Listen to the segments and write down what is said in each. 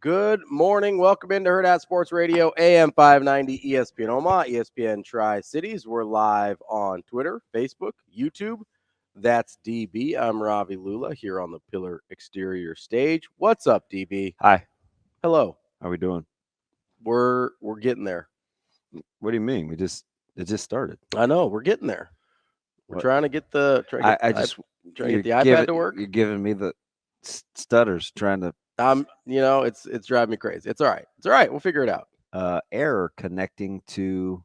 Good morning. Welcome into Hurrdat Sports Radio, AM 590, ESPN Omaha, ESPN Tri-Cities. We're live on Twitter, Facebook, YouTube. That's DB. I'm Ravi Lulla here on the Pillar Exterior stage. What's up, DB? Hi. Hello. How we doing? We're getting there. What do you mean? It just started. I know we're getting there. We're What? trying to get the trying to get the iPad to work. You're giving me the stutters trying to It's driving me crazy. It's all right. It's all right. We'll figure it out. error connecting to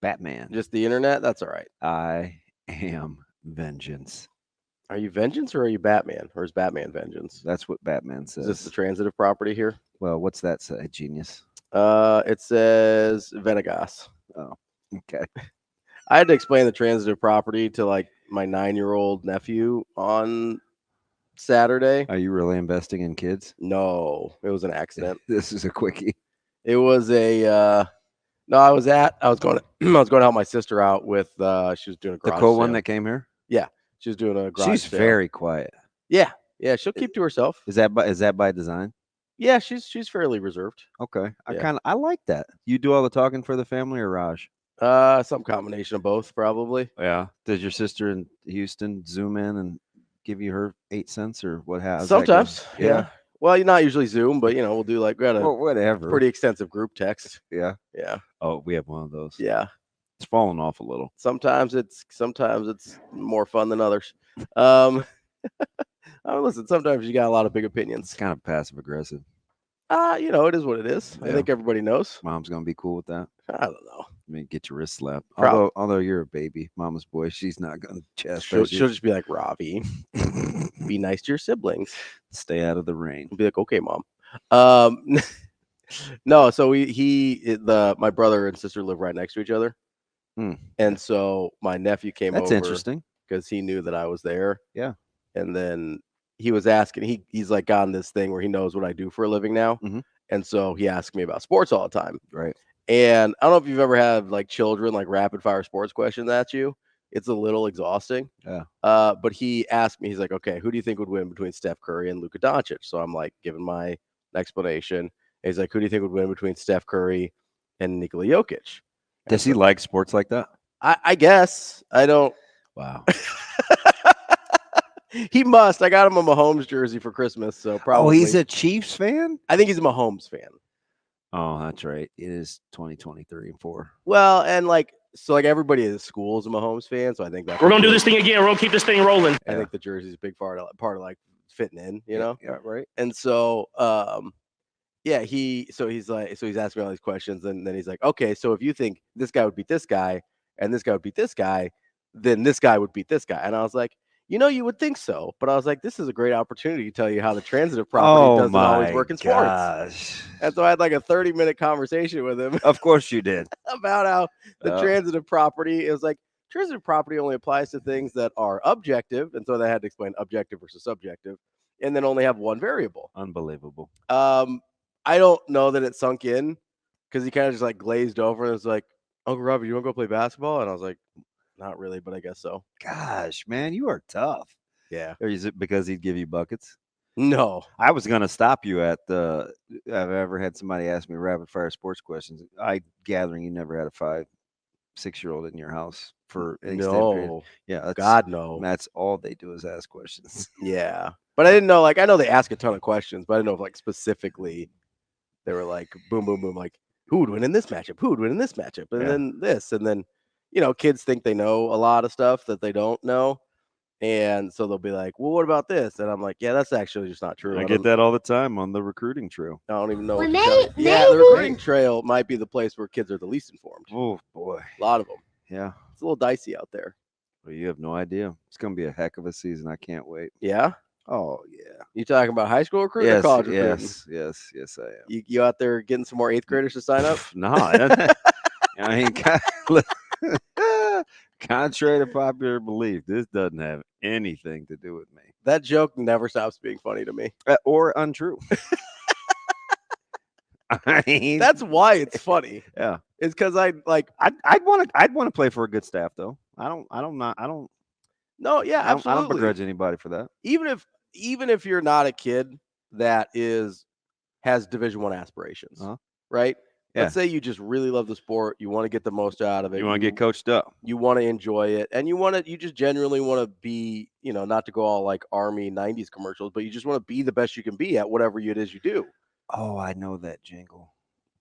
Batman. Just the internet. That's all right. I am vengeance. Are you Vengeance or are you Batman? Or is Batman Vengeance? That's what Batman says. Is this the transitive property here? Well, what's that say, genius? It says Venegas. Oh, okay. I had to explain the transitive property to like my 9-year-old nephew on Saturday. Are you really investing in kids? No, it was an accident. This is a quickie. It was a no. I was going to help my sister out with. She was doing a garage The cool sale. one that came here. Yeah, she was doing a garage She's sale. very quiet. Yeah. She'll keep to herself. Is that by design? Yeah, she's fairly reserved. Okay. Yeah. I like that. You do all the talking for the family or Raj? Some combination of both, probably. Yeah. Does your sister in Houston zoom in and give you her 8 cents or what has? Sometimes, yeah. Well, you're not usually Zoom, but we'll do like we got a whatever. pretty extensive group text. Yeah. Yeah. Oh, we have one of those. Yeah. It's fallen off a little. Sometimes it's more fun than others. Listen, sometimes you got a lot of big opinions. It's kind of passive aggressive. It is what it is. Yeah. I think everybody knows. Mom's gonna be cool with that. I don't know. I mean, get your wrist slapped. Prob- Although you're a baby, mama's boy, she's not gonna chastise She'll just be like, Ravi, be nice to your siblings. Stay out of the rain. Be like, okay, mom. No, so my brother and sister live right next to each other. And so my nephew came over. That's interesting. Because he knew that I was there. Yeah. And then he was asking, he's like on this thing where he knows what I do for a living now. Mm-hmm. And so he asked me about sports all the time. Right. And I don't know if you've ever had like children like rapid fire sports questions at you. It's a little exhausting. Yeah. But he asked me, he's like, okay, who do you think would win between Steph Curry and Luka Doncic? So I'm like giving my explanation. And he's like, who do you think would win between Steph Curry and Nikola Jokic? Does he like sports like that? I guess. I don't. Wow. He must. I got him a Mahomes jersey for Christmas, so probably. Oh, he's a Chiefs fan? I think he's a Mahomes fan. Oh, that's right. It is 2023 and 4. Well, and so everybody at school is a Mahomes fan, so I think that's we're gonna do this thing again. We're gonna keep this thing rolling. I think the jersey's a big part of like fitting in, Yeah, right. And so he's asking me all these questions, and then he's like, okay, so if you think this guy would beat this guy and this guy would beat this guy, then this guy would beat this guy. And I was like, you would think so, but I was like, this is a great opportunity to tell you how the transitive property doesn't always work in sports. And so I had like a 30-minute conversation with him. Of course you did. About how the transitive property is like, transitive property only applies to things that are objective. And so they had to explain objective versus subjective and then only have one variable. Unbelievable. I don't know that it sunk in because he kind of just like glazed over and was like, Uncle Robbie, you want to go play basketball? And I was like, not really, but I guess so. Gosh, man, you are tough. Yeah. Or is it because he'd give you buckets? No. I was going to stop you at I've ever had somebody ask me rapid fire sports questions. I gathering you never had a 5, 6-year-old in your house for an extended period. Yeah. God, no. That's all they do is ask questions. Yeah. But I didn't know, I know they ask a ton of questions, but I didn't know if specifically they were like, boom, boom, boom, like, who would win in this matchup? Who would win in this matchup? And then this, and then, kids think they know a lot of stuff that they don't know. And so they'll be like, well, what about this? And I'm like, yeah, that's actually just not true. I get that all the time on the recruiting trail. I don't even know. The recruiting trail might be the place where kids are the least informed. Oh, boy. A lot of them. Yeah. It's a little dicey out there. Well, you have no idea. It's going to be a heck of a season. I can't wait. Yeah? Oh, yeah. You talking about high school recruiting or college recruiting? Yes, I am. You out there getting some more 8th graders to sign up? No. I ain't contrary to popular belief, this doesn't have anything to do with me. That joke never stops being funny to me. Or untrue. That's why it's funny. Yeah. It's because I'd want to play for a good staff though. No, yeah, absolutely. I don't begrudge anybody for that. Even if you're not a kid that is has Division I aspirations, right? Yeah. Let's say you just really love the sport. You want to get the most out of it. You want to get coached up. You want to enjoy it, and you just genuinely want to be, not to go all like Army 90s commercials, but you just want to be the best you can be at whatever it is you do. Oh, I know that jingle.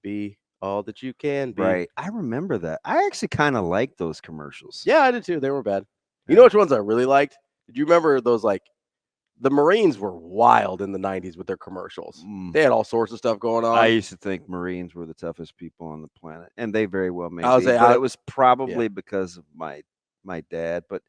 Be all that you can be. Right. I remember that. I actually kind of liked those commercials. Yeah, I did too. They were bad. You know which ones I really liked? Did you remember those, like, the Marines were wild in the 90s with their commercials. They had all sorts of stuff going on. I used to think Marines were the toughest people on the planet, and they very well may be. But it was probably because of my dad. But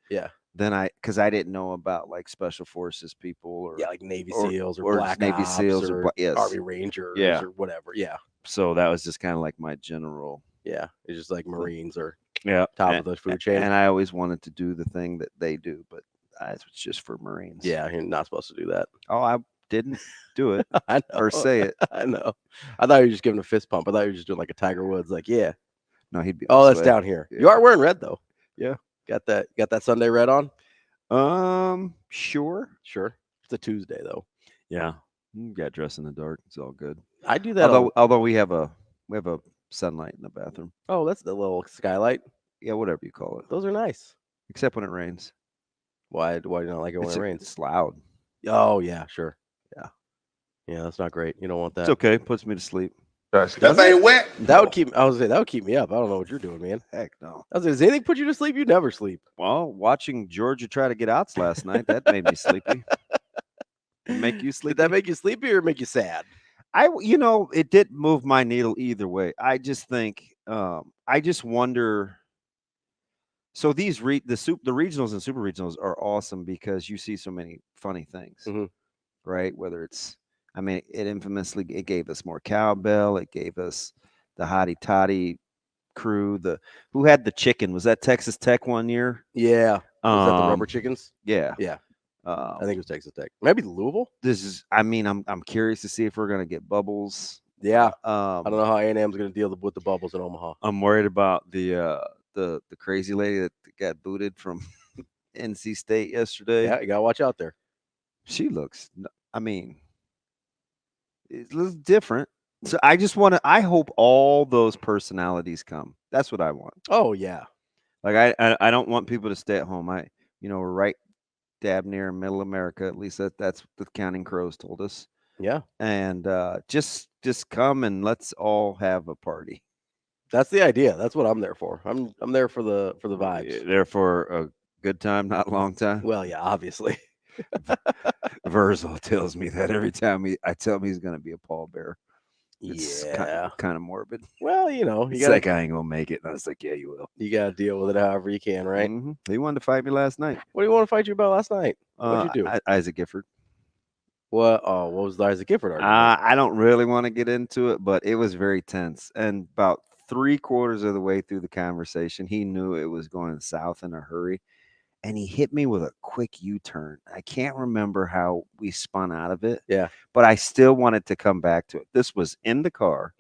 then because I didn't know about like special forces people or like Navy SEALs or Black Navy Ops SEALs or yes. Army Rangers or whatever. Yeah. So that was just kind of like my general. Yeah, it's just like Marines or top of the food chain. And I always wanted to do the thing that they do, but it's just for Marines. Yeah, you're not supposed to do that. Oh, I didn't do it. I know. Or say it. I know. I thought you were just giving a fist pump. I thought you were just doing like a Tiger Woods, like, yeah. No, he'd be. Oh, that's down here. Yeah. You are wearing red though. Yeah. Got that Sunday red on? Sure. It's a Tuesday though. Yeah. You got dressed in the dark. It's all good. I do that. Although we have a sunlight in the bathroom. Oh, that's the little skylight. Yeah, whatever you call it. Those are nice. Except when it rains. Why do you not like it when it rains? It's loud. Oh yeah, sure. Yeah, that's not great. You don't want that. It's okay. It puts me to sleep. That ain't wet. That would keep. I was saying that would keep me up. I don't know what you're doing, man. Heck no. Does anything put you to sleep? You never sleep. Well, watching Georgia try to get outs last night, that made me sleepy. Make you sleepy? Did that make you sleepy or make you sad? It didn't move my needle either way. I just think, I just wonder. So these the regionals and super regionals are awesome because you see so many funny things, right? Whether it's, it infamously, it gave us more cowbell. It gave us the hottie toddy crew. Who had the chicken? Was that Texas Tech one year? Yeah. Was that the rubber chickens? Yeah. Yeah. I think it was Texas Tech. Maybe Louisville. I'm curious to see if we're gonna get bubbles. Yeah. I don't know how A&M's gonna deal with the bubbles in Omaha. I'm worried about the crazy lady that got booted from NC State yesterday. Yeah, you gotta watch out there. She looks. It looks different. So I hope all those personalities come. That's what I want. Oh yeah. Like I don't want people to stay at home. We're right dab near middle America. At least that's what the Counting Crows told us. Yeah. And just come and let's all have a party. That's the idea. That's what I'm there for. I'm there for the vibes. There for a good time, not a long time. Well, yeah, obviously. Virgil tells me that every time I tell him he's going to be a pallbearer. It's kind of morbid. Well, He's like, I ain't gonna make it. And I was like, yeah, you will. You gotta deal with it however you can, right? Mm-hmm. He wanted to fight me last night. What do you want to fight you about last night? What'd you do? Isaac Gifford. What was the Isaac Gifford argument? I don't really want to get into it, but it was very tense. And about 3/4 of the way through the conversation, he knew it was going south in a hurry. And he hit me with a quick U-turn. I can't remember how we spun out of it. Yeah. But I still wanted to come back to it. This was in the car,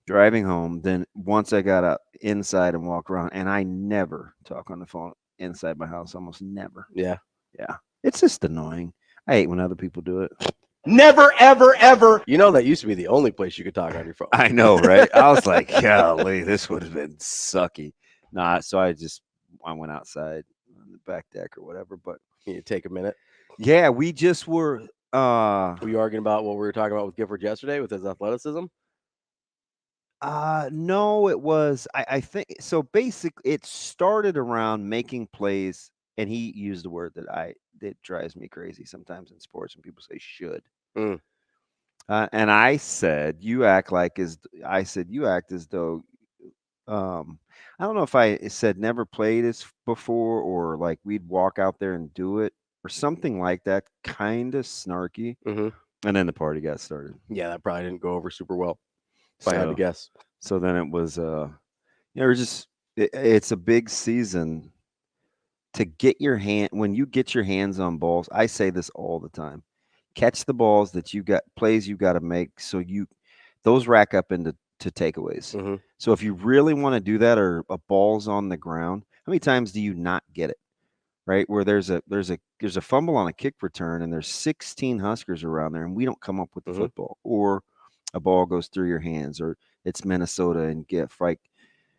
driving home. Then once I got up inside and walked around, and I never talk on the phone inside my house, almost never. Yeah. Yeah. It's just annoying. I hate when other people do it. Never, ever, ever. That used to be the only place you could talk on your phone. I know, right? I was like, golly, this would have been sucky. Nah, so I went outside on the back deck or whatever. But can you take a minute? Yeah, we just were. Were you arguing about what we were talking about with Gifford yesterday with his athleticism? No, it was. I think so. Basically, it started around making plays, and he used a word that drives me crazy sometimes in sports when people say should. And I said, you act as though. I don't know if I said never played this before or like we'd walk out there and do it or something like that, kind of snarky. And then the party got started. Yeah, that probably didn't go over super well, if I had to guess. So then it was, it's a big season to get your when you get your hands on balls. I say this all the time. Catch the balls that you got, plays you got to make. So those rack up into takeaways. So if you really want to do that or a ball's on the ground, how many times do you not get it? right? Where there's a fumble on a kick return, and there's 16 Huskers around there, and we don't come up with the football, or a ball goes through your hands, or it's Minnesota and GIF. Like,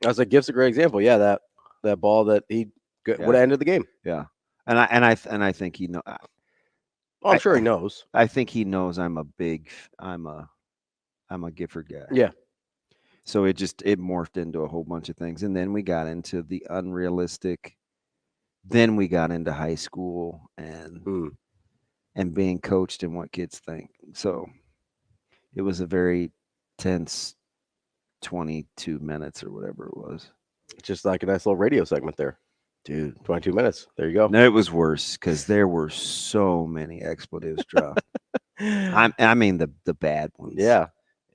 I was like, GIF's a great example. Yeah, that ball that he would have ended the game. Yeah, and I think he know. I'm sure he knows. I think he knows I'm a Gifford guy. Yeah. So it morphed into a whole bunch of things, and then we got into the unrealistic. Then we got into high school and being coached and what kids think. So it was a very tense 22 minutes or whatever it was. Just like a nice little radio segment there. Dude, 22 minutes. There you go. No, it was worse because there were so many expletives dropped. I mean the bad ones. Yeah.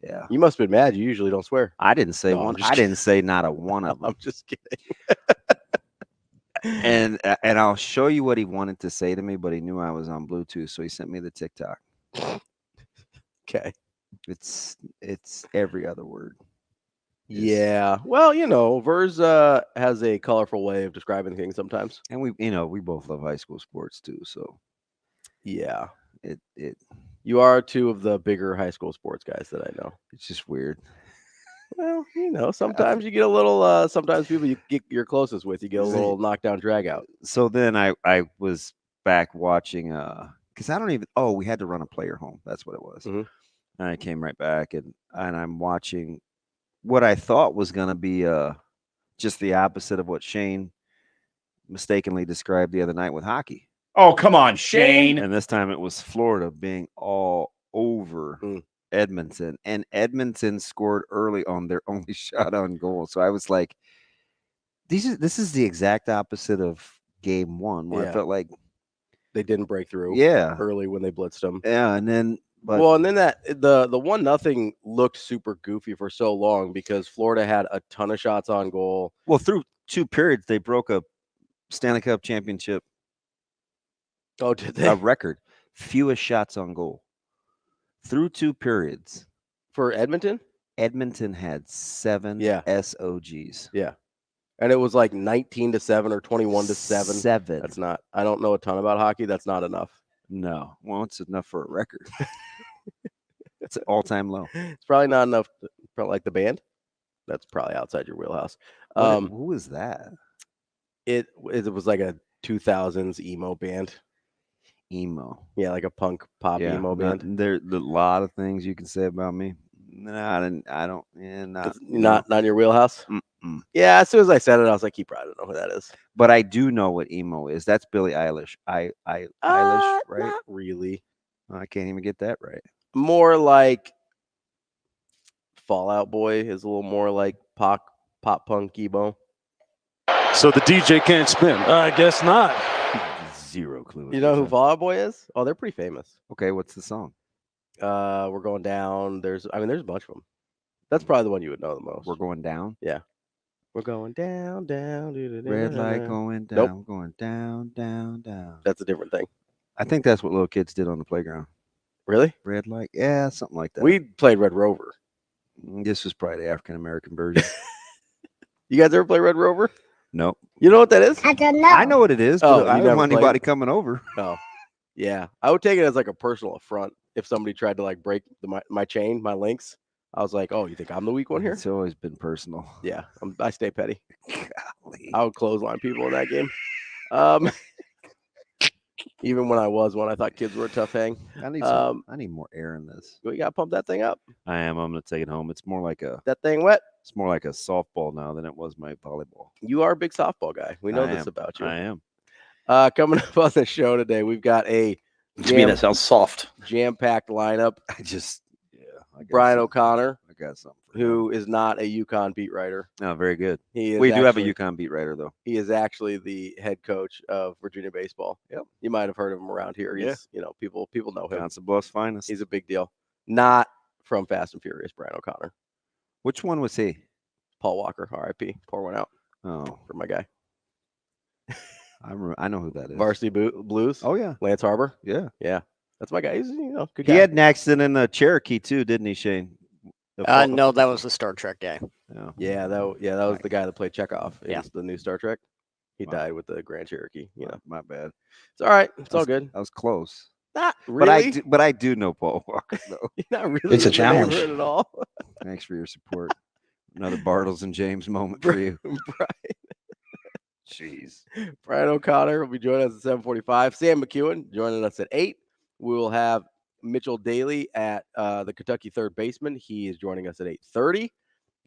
Yeah. You must have been mad. You usually don't swear. I didn't say one. I didn't say not a one of them. I'm just kidding. And I'll show you what he wanted to say to me, but he knew I was on Bluetooth, so he sent me the TikTok. Okay. It's every other word. Yeah. Well, Vers has a colorful way of describing things sometimes. And we both love high school sports too, so yeah. It You are two of the bigger high school sports guys that I know. It's just weird. Well, sometimes you get a little sometimes people you're closest with, you get a little knockdown drag out. So then I was back watching because I don't even we had to run a player home. That's what it was. Mm-hmm. And I came right back and I'm watching what I thought was gonna be just the opposite of what Shane mistakenly described the other night with hockey. Oh, come on, Shane. And this time it was Florida being all over Edmonton. And Edmonton scored early on their only shot on goal. So I was like, this is the exact opposite of game one, where I felt like they didn't break through early when they blitzed them. Yeah, and then the 1-0 looked super goofy for so long because Florida had a ton of shots on goal. Well, through 2 periods, they broke a Stanley Cup championship. Oh, did they? A record. Fewest shots on goal. Through 2 periods. For Edmonton? Edmonton had 7 SOGs. Yeah. And it was like 19-7 or 21-7. 7. That's not, I don't know a ton about hockey. That's not enough. No. Well, it's enough for a record. It's an all-time low. It's probably not enough for like the band. That's probably outside your wheelhouse. Who was that? It was like a 2000s emo band. Emo. Yeah, like a punk pop emo band. There's a lot of things you can say about me. Not in your wheelhouse. Yeah, as soon as I said it, I was like, he probably don't know who that is. But I do know what emo is. That's Billie Eilish. Eilish, right? Not really. I can't even get that right. More like Fall Out Boy is a little more like pop punk emo. So the DJ can't spin. I guess not. Zero clue. You know who Fall Out Boy is? Oh, they're pretty famous. Okay, what's the song? We're Going Down. There's a bunch of them. That's probably the one you would know the most. We're Going Down? Yeah. We're going down, down. Red light going down. Nope. Going down, down, down. That's a different thing. I think that's what little kids did on the playground. Really? Red light? Yeah, something like that. We played Red Rover. This was probably the African-American version. You guys ever play Red Rover? Nope. You know what that is? I don't know. I know what it is, but I don't want anybody played? coming over. Oh, yeah. I would take it as like a personal affront if somebody tried to like break my chain, my links. I was like, oh, you think I'm the weak one here? It's always been personal. Yeah, I stay petty. Golly. I would clothesline people in that game. Even when I was one, I thought kids were a tough hang. I need more air in this. We got to pump that thing up. I am. I'm going to take it home. It's more like that thing wet. It's more like a softball now than it was my volleyball. You are a big softball guy. We know this about you. I am. Coming up on the show today, we've got a to me that sounds soft. Jam-packed lineup. I Brian O'Connor, I got something. who is not a UConn beat writer. No, very good. We do have a UConn beat writer though. He is actually the head coach of Virginia baseball. Yep. You might have heard of him around here. He's, people know him. Johnson Bluff's finest. He's a big deal. Not from Fast and Furious, Brian O'Connor. Which one was he? Paul Walker, RIP. Pour one out. Oh, for my guy. I know who that is. Varsity Blues. Oh yeah, Lance Harbor. Yeah. That's my guy. He's good guy. He had an accident in the Cherokee too, didn't he, Shane? No, that was the Star Trek guy. Yeah, that was the guy that played Chekhov in the new Star Trek. He died with the Grand Cherokee. You know, My bad. it's all right. It's all good. I was close. Not really. But I do know Paul Walker though. You're not really. It's a in the challenge. neighborhood at all. Thanks for your support. Another Bartles and James moment for you. Jeez. Brian O'Connor will be joining us at 7:45. Sam McKewon joining us at 8. We will have Mitchell Daly at the Kentucky third baseman. He is joining us at 8:30.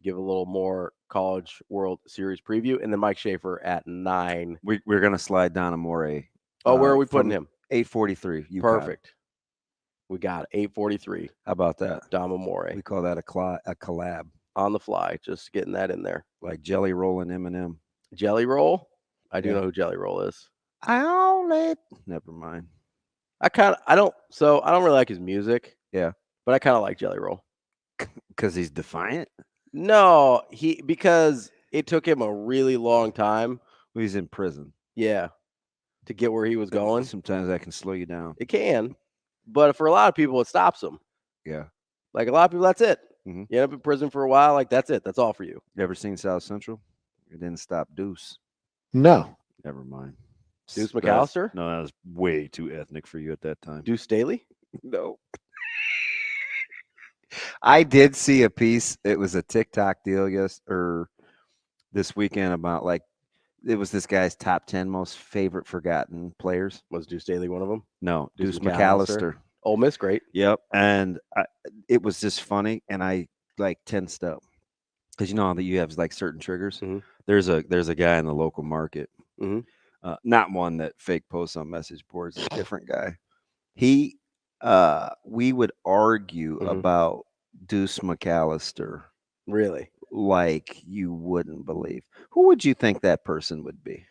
Give a little more College World Series preview, and then Mike Schaefer at 9. We're gonna slide down Amore. Oh, where are we putting him? 8:43. Perfect. We got it. 8:43. How about that? Dom Amore We call that a collab. on the fly. Just getting that in there. Like Jelly Roll and Eminem. Jelly Roll. I do know who Jelly Roll is. Never mind. I don't really like his music. Yeah. But I kind of like Jelly Roll. Because he's defiant. No, because it took him a really long time. Well, he's in prison. Yeah. To get where he was going. Sometimes that can slow you down. It can. But for a lot of people, it stops them. Yeah. Like a lot of people, that's it. Mhm. You end up in prison for a while. Like, that's it. That's all for you. You ever seen South Central? It didn't stop Deuce. No. Never mind. Deuce McAllister? No, that was way too ethnic for you at that time. Deuce Staley? No. I did see a piece. It was a TikTok deal this weekend about it was this guy's top 10 most favorite forgotten players. Was Deuce Staley one of them? No, Deuce Deuce McAllister. Ole Miss, great. Yep. And it was just funny. And I tensed up because you know that you have certain triggers. Mhm. There's a guy in the local market, Mhm. not one that fake posts on message boards, a different guy. We would argue Mhm. about Deuce McAllister Really? like you wouldn't believe. Who would you think that person would be?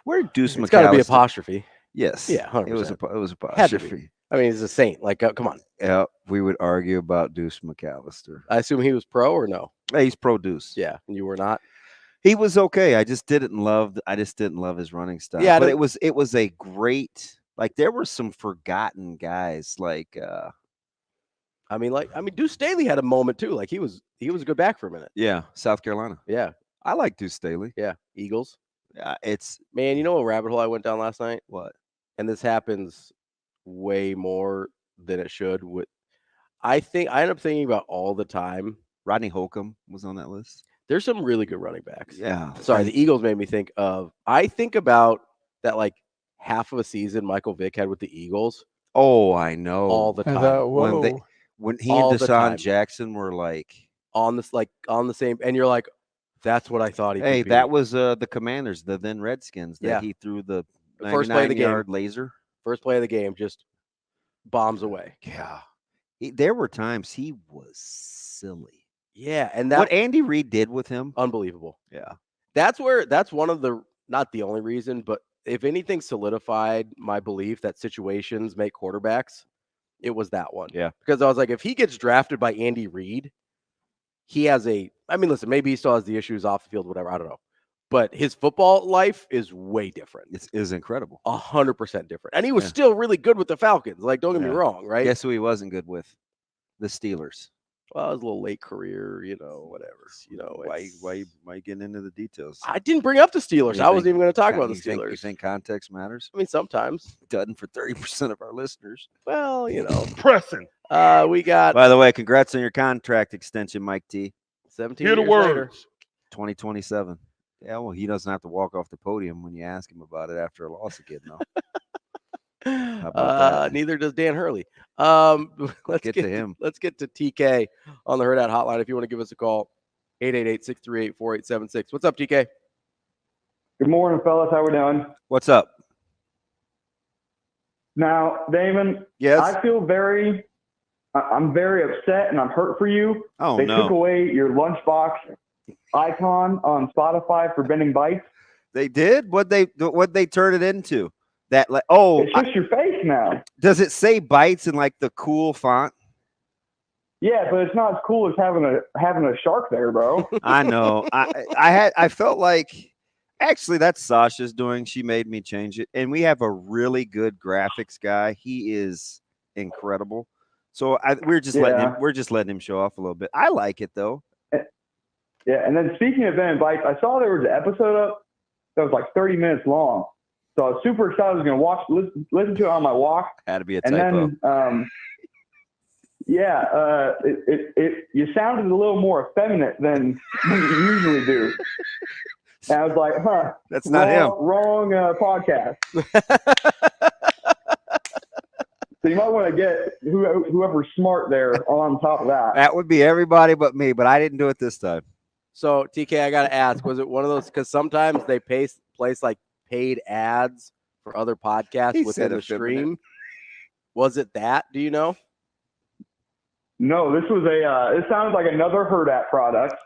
Where did Deuce McAllister? It's got to be apostrophe. Yes. Yeah, 100%. It was Had to be. apostrophe. I mean, he's a saint. Like, come on. Yeah, we would argue about Deuce McAllister. I assume he was pro or no? Hey, he's pro Deuce. Yeah, and you were not. He was okay. I just didn't love his running style. Yeah, but it was a great there were some forgotten guys Deuce Staley had a moment too. Like he was a good back for a minute. yeah, South Carolina. Yeah, I like Deuce Staley. yeah. Eagles. It's Man, you know what rabbit hole I went down last night? what? And this happens way more than it should. I end up thinking about all the time. Rodney Holcomb was on that list. There's some really good running backs. Yeah. Sorry, the Eagles made me think of. I think about that half of a season Michael Vick had with the Eagles Oh, I know. all the time. Whoa. When he all and the Deshaun time. Jackson were on the same, and you're like, that's what I thought he. hey, could be. that was the Commanders, the then Redskins. That Yeah. he threw the First play of the game. 99-yard laser. First play of the game, just bombs away. Yeah. There were times he was silly. Yeah, and What Andy Reid did with him. unbelievable. Yeah. That's one of the, not the only reason, but if anything solidified my belief that situations make quarterbacks, it was that one. Yeah. Because I was like, if he gets drafted by Andy Reid, he has listen, maybe he still has the issues off the field, whatever. I don't know. But his football life is way different. It is incredible. 100% different. And he was still really good with the Falcons. Like, don't get me Yeah. wrong, right? Guess who he wasn't good with? The Steelers. Well, it was a little late career, whatever. Why you getting into the details? I didn't bring up the Steelers. You I wasn't think- even going to talk about the You think- Steelers. You think context matters? I mean, sometimes. Doesn't for 30% of our listeners. Well, Pressing. we got By the way, congrats on your contract extension, Mike T. 17 Hear the years later. words. 2027. Yeah, well, he doesn't have to walk off the podium when you ask him about it after a loss again, though. How about that? Neither does Dan Hurley. Let's Get to him. Let's get to TK on the Hurrdat hotline. If you want to give us a call, 888-638-4876. What's up, TK? Good morning, fellas. How we doing? What's up? Now, Damon, Yes. I'm very upset and I'm hurt for you. Oh, They no. took away your lunchbox icon on Spotify for Bending Bites. They did? What'd they turn it into? That It's just your face now. does it say bites in the cool font? Yeah, but it's not as cool as having a shark there, bro. I know. I felt like actually that's Sasha's doing. She made me change it. And we have a really good graphics guy. He is incredible. So we're just letting him show off a little bit. I like it though. Yeah, and then speaking of Bending Bites, I saw there was an episode up that was like 30 minutes long. So I was super excited. I was going to listen to it on my walk. Had to be a and typo. then, you sounded a little more effeminate than you usually do. And I was like, That's not him. Wrong podcast. So you might want to get whoever's smart there on top of that. That would be everybody but me, but I didn't do it this time. So TK, I gotta ask, was it one of those? Because sometimes they place like paid ads for other podcasts within the stream. Was it that? Do you know? No, this was it sounded like another Hurrdat product.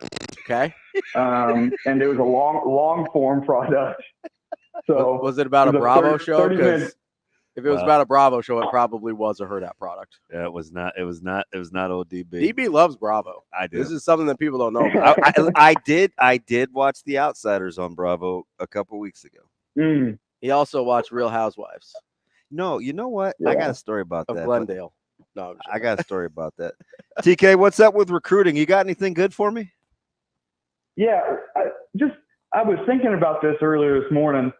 Okay. And it was a long form product. So was it about a Bravo show? 30 minutes. If it was about a Bravo show, it probably was a Hurrdat product. Yeah, it was not old DB. DB loves Bravo. I do. This is something that people don't know about. I did watch The Outsiders on Bravo a couple weeks ago. Mm. He also watched Real Housewives. No, you know what? Yeah. I got a story about of that. Glendale. No, I got a story about that. TK, what's up with recruiting? You got anything good for me? Yeah, I was thinking about this earlier this morning.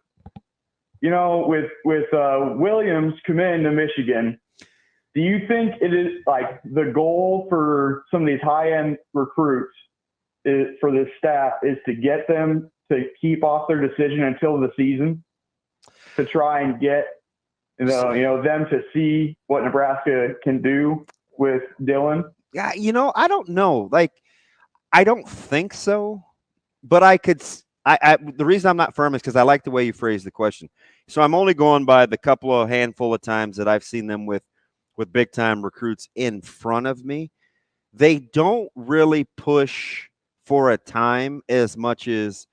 You know, with Williams committing to Michigan, do you think it is like the goal for some of these high-end recruits for this staff is to get them to keep off their decision until the season to try and get them to see what Nebraska can do with Dylan? Yeah, I don't know. Like, I don't think so, but I could. The reason I'm not firm is because I like the way you phrased the question. So I'm only going by the handful of times that I've seen them with big time recruits in front of me. They don't really push for a time as much as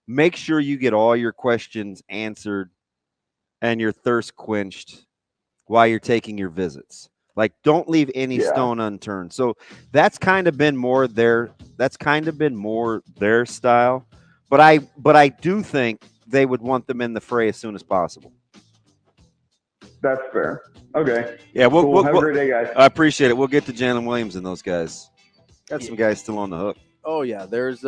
make sure you get all your questions answered and your thirst quenched while you're taking your visits. Like, don't leave any stone unturned. So that's kind of been more their style. But I do think they would want them in the fray as soon as possible. That's fair. Okay. Yeah, cool. Have a great day, guys. I appreciate it. We'll get to Jalen Williams and those guys. Got some guys still on the hook. Oh yeah, there's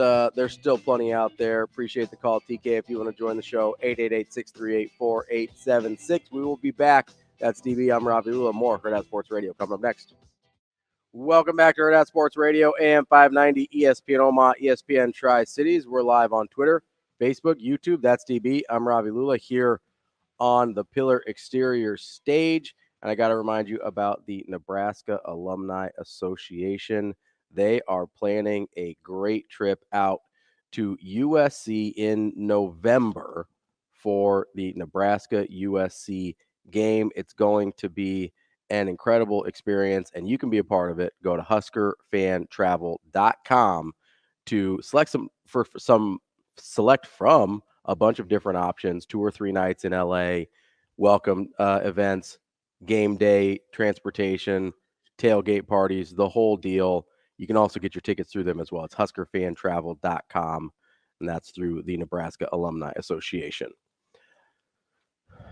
still plenty out there. Appreciate the call, TK. If you want to join the show, 888-638-4876. We will be back. That's DB. I'm Ravi. Lulla. More Hurrdat Sports Radio coming up next. Welcome back to Hurrdat Sports Radio, AM 590, ESPN Omaha, ESPN Tri-Cities. We're live on Twitter, Facebook, YouTube. That's DB. I'm Ravi Lulla here on the Pillar Exterior stage. And I got to remind you about the Nebraska Alumni Association. They are planning a great trip out to USC in November for the Nebraska-USC game. It's going to be an incredible experience, and you can be a part of it. Go to huskerfantravel.com to select from a bunch of different options, 2 or 3 nights in LA, welcome events, game day, transportation, tailgate parties, the whole deal. You can also get your tickets through them as well. It's huskerfantravel.com, and that's through the Nebraska Alumni Association.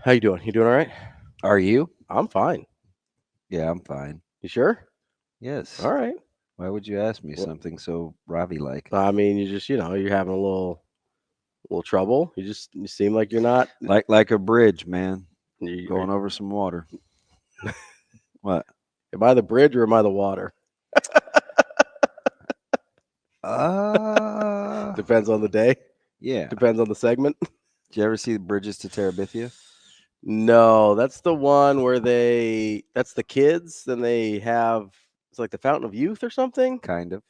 How you doing? You doing all right? Are you? I'm fine. Yeah, I'm fine. You sure? Yes. All right. Why would you ask me something so Ravi-like? I mean, you just, you're having a little trouble. You seem like you're not like a bridge, man. Going over some water. What? Am I the bridge or am I the water? Depends on the day. Yeah. Depends on the segment. Did you ever see Bridges to Terabithia? No, that's the one where that's the kids, and it's like the Fountain of Youth or something. Kind of.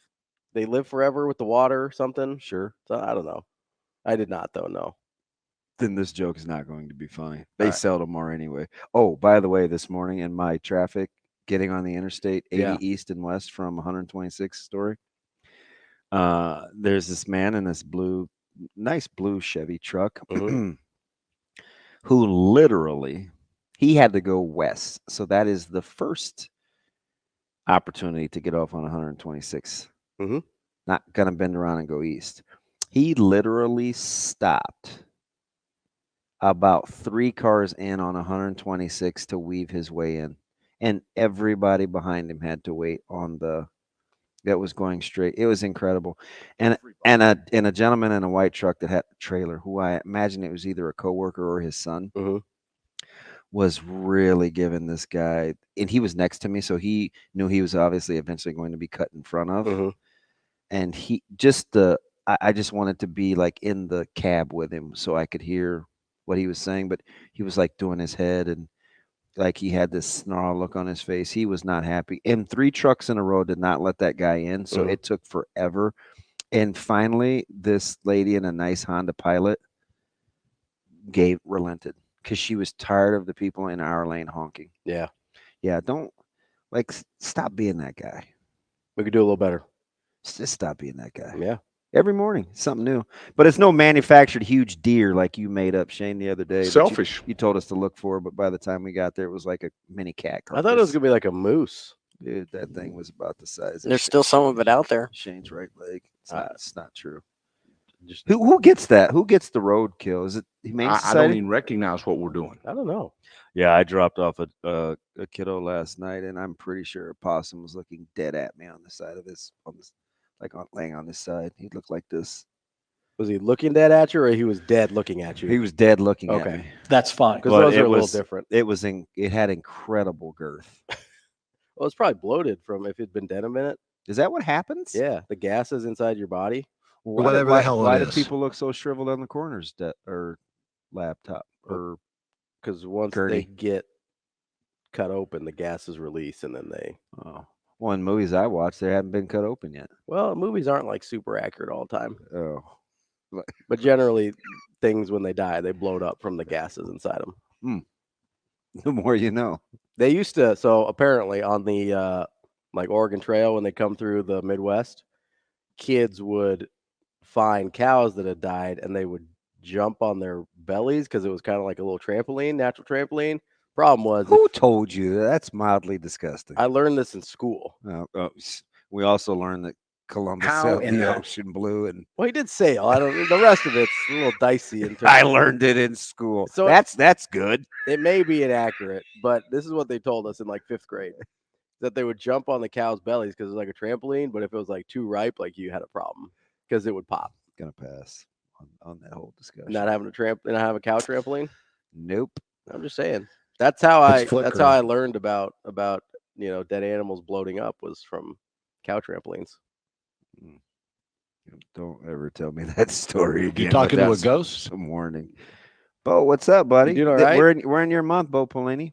They live forever with the water or something. Sure. So I don't know. I did not though, no. Then this joke is not going to be funny. They seldom are anyway. Oh, by the way, this morning in my traffic getting on the interstate 80 east and west from 126 story, there's this man in this nice blue Chevy truck who literally, he had to go west. So that is the first opportunity to get off on 126. Not going to bend around and go east. He literally stopped about 3 cars in on 126 to weave his way in. And everybody behind him had to wait on the that was going straight. It was incredible. And a gentleman in a white truck that had a trailer, who I imagine it was either a coworker or his son, was really giving this guy, and he was next to me, so he knew he was obviously eventually going to be cut in front of. And he just I just wanted to be like in the cab with him so I could hear what he was saying, but he was like doing his head and like he had this snarl look on his face. He was not happy. And 3 trucks in a row did not let that guy in, so it took forever. And finally, this lady in a nice Honda Pilot relented because she was tired of the people in our lane honking. Yeah. Yeah, don't stop being that guy. We could do a little better. Just stop being that guy. Yeah. Every morning, something new. But it's no manufactured huge deer like you made up, Shane, the other day. Selfish. You told us to look for, but by the time we got there, it was like a mini cat carcass. I thought it was going to be like a moose. Dude, that thing was about the size. There's still some of it out there. Shane's right leg. It's not true. Who gets that? Who gets the roadkill? Is it Humane Society? I don't even recognize what we're doing. I don't know. Yeah, I dropped off a kiddo last night, and I'm pretty sure a possum was looking dead at me on the side of laying on his side. He looked like this. Was he looking dead at you, or he was dead looking at you? He was dead looking at me. That's fine. Because those are a little different. It had incredible girth. Well, it's probably bloated from if it'd been dead a minute. Is that what happens? Yeah, the gases inside your body. Whatever the hell it is. Why do people look so shriveled on the corners or laptop? Or because once they get cut open, the gases release, and then they. Oh, well, in movies I watch, they haven't been cut open yet. Well, movies aren't like super accurate all the time. Oh, but generally, things when they die, they bloat up from the gases inside them. The more you know. They used to. So apparently, on the like Oregon Trail, when they come through the Midwest, kids would find cows that had died, and they would jump on their bellies because it was kind of like a little trampoline, natural trampoline. Problem was, who told you? That's mildly disgusting. I learned this in school. We also learned that Columbus sailed in the ocean blue, and well, he did sail. I don't. The rest of it's a little dicey. I learned it in school. So that's good. It may be inaccurate, but this is what they told us in like 5th grade. That they would jump on the cow's bellies because it was like a trampoline, but if it was like too ripe, like you had a problem because it would pop. Gonna pass on that whole discussion. Not having not have a cow trampoline? Nope. I'm just saying. That's how I learned about dead animals bloating up was from cow trampolines. Don't ever tell me that story again. You talking to a ghost? Some warning. Bo, what's up, buddy? You doing all right? We're in your month, Bo Pelini.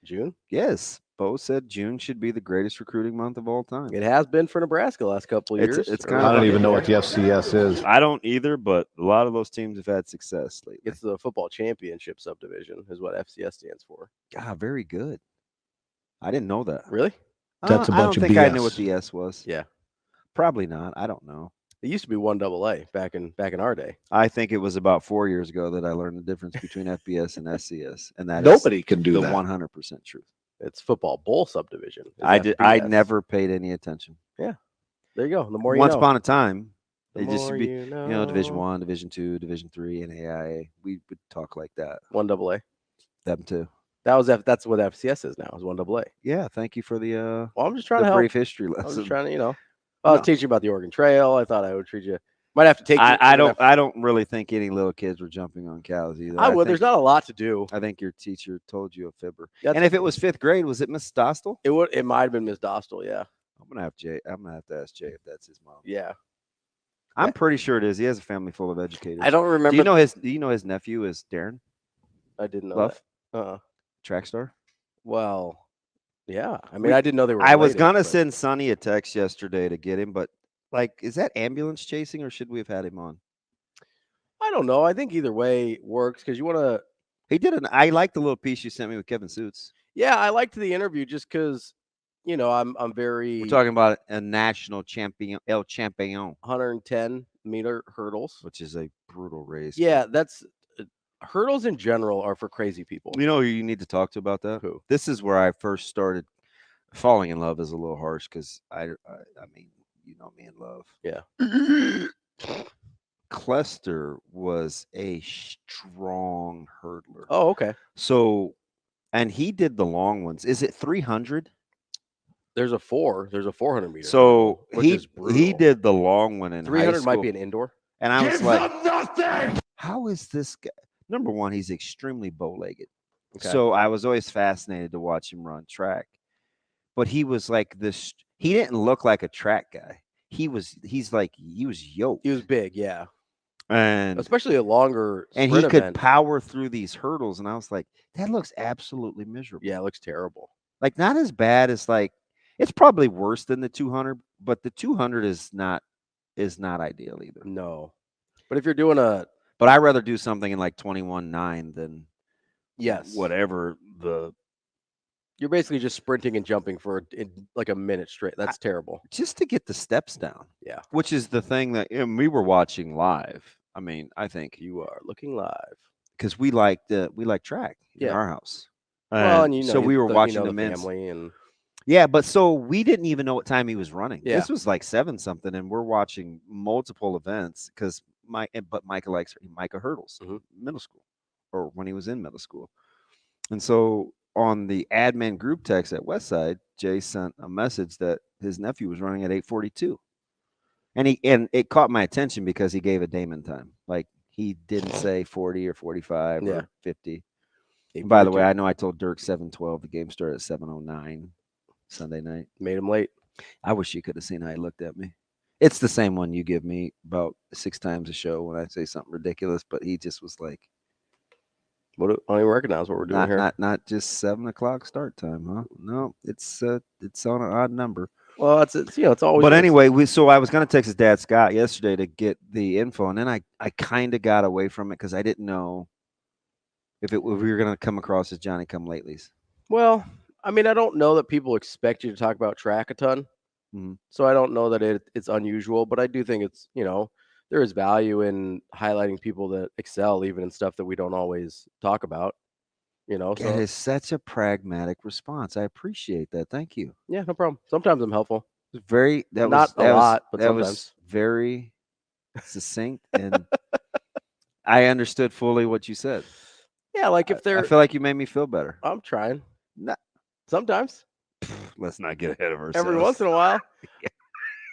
June? Yes. Bo said June should be the greatest recruiting month of all time. It has been for Nebraska the last couple of years. It's kind I don't even know what the FCS is. I don't either, but a lot of those teams have had success lately. It's the football championship subdivision is what FCS stands for. Ah, very good. I didn't know that. Really? That's a bunch of I don't think BS. I knew what the S was. Yeah. Probably not. I don't know. It used to be 1AA back in our day. I think it was about 4 years ago that I learned the difference between FBS and SCS, and that Nobody can do the that. 100% truth. It's football bowl subdivision. I never paid any attention. Yeah. There you go. The more you Once know. upon a time, The it used to more be you know. Division 1, Division 2, Division 3, and AIA. We would talk like that. 1AA. Them too. That's what FCS is now. Is 1AA. Yeah. Thank you for the Well, I'm just trying to help. brief history lesson. I'm just trying to, I was teaching about the Oregon Trail. I thought I would treat you. Might have to take. I don't really think any little kids were jumping on cows either. I would. There's not a lot to do. I think your teacher told you a fibber. That's and if it was 5th grade, was it Miss Dostal? It might have been Miss Dostal. Yeah. I'm gonna have to ask Jay if that's his mom. Yeah. I'm pretty sure it is. He has a family full of educators. I don't remember. Do you know his nephew is Darren? I didn't know Love? that. Track star? Well, yeah. I mean, I didn't know they were. I was related, gonna but- send Sonny a text yesterday to get him, but is that ambulance chasing or should we have had him on? I don't know. I think either way works because you want to. He did I like the little piece you sent me with Kevin Suits. Yeah, I liked the interview just because, I'm very. We're talking about a national champion, El Champion, 110-meter hurdles, which is a brutal race. Yeah, that's hurdles in general are for crazy people. You know who you need to talk to about that? Who? This is where I first started falling in love. Is a little harsh because I mean, you know me in love. Yeah. Clester was a strong hurdler. Oh, okay. So, and he did the long ones. Is it 300? There's a 400 meter. So which is brutal. he did the long one in high 300 school. might be an indoor. And I was like, how is this guy? Number one, he's extremely bow-legged. Okay. So I was always fascinated to watch him run track. But he was like this. He didn't look like a track guy. He was yoked. He was big, yeah. And especially a longer and sprint he could event. power through these hurdles. And I was like, that looks absolutely miserable. Yeah, it looks terrible. Like not as bad as like it's probably worse than the 200, but the 200 is not ideal either. No. But if you're doing but I'd rather do something in like 21.9 than whatever you're basically just sprinting and jumping for like a minute straight. That's terrible. Just to get the steps down. Yeah. Which is the thing that we were watching live. I mean, I think you are looking live because we like track in our house. Well, and so we were watching the family and but so we didn't even know what time he was running. Yeah. This was like 7 something, and we're watching multiple events because Micah likes Micah hurdles middle school or when he was in middle school, and so on the admin group text at Westside, Jay sent a message that his nephew was running at 8:42, and it caught my attention because he gave a Damon time. Like he didn't say 40 or 45 or 50. And by the way, I know I told Dirk 7:12. The game started at 7:09 Sunday night. Made him late. I wish you could have seen how he looked at me. It's the same one you give me about 6 times a show when I say something ridiculous, but he just was like, I don't even recognize what we're doing here. Not just 7 o'clock start time, huh? No, it's on an odd number. Well, it's always. But anyway, so I was going to text his dad Scott yesterday to get the info, and then I kind of got away from it because I didn't know if we were going to come across as Johnny Come Latelys. Well, I mean, I don't know that people expect you to talk about track a ton, so I don't know that it's unusual. But I do think it's there is value in highlighting people that excel even in stuff that we don't always talk about. That is such a pragmatic response. I appreciate that. Thank you. Yeah, no problem. Sometimes I'm helpful. That was very succinct, and I understood fully what you said. Yeah, like if they're. I feel like you made me feel better. I'm trying. Nah. Sometimes. Let's not get ahead of ourselves. Every once in a while.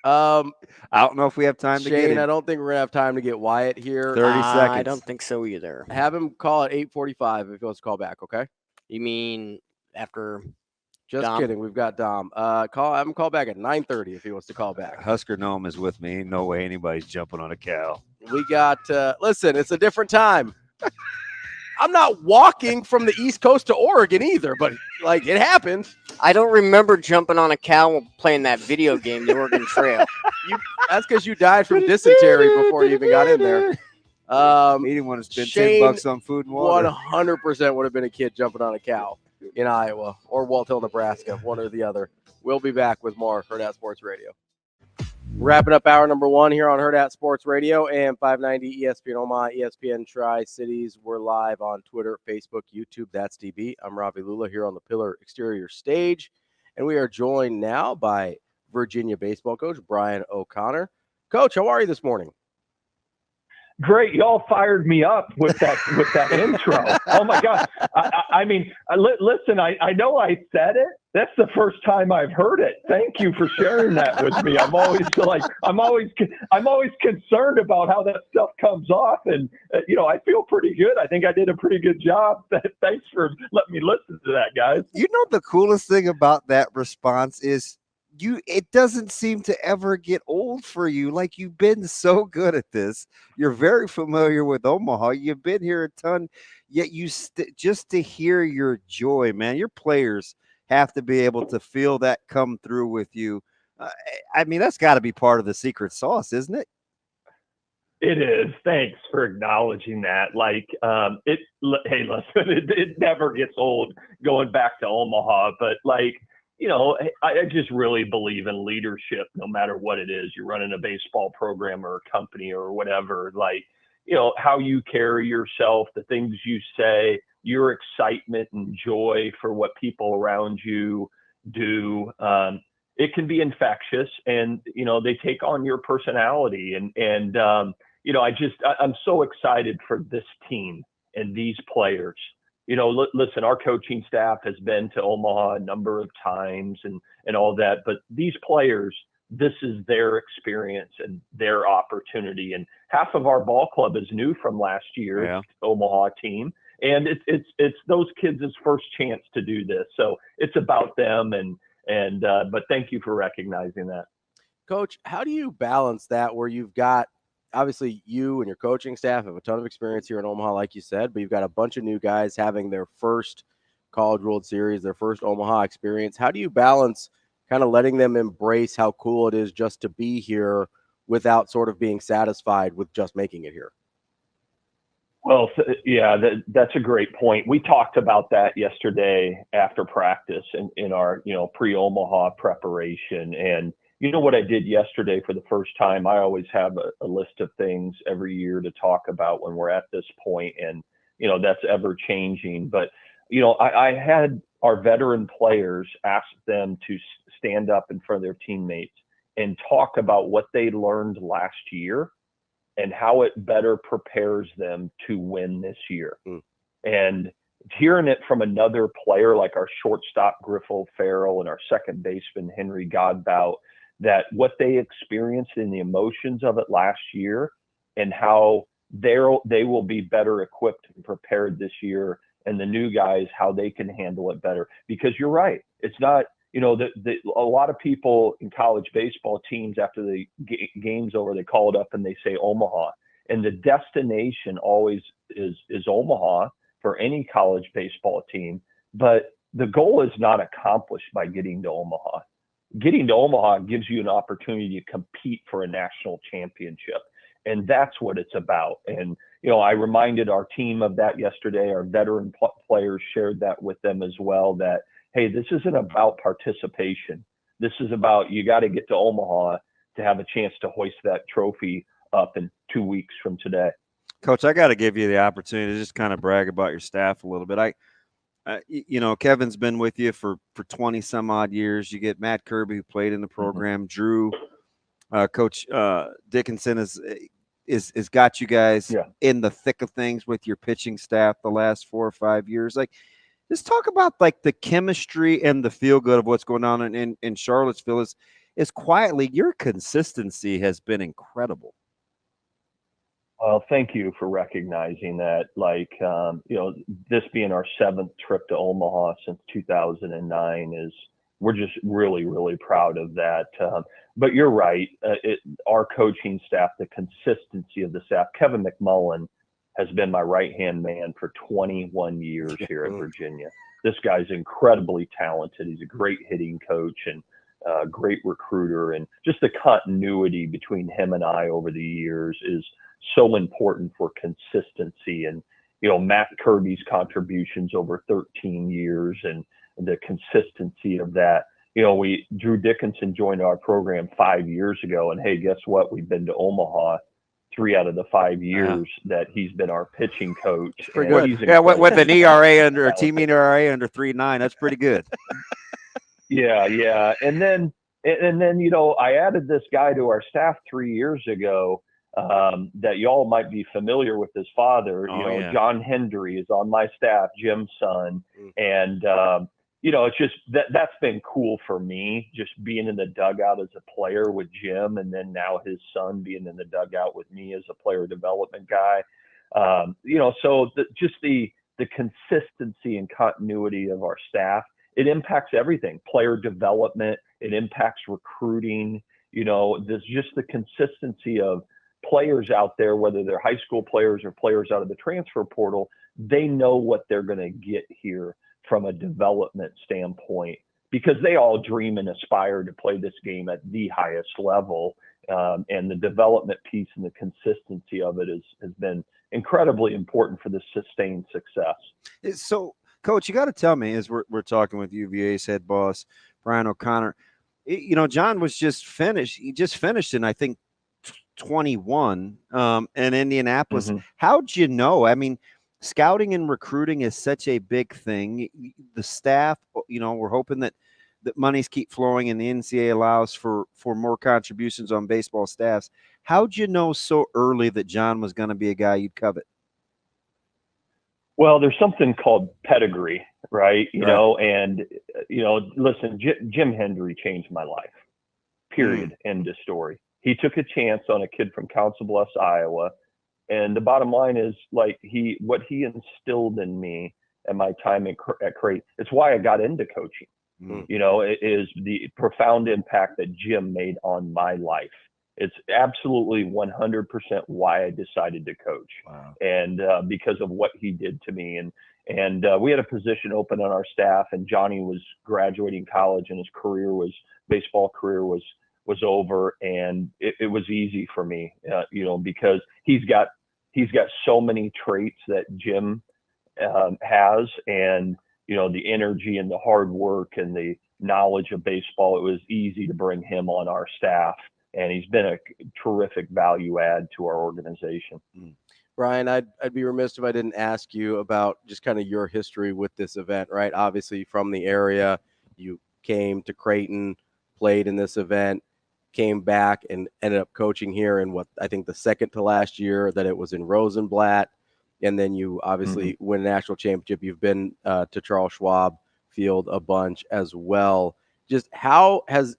I don't know if we have time to get Shane, I don't think we're gonna have time to get Wyatt here. 30 seconds. I don't think so either. Have him call at 8:45 if he wants to call back. Okay. You mean after? Just Dom? kidding. We've got Dom. Have him call back at 9:30 if he wants to call back. Husker Gnome is with me. No way anybody's jumping on a cow. We got. Listen, it's a different time. I'm not walking from the East Coast to Oregon either, but like it happened. I don't remember jumping on a cow while playing that video game, the Oregon Trail. That's because you died from dysentery before you even got in there. He didn't want to spend $10 on food and water. 100% would have been a kid jumping on a cow in Iowa or Walt-Herald, Nebraska, one or the other. We'll be back with more Hurrdat Sports Radio. Wrapping up hour number 1 here on Hurrdat Sports Radio and 590 ESPN Omaha, ESPN Tri-Cities. We're live on Twitter, Facebook, YouTube. That's TV. I'm Ravi Lulla here on the Pillar Exterior stage. And we are joined now by Virginia baseball coach Brian O'Connor. Coach, how are you this morning? Great. Y'all fired me up with that intro. Oh, my God. I mean, listen, I know I said it. That's the first time I've heard it. Thank you for sharing that with me. I'm always concerned about how that stuff comes off. And, I feel pretty good. I think I did a pretty good job. Thanks for letting me listen to that, guys. You know, the coolest thing about that response is it doesn't seem to ever get old for you. Like you've been so good at this. You're very familiar with Omaha. You've been here a ton, yet you just to hear your joy, man, your players have to be able to feel that come through with you. I mean, that's got to be part of the secret sauce, isn't it? It is. Thanks for acknowledging that. Hey, listen, it never gets old going back to Omaha, but I just really believe in leadership, no matter what it is. You're running a baseball program or a company or whatever, how you carry yourself, the things you say, your excitement and joy for what people around you do. It can be infectious, and, they take on your personality. I'm so excited for this team and these players listen, our coaching staff has been to Omaha a number of times and all that, but these players, this is their experience and their opportunity. And half of our ball club is new from last year's Omaha team. And it's those kids' first chance to do this. So it's about them. But thank you for recognizing that. Coach, how do you balance that where you've got, obviously you and your coaching staff have a ton of experience here in Omaha, like you said, but you've got a bunch of new guys having their first College World Series, their first Omaha experience. How do you balance kind of letting them embrace how cool it is just to be here without sort of being satisfied with just making it here? Well, yeah, that's a great point. We talked about that yesterday after practice in our, pre-Omaha preparation. And you know what I did yesterday for the first time? I always have a list of things every year to talk about when we're at this point, and that's ever changing. But I had our veteran players ask them to stand up in front of their teammates and talk about what they learned last year and how it better prepares them to win this year. And hearing it from another player like our shortstop Griffel Farrell and our second baseman Henry Godbout, that what they experienced in the emotions of it last year and how they will be better equipped and prepared this year, and the new guys, how they can handle it better. Because you're right. It's not, a lot of people in college baseball teams, after the game's over, they call it up and they say Omaha. And the destination always is Omaha for any college baseball team. But the goal is not accomplished by getting to Omaha. Getting to Omaha gives you an opportunity to compete for a national championship. And that's what it's about. And, I reminded our team of that yesterday. Our veteran players shared that with them as well, that, hey, this isn't about participation. This is about, you got to get to Omaha to have a chance to hoist that trophy up in 2 weeks from today. Coach, I got to give you the opportunity to just kind of brag about your staff a little bit. Kevin's been with you for 20 some odd years. You get Matt Kirby, who played in the program. Drew, Coach Dickinson is got you guys in the thick of things with your pitching staff the last 4 or 5 years. Like, just talk about like the chemistry and the feel good of what's going on in Charlottesville. Is quietly, your consistency has been incredible. Well, thank you for recognizing that. Like, this being our 7th trip to Omaha since 2009 we're just really, really proud of that. But you're right. Our coaching staff, the consistency of the staff, Kevin McMullen has been my right-hand man for 21 years here at Virginia. This guy's incredibly talented. He's a great hitting coach and great recruiter. And just the continuity between him and I over the years is so important for consistency. And, Matt Kirby's contributions over 13 years and the consistency of that. Drew Dickinson joined our program 5 years ago, and hey, guess what? We've been to Omaha 3 out of the 5 years that he's been our pitching coach. Pretty good. Yeah, with an ERA under a team ERA under 3.9, that's pretty good. Yeah. And then, I added this guy to our staff 3 years ago that y'all might be familiar with his father. John Hendry is on my staff, Jim's son. And, it's just that's been cool for me, just being in the dugout as a player with Jim, and then now his son being in the dugout with me as a player development guy. So just the consistency and continuity of our staff, it impacts everything, player development, it impacts recruiting. There's just the consistency of players out there, whether they're high school players or players out of the transfer portal, they know what they're going to get here from a development standpoint, because they all dream and aspire to play this game at the highest level. And the development piece and the consistency of it has been incredibly important for the sustained success. So, Coach, you got to tell me, as we're talking with UVA's head boss, Brian O'Connor, John was just finished. He just finished in, I think, 21 in Indianapolis. How'd you know? I mean, scouting and recruiting is such a big thing. The staff, we're hoping that monies keep flowing and the NCAA allows for more contributions on baseball staffs. How'd you know so early that John was going to be a guy you'd covet? Well, there's something called pedigree, right? You know, and listen, Jim Hendry changed my life. Period. End of story. He took a chance on a kid from Council Bluffs, Iowa, and the bottom line is what he instilled in me at my time at Creighton. It's why I got into coaching. It is the profound impact that Jim made on my life. It's absolutely 100% why I decided to coach. Wow. And because of what he did to me. And we had a position open on our staff, and Johnny was graduating college, and his baseball career was over, and it was easy for me, because he's got so many traits that Jim has, and the energy and the hard work and the knowledge of baseball. It was easy to bring him on our staff, and he's been a terrific value add to our organization. Brian, I'd be remiss if I didn't ask you about just kind of your history with this event, right? Obviously from the area, you came to Creighton, played in this event, came back and ended up coaching here in what I think the second to last year that it was in Rosenblatt. And then you obviously win a national championship. You've been to Charles Schwab Field a bunch as well. Just how has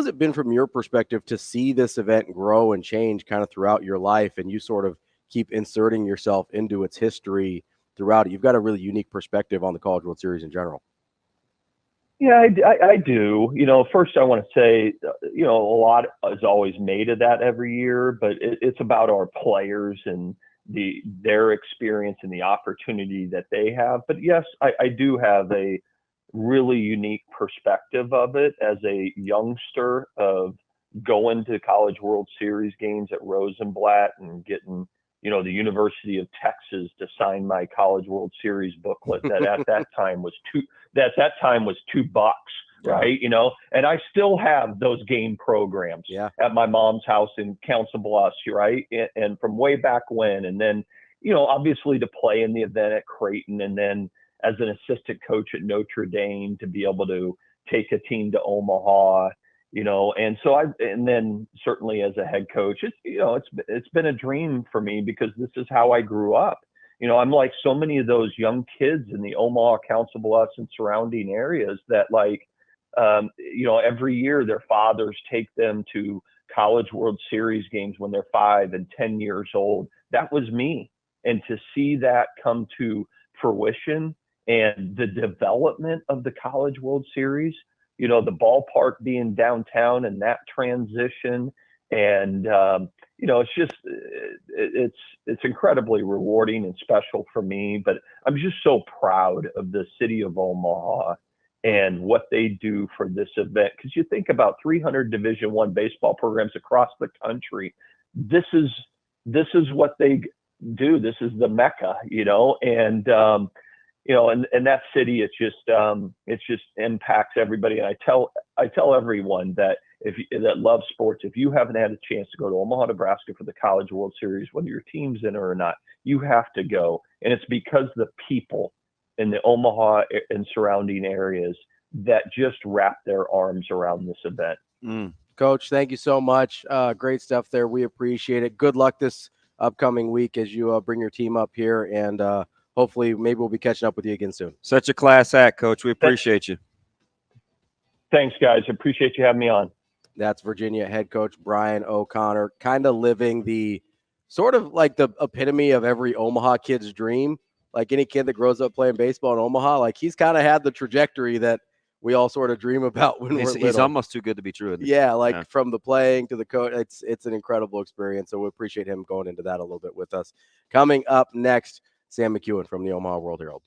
it been from your perspective to see this event grow and change kind of throughout your life, and you sort of keep inserting yourself into its history throughout it? You've got a really unique perspective on the College World Series in general. Yeah, I do. First I want to say, a lot is always made of that every year, but it's about our players and their experience and the opportunity that they have. But yes, I do have a really unique perspective of it as a youngster of going to College World Series games at Rosenblatt and getting, the University of Texas to sign my College World Series booklet that at that time was $2, right? And I still have those game programs at my mom's house in Council Bluffs, right? And from way back when, and then, obviously to play in the event at Creighton, and then as an assistant coach at Notre Dame to be able to take a team to Omaha, and so and then certainly as a head coach, it's been a dream for me because this is how I grew up. I'm like so many of those young kids in the Omaha, Council Bluffs and surrounding areas that every year their fathers take them to College World Series games when they're 5 and 10 years old. That was me. And to see that come to fruition and the development of the College World Series, the ballpark being downtown and that transition, and it's just it's incredibly rewarding and special for me. But I'm just so proud of the city of Omaha and what they do for this event, because you think about 300 Division I baseball programs across the country. This is what they do. This is the Mecca, and and that city, it just impacts everybody. And I tell everyone that that loves sports, if you haven't had a chance to go to Omaha, Nebraska for the College World Series, whether your team's in it or not, you have to go. And it's because the people in the Omaha and surrounding areas that just wrap their arms around this event. Coach, thank you so much. Great stuff there. We appreciate it. Good luck this upcoming week as you bring your team up here, and hopefully maybe we'll be catching up with you again soon. Such a class act, Coach. We appreciate you. Thanks, guys. Appreciate you having me on. That's Virginia head coach Brian O'Connor, kind of living the sort of like the epitome of every Omaha kid's dream. Like any kid that grows up playing baseball in Omaha, like he's kind of had the trajectory that we all sort of dream about when we're little. He's almost too good to be true. Isn't he? Yeah, from the playing to the coach, it's an incredible experience. So we appreciate him going into that a little bit with us. Coming up next, Sam McKewon from the Omaha World-Herald.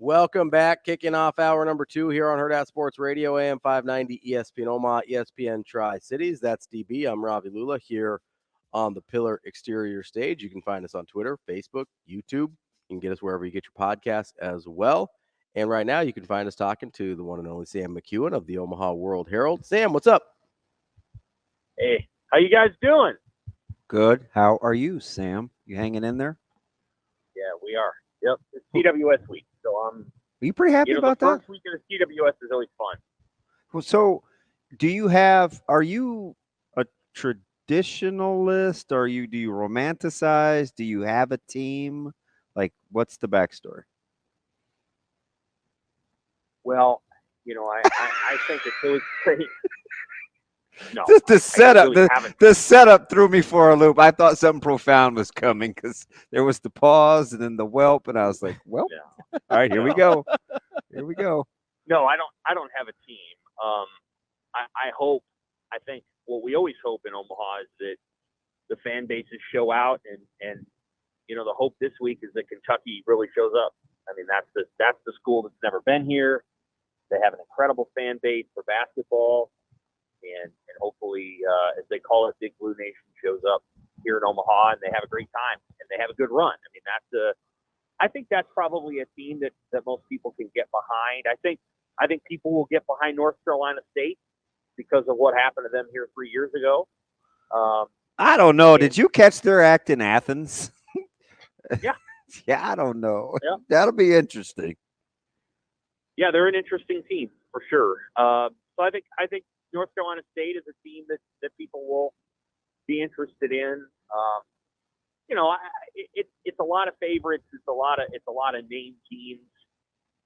Welcome back. Kicking off hour number 2 here on Hurrdat Sports Radio, AM 590, ESPN Omaha, ESPN Tri-Cities. That's DB. I'm Ravi Lulla here on the Pillar Exterior stage. You can find us on Twitter, Facebook, YouTube. You can get us wherever you get your podcasts as well. And right now you can find us talking to the one and only Sam McKewon of the Omaha World-Herald. Sam, what's up? Hey, how you guys doing? Good. How are you, Sam? You hanging in there? Yeah, we are. Yep. It's CWS week. So Are you pretty happy about the that? first week of the CWS is always fun. Well, so are you a traditionalist? Do you romanticize? Do you have a team? Like, what's the backstory? Well, I think it's really great. No, The setup, really haven't. the setup threw me for a loop. I thought something profound was coming because there was the pause and then the whelp, and I was like, "Well, No. all right, here we go, here we go." No, I don't have a team. I hope. I think what we always hope in Omaha is that the fan bases show out, and the hope this week is that Kentucky really shows up. I mean, that's the school that's never been here. They have an incredible fan base for basketball, and hopefully, as they call it, Big Blue Nation shows up here in Omaha, and they have a great time and they have a good run. I mean, I think that's probably a team that most people can get behind. I think people will get behind North Carolina State because of what happened to them here 3 years ago. I don't know. Did you catch their act in Athens? Yeah. Yeah, I don't know. Yeah. That'll be interesting. Yeah, they're an interesting team for sure. So I think North Carolina State is a team that people will be interested in. It's a lot of favorites. It's a lot of named teams.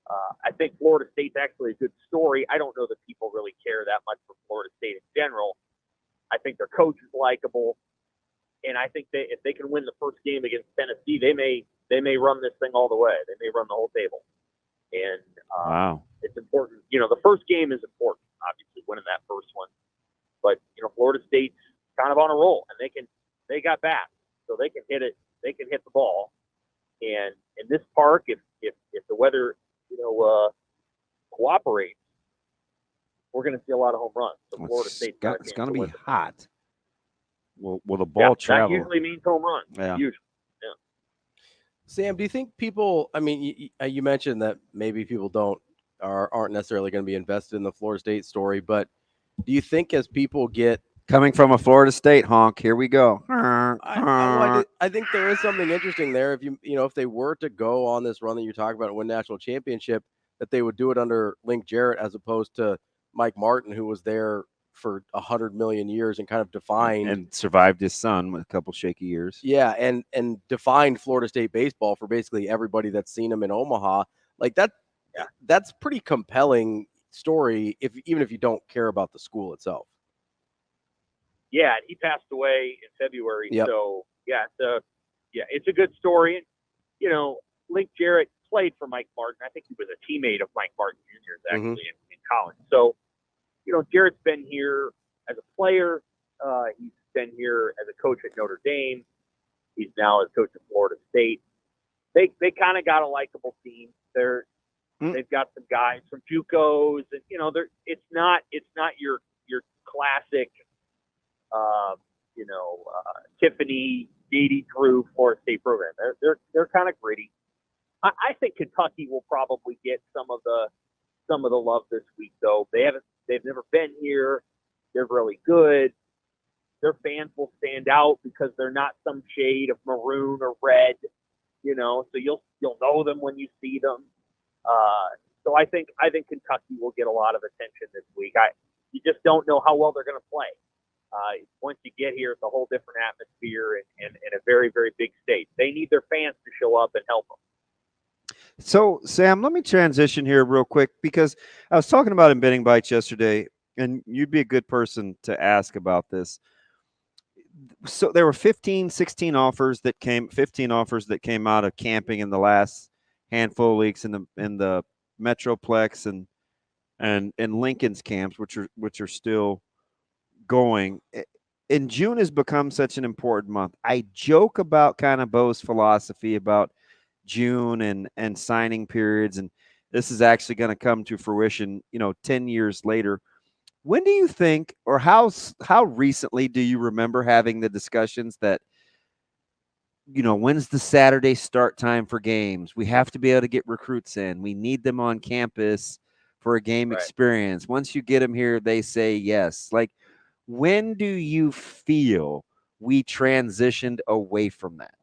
I think Florida State's actually a good story. I don't know that people really care that much for Florida State in general. I think their coach is likable, and I think if they can win the first game against Tennessee, they may run this thing all the way. They may run the whole table. And wow, it's important. The first game is important, obviously, winning that first one. But Florida State's kind of on a roll, and they got back, so they can hit it. They can hit the ball. And in this park, if the weather cooperates, we're going to see a lot of home runs. So Florida State's it's going to be hot. Will the ball travel? That usually means home run. Yeah. Usually. Sam, do you think people? I mean, you mentioned that maybe people aren't necessarily going to be invested in the Florida State story, but do you think as people get coming from a Florida State honk, here we go. I think there is something interesting there. If they were to go on this run that you're talking about and win national championship, that they would do it under Link Jarrett as opposed to Mike Martin, who was there for 100 million years and kind of defined and survived his son with a couple shaky years. Yeah, and defined Florida State baseball for basically everybody that's seen him in Omaha. Like that, that's pretty compelling story. Even if you don't care about the school itself. Yeah, he passed away in February. Yep. So it's a good story. And Link Jarrett played for Mike Martin. I think he was a teammate of Mike Martin Jr.'s actually in college. So Jarrett's been here as a player. He's been here as a coach at Notre Dame. He's now as coach at Florida State. They kind of got a likable team. They've got some guys from JUCOs, and it's not your classic Tiffany, Beatty, Drew, Florida State program. They're kind of gritty. I think Kentucky will probably get some of the love this week, though. They've never been here. They're really good. Their fans will stand out because they're not some shade of maroon or red, so you'll know them when you see them. So I think Kentucky will get a lot of attention this week. You just don't know how well they're going to play. Once you get here, it's a whole different atmosphere and a very, very big state. They need their fans to show up and help them. So, Sam, let me transition here real quick because I was talking about embedding bites yesterday, and you'd be a good person to ask about this. So there were 15 offers that came out of camping in the last handful of weeks in the Metroplex and Lincoln's camps, which are still going. And June has become such an important month. I joke about kind of Bo's philosophy about June and signing periods, and this is actually going to come to fruition 10 years later. When do you think, or how recently do you remember having the discussions that when's the Saturday start time for games? We have to be able to get recruits in. We need them on campus for a game experience. Once you get them here, they say yes. Like, when do you feel we transitioned away from that?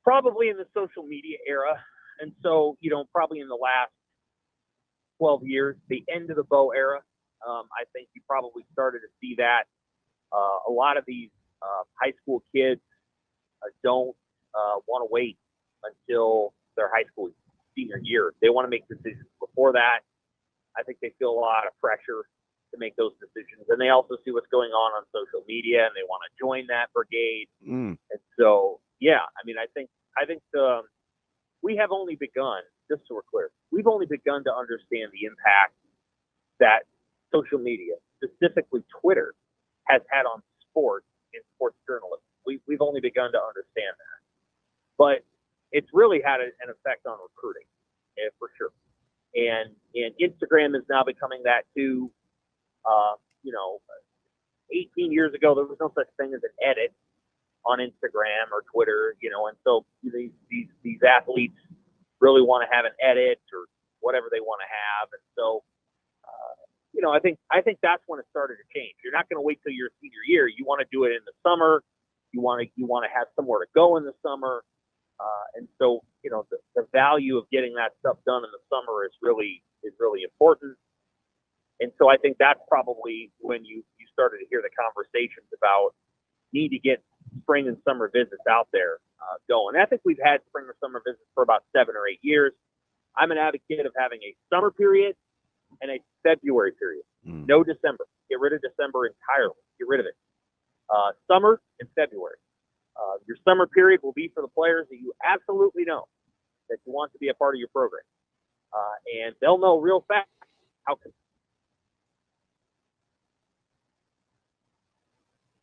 Probably in the social media era. And so, probably in the last 12 years, the end of the Bo era, I think you probably started to see that. A lot of these high school kids don't want to wait until their high school senior year. They want to make decisions before that. I think they feel a lot of pressure to make those decisions, and they also see what's going on social media, and they want to join that brigade. And so, yeah, I mean, I think we have only begun. Just so we're clear, we've only begun to understand the impact that social media, specifically Twitter, has had on sports and sports journalism. We've only begun to understand that, but it's really had an effect on recruiting, for sure. And Instagram is now becoming that too. 18 years ago, there was no such thing as an edit on Instagram or Twitter, and so these athletes really want to have an edit or whatever they want to have. And so, I think that's when it started to change. You're not going to wait till your senior year. You want to do it in the summer. You want to have somewhere to go in the summer. And so, the value of getting that stuff done in the summer is really important. And so I think that's probably when you started to hear the conversations about need to get spring and summer visits out there going. And I think we've had spring or summer visits for about 7 or 8 years. I'm an advocate of having a summer period and a February period. No December. Get rid of December entirely. Get rid of it. Summer and February. Your summer period will be for the players that you absolutely know that you want to be a part of your program. And they'll know real fast how.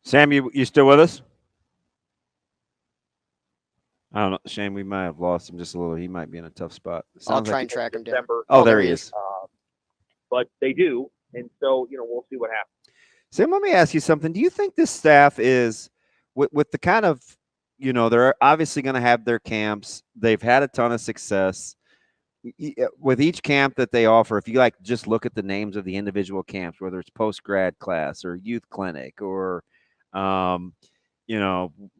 Sam, you still with us? I don't know, Shane. We might have lost him just a little. He might be in a tough spot. I'll try and track him down. Oh, there he is. But they do, and so we'll see what happens. Sam, let me ask you something. Do you think this staff is with the kind of they're obviously going to have their camps. They've had a ton of success with each camp that they offer. If you just look at the names of the individual camps, whether it's post-grad class or youth clinic or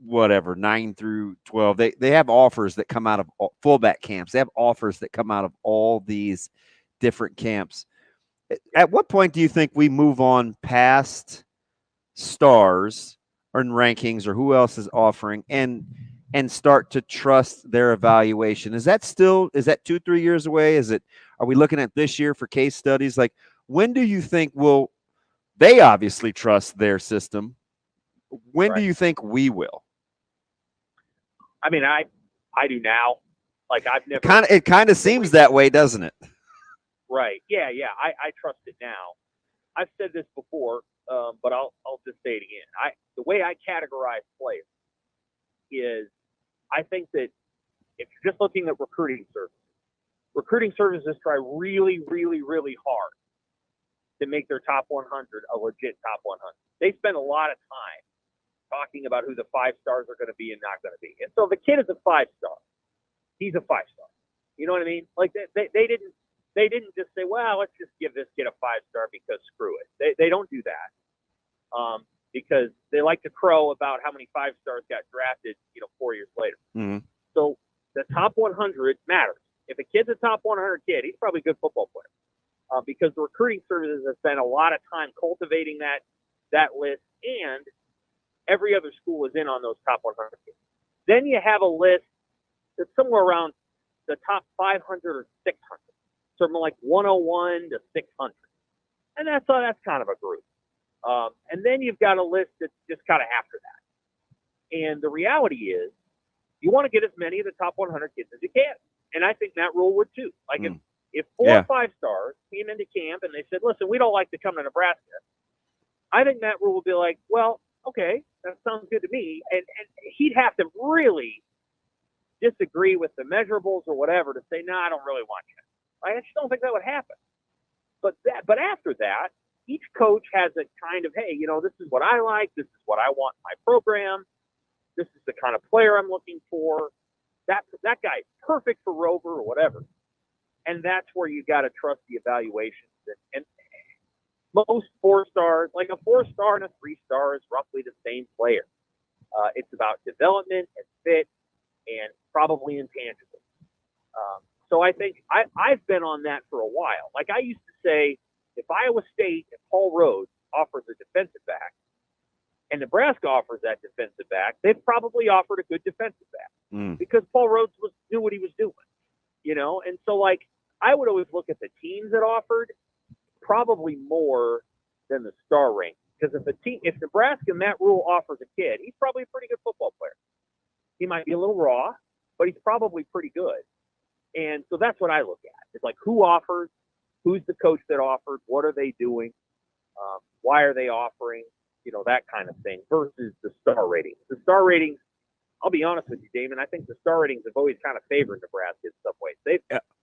whatever, 9 through 12. They have offers that come out of fullback camps. They have offers that come out of all these different camps. At what point do you think we move on past stars or rankings or who else is offering and start to trust their evaluation? Is that 2-3 years away? Are we looking at this year for case studies? Like, when do you think they obviously trust their system? When do you think we will? I mean, I do now. Like, I've never. It kind of seems that way, doesn't it? Right. Yeah. I trust it now. I've said this before, but I'll just say it again. The way I categorize players is, I think that if you're just looking at recruiting services try really, really, really hard to make their top 100 a legit top 100. They spend a lot of time talking about who the 5 stars are going to be and not going to be. And so the kid is a 5-star. He's a 5-star. You know what I mean? Like they didn't just say, well, let's just give this kid a 5-star because screw it. They don't do that because they like to crow about how many 5-stars got drafted, 4 years later. Mm-hmm. So the top 100 matters. If a kid's a top 100 kid, he's probably a good football player because the recruiting services have spent a lot of time cultivating that list, and every other school is in on those top 100 kids. Then you have a list that's somewhere around the top 500 or 600, something like 101 to 600, and that's kind of a group. And then you've got a list that's just kind of after that. And the reality is, you want to get as many of the top 100 kids as you can. And I think Matt Rule would too. Like if 4 or 5 stars came into camp and they said, listen, we don't like to come to Nebraska, I think Matt Rule would be like, well, okay, that sounds good to me. And he'd have to really disagree with the measurables or whatever to say, no, I don't really want you. I just don't think that would happen. But after that, each coach has a kind of, hey, this is what I like. This is what I want in my program. This is the kind of player I'm looking for. That guy's perfect for Rover or whatever. And that's where you got to trust the evaluations. And most 4 stars, like a 4-star and a 3-star is roughly the same player. It's about development and fit and probably intangibles. So I think I've been on that for a while. Like I used to say, if Iowa State and Paul Rhodes offers a defensive back, and Nebraska offers that defensive back, they've probably offered a good defensive back because Paul Rhodes knew what he was doing, And so, like, I would always look at the teams that offered probably more than the star rank. Because if Nebraska Matt Rule offers a kid, he's probably a pretty good football player. He might be a little raw, but he's probably pretty good. And so that's what I look at. It's like, who offers? Who's the coach that offered? What are they doing? Why are they offering? That kind of thing versus the star ratings. The star ratings, I'll be honest with you, Damon, I think the star ratings have always kind of favored Nebraska in some ways.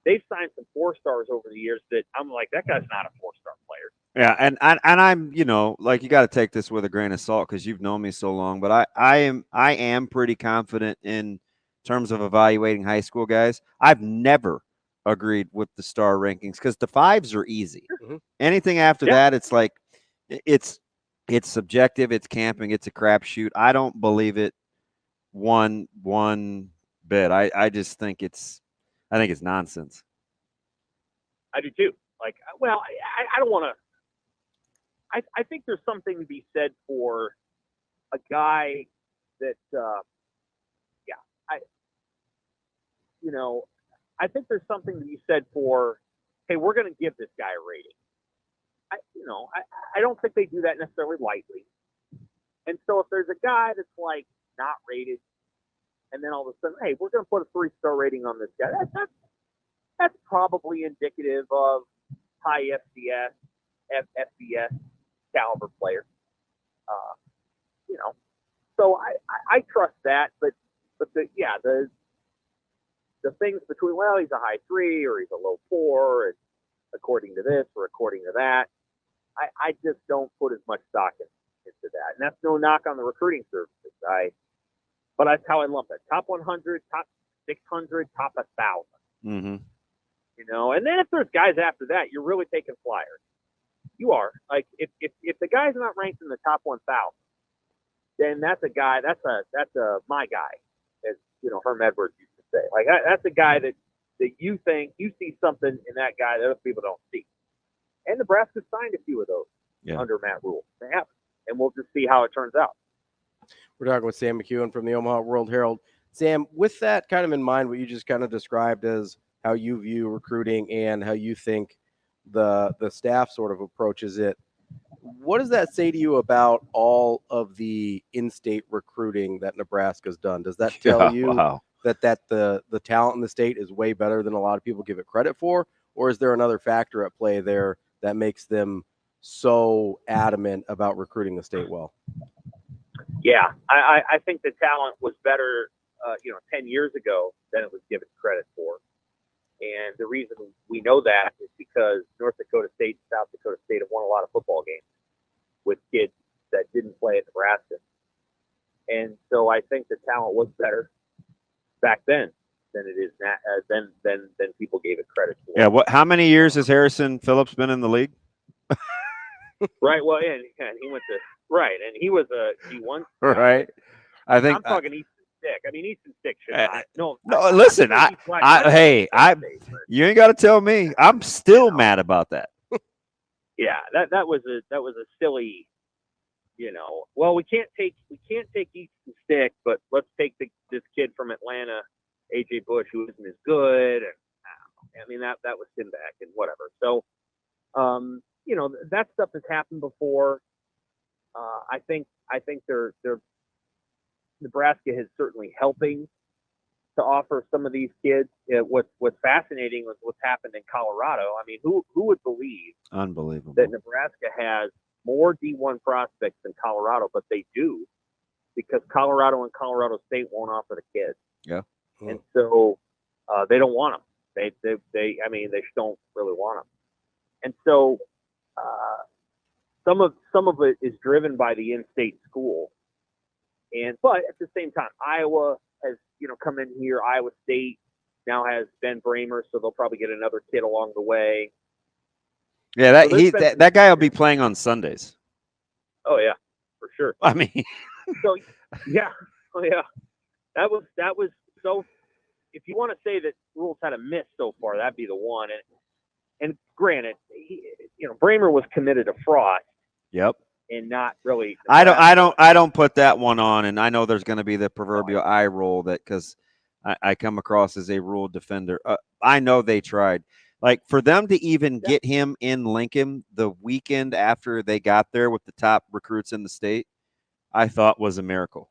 They've signed some 4-stars over the years that I'm like, that guy's not a 4-star player. Yeah, and I'm, like, you got to take this with a grain of salt because you've known me so long, but I am pretty confident in terms of evaluating high school guys. I've never agreed with the star rankings because the 5s are easy. Mm-hmm. Anything after that, it's like it's subjective, it's camping, it's a crapshoot. I don't believe it one bit. I just think it's nonsense. I do too. Like, well, I don't want to. I think there's something to be said for a guy that, I think there's something to be said for, hey, we're going to give this guy a rating. I don't think they do that necessarily lightly. And so if there's a guy that's like not rated, and then all of a sudden, hey, we're going to put a 3-star rating on this guy, that's probably indicative of high FCS, FBS caliber player. So I trust that, but the things between, well, he's a high 3 or he's a low 4, and according to this or according to that, I just don't put as much stock into that. And that's no knock on the recruiting services. But that's how I lump it. Top 100, top 600, top 1,000. Mm-hmm. And then if there's guys after that, you're really taking flyers. You are. Like, if the guy's not ranked in the top 1,000, then that's a guy. That's a my guy, as Herm Edwards used to say. Like, that's a guy that you think you see something in that guy that other people don't see. And Nebraska signed a few of those under Matt Rule. They have, and we'll just see how it turns out. We're talking with Sam McKewon from the Omaha World-Herald. Sam, with that kind of in mind, what you just kind of described as how you view recruiting and how you think the staff sort of approaches it, what does that say to you about all of the in-state recruiting that Nebraska's done? Does that tell you that the talent in the state is way better than a lot of people give it credit for? Or is there another factor at play there that makes them so adamant about recruiting the state well? Yeah, I think the talent was better, 10 years ago than it was given credit for. And the reason we know that is because North Dakota State and South Dakota State have won a lot of football games with kids that didn't play at Nebraska. And so I think the talent was better back then than it is now, than people gave it credit for. Yeah. How many years has Harrison Phillips been in the league? Right. Well, and he went to and he was a D1. Right. I think I'm talking Easton Stick. I mean, Easton Stick should not. No. Listen. You ain't got to tell me. I'm still mad about that. Yeah, that was a silly. Well, we can't take Easton Stick, but let's take this kid from Atlanta, AJ Bush, who isn't as good. And I mean that was Sinback and whatever. So, that stuff has happened before. I think they're Nebraska is certainly helping to offer some of these kids. What's fascinating was what's happened in Colorado. I mean, who would believe unbelievable that Nebraska has more D1 prospects than Colorado, but they do because Colorado and Colorado State won't offer the kids. Yeah. And so they don't want them. They just don't really want them. And so some of it is driven by the in-state school. But at the same time, Iowa has, come in here. Iowa State now has Ben Bramer, so they'll probably get another kid along the way. Yeah, that guy will be playing on Sundays. Oh yeah, for sure. I mean, so yeah, oh yeah, that was so. If you want to say that Rule's had a miss so far, that'd be the one. And granted, Bramer was committed to Frost. Yep. and not really. I don't put that one on, and I know there's going to be the proverbial eye roll that because I come across as a rule defender. I know they tried. Like for them to even get him in Lincoln the weekend after they got there with the top recruits in the state, I thought was a miracle.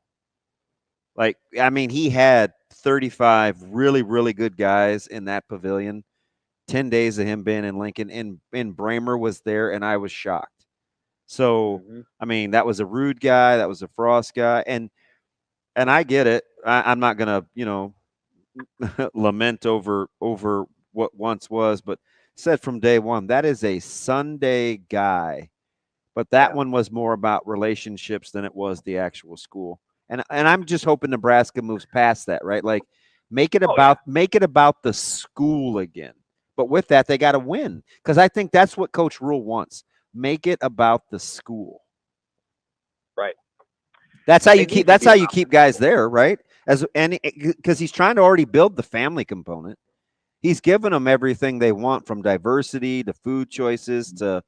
Like, I mean, he had 35 really, really good guys in that pavilion. 10 days of him being in Lincoln, and Bramer was there, and I was shocked. So, I mean, that was a Rude guy, that was a Frost guy, and I get it. I'm not gonna, lament over what once was, but said from day one, that is a Sunday guy. But that one was more about relationships than it was the actual school. And I'm just hoping Nebraska moves past that, right? Like make it about the school again. But with that, they got to win, because I think that's what Coach Rule wants. Make it about the school. Right. That's how you keep guys there, right? Because he's trying to already build the family component. He's given them everything they want, from diversity to food choices to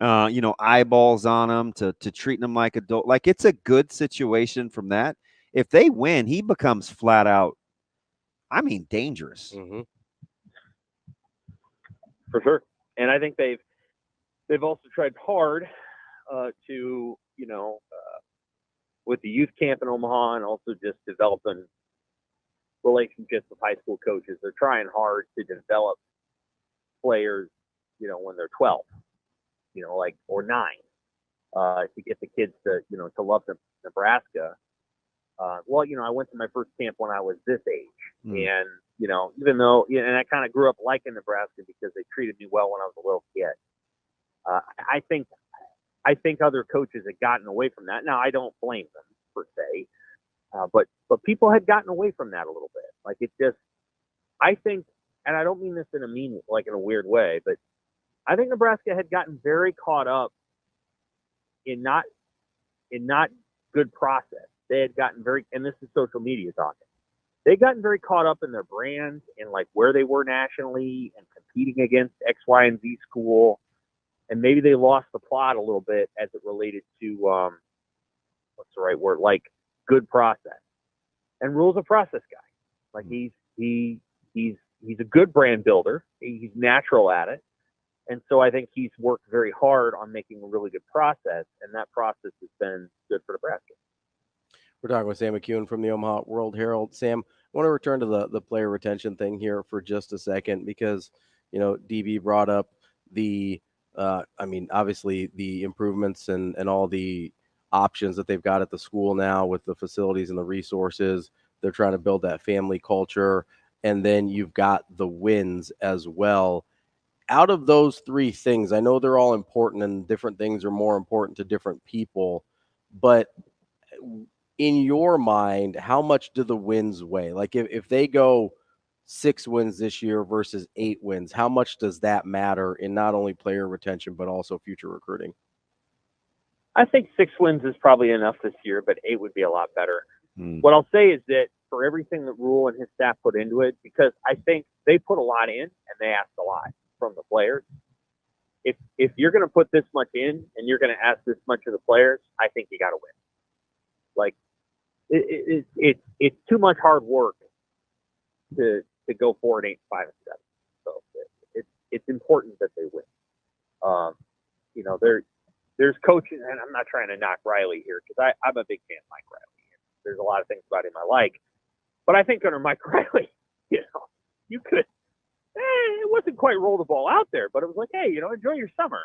eyeballs on them to treating them like adult. Like, it's a good situation from that. If they win, he becomes flat out, I mean, dangerous. Mm-hmm. For sure. And I think they've also tried hard to, with the youth camp in Omaha, and also just developing relationships with high school coaches. They're trying hard to develop players, when they're 12, or 9, to get the kids to love Nebraska. I went to my first camp when I was this age, and even though, and I kind of grew up liking Nebraska because they treated me well when I was a little kid. I think other coaches had gotten away from that. Now, I don't blame them per se, but people had gotten away from that a little bit. Like, it just, I think, and I don't mean this in a weird way, but I think Nebraska had gotten very caught up in not good process. They had gotten and this is social media talking. They'd gotten very caught up in their brand and like where they were nationally and competing against X, Y, and Z school. And maybe they lost the plot a little bit as it related to, what's the right word? Like good process. And Rule's a process guy. Like he's a good brand builder. He's natural at it. And so I think he's worked very hard on making a really good process, and that process has been good for Nebraska. We're talking with Sam McKewon from the Omaha World-Herald. Sam, I want to return to the player retention thing here for just a second, because, DB brought up the, obviously the improvements and all the options that they've got at the school now with the facilities and the resources. They're trying to build that family culture. And then you've got the wins as well. Out of those three things, I know they're all important and different things are more important to different people, but in your mind, how much do the wins weigh? Like if they go 6 wins this year versus 8 wins, how much does that matter in not only player retention, but also future recruiting? I think 6 wins is probably enough this year, but 8 would be a lot better. What I'll say is that for everything that Rule and his staff put into it, because I think they put a lot in and they asked a lot from the players. If you're going to put this much in and you're going to ask this much of the players, I think you got to win. Like it's too much hard work to go 4-8, 5-7. So it's important that they win. There's coaches, and I'm not trying to knock Riley here because I'm a big fan of Mike Riley. There's a lot of things about him I like, but I think under Mike Riley, you could. It wasn't quite roll the ball out there, but it was like, hey, enjoy your summer.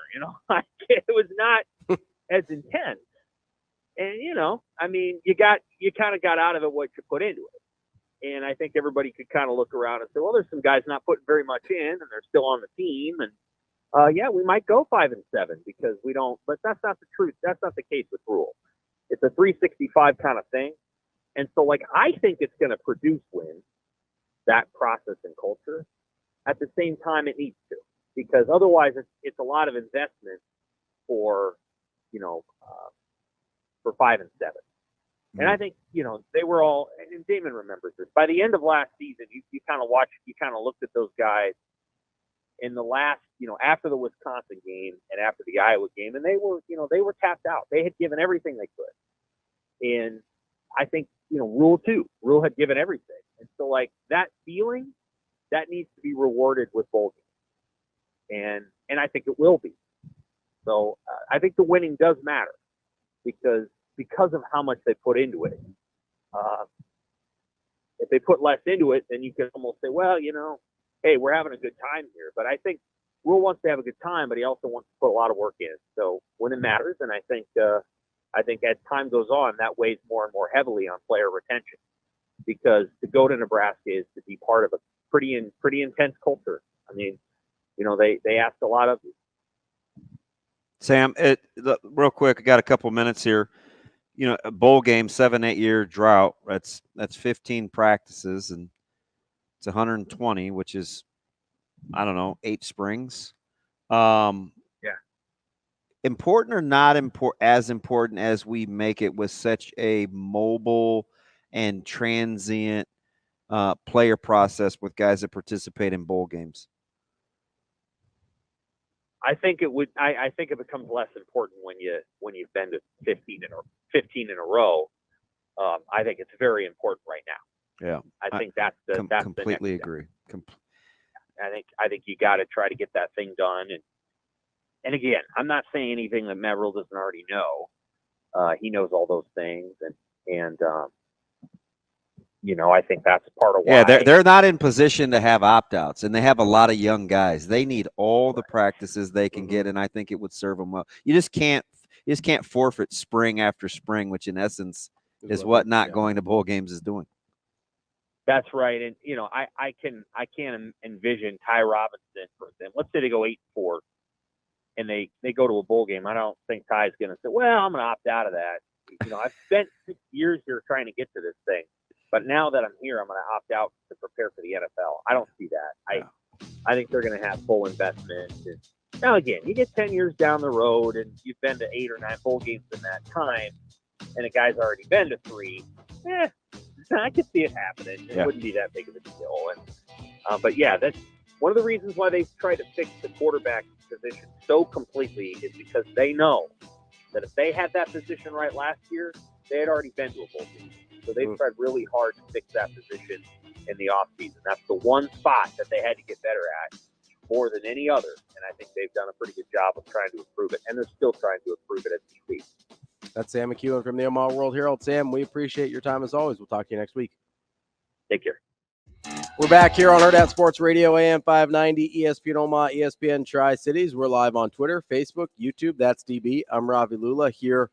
It was not as intense. And, you kind of got out of it what you put into it. And I think everybody could kind of look around and say, well, there's some guys not putting very much in and they're still on the team. And we might go 5-7 because we don't, but that's not the truth. That's not the case with Rule. It's a 365 kind of thing. And so I think it's going to produce wins, that process and culture. At the same time, it needs to, because otherwise it's a lot of investment for 5-7. And I think, they were all, and Damon remembers this, by the end of last season, you kind of looked at those guys in the last, after the Wisconsin game and after the Iowa game, and they were tapped out. They had given everything they could. And I think, Rule had given everything. And so, like, that feeling, that needs to be rewarded with bowl games. And I think it will be. So I think the winning does matter because of how much they put into it. If they put less into it, then you can almost say, well, hey, we're having a good time here. But I think Rule wants to have a good time, but he also wants to put a lot of work in. So when it matters, and I think as time goes on, that weighs more and more heavily on player retention, because to go to Nebraska is to be part of a pretty intense culture. I mean, they ask a lot of you. Sam, real quick, I got a couple minutes here. A bowl game, 7-8 year drought. That's 15 practices, and it's 120, which is, I don't know, 8 springs. Yeah. Important or not as important as we make it with such a mobile and transient player process with guys that participate in bowl games? I think it would. I think it becomes less important when you've been to 15 in a row. I think it's very important right now. Yeah, I think that's completely the agree. I think you got to try to get that thing done. And again, I'm not saying anything that Matt Rule doesn't already know. He knows all those things, and I think that's part of why. Yeah, they're not in position to have opt-outs, and they have a lot of young guys. They need all the practices they can get, and I think it would serve them well. You just can't forfeit spring after spring, which in essence is what not going to bowl games is doing. That's right, and I can envision Ty Robinson, for example. Let's say they go 8-4, and they go to a bowl game. I don't think Ty's going to say, "Well, I'm going to opt out of that." I've spent 6 years here trying to get to this thing. But now that I'm here, I'm going to opt out to prepare for the NFL. I don't see that. I think they're going to have full investment. And now, again, you get 10 years down the road, and you've been to 8 or 9 bowl games in that time, and a guy's already been to 3. I could see it happening. It wouldn't be that big of a deal. But yeah, that's one of the reasons why they've tried to fix the quarterback position so completely is because they know that if they had that position right last year, they had already been to a bowl game. So they've tried really hard to fix that position in the offseason. That's the one spot that they had to get better at more than any other. And I think they've done a pretty good job of trying to improve it. And they're still trying to improve it as we speak. That's Sam McKewon from the Omaha World-Herald. Sam, we appreciate your time as always. We'll talk to you next week. Take care. We're back here on Hurrdat Sports Radio, AM 590, ESPN Omaha, ESPN Tri-Cities. We're live on Twitter, Facebook, YouTube. That's DB. I'm Ravi Lulla here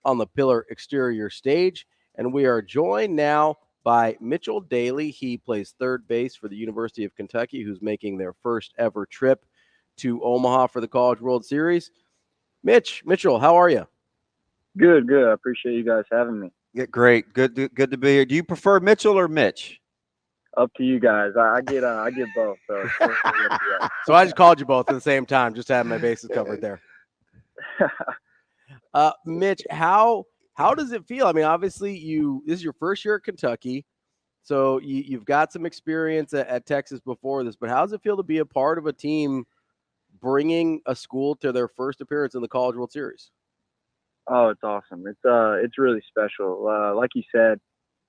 on the Pillar Exterior stage. And we are joined now by Mitchell Daly. He plays third base for the University of Kentucky, who's making their first ever trip to Omaha for the College World Series. Mitchell, how are you? Good. I appreciate you guys having me. Great. Good to be here. Do you prefer Mitchell or Mitch? Up to you guys. I get both. So, so I just called you both at the same time, just to have my bases covered there. Mitch, how does it feel? I mean, obviously, this is your first year at Kentucky, so you've got some experience at Texas before this. But how does it feel to be a part of a team bringing a school to their first appearance in the College World Series? Oh, it's awesome. It's really special. Like you said,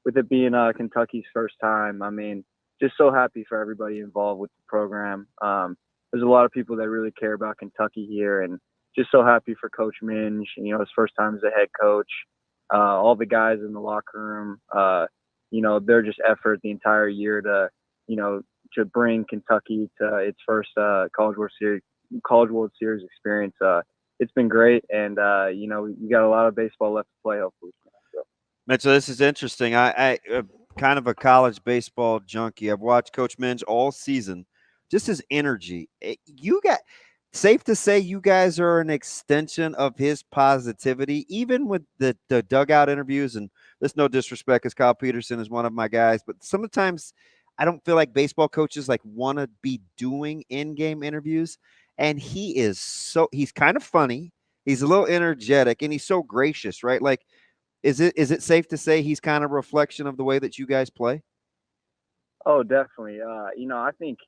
with it being Kentucky's first time, I mean, just so happy for everybody involved with the program. There's a lot of people that really care about Kentucky here, and just so happy for Coach Minge, his first time as a head coach. All the guys in the locker room, their just effort the entire year to bring Kentucky to its first College World Series experience. It's been great, and we got a lot of baseball left to play, hopefully. So. Mitchell, this is interesting. I kind of a college baseball junkie. I've watched Coach Minge all season. Just his energy. Safe to say you guys are an extension of his positivity, even with the dugout interviews. And there's no disrespect, because Kyle Peterson is one of my guys. But sometimes I don't feel like baseball coaches want to be doing in-game interviews. And he's kind of funny. He's a little energetic, and he's so gracious, right? Is it safe to say he's kind of a reflection of the way that you guys play? Oh, definitely. I think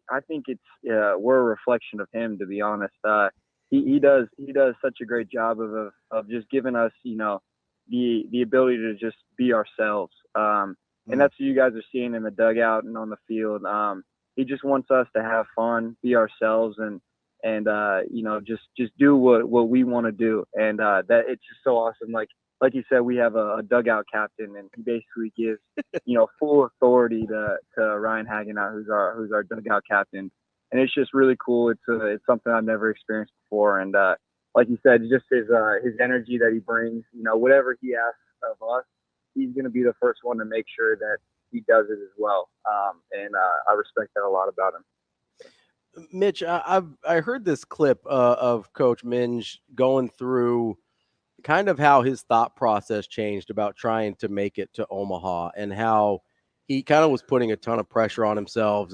it's we're a reflection of him, to be honest. He does such a great job of just giving us, the ability to just be ourselves. And that's what you guys are seeing in the dugout and on the field. He just wants us to have fun, be ourselves, and just do what we want to do. And that it's just so awesome. Like you said, we have a dugout captain, and he basically gives, full authority to Ryan Hagenot, who's our dugout captain. And it's just really cool. It's something I've never experienced before. And like you said, just his energy that he brings, whatever he asks of us, he's going to be the first one to make sure that he does it as well. And I respect that a lot about him. Mitch, I heard this clip of Coach Minge going through kind of how his thought process changed about trying to make it to Omaha, and how he kind of was putting a ton of pressure on himself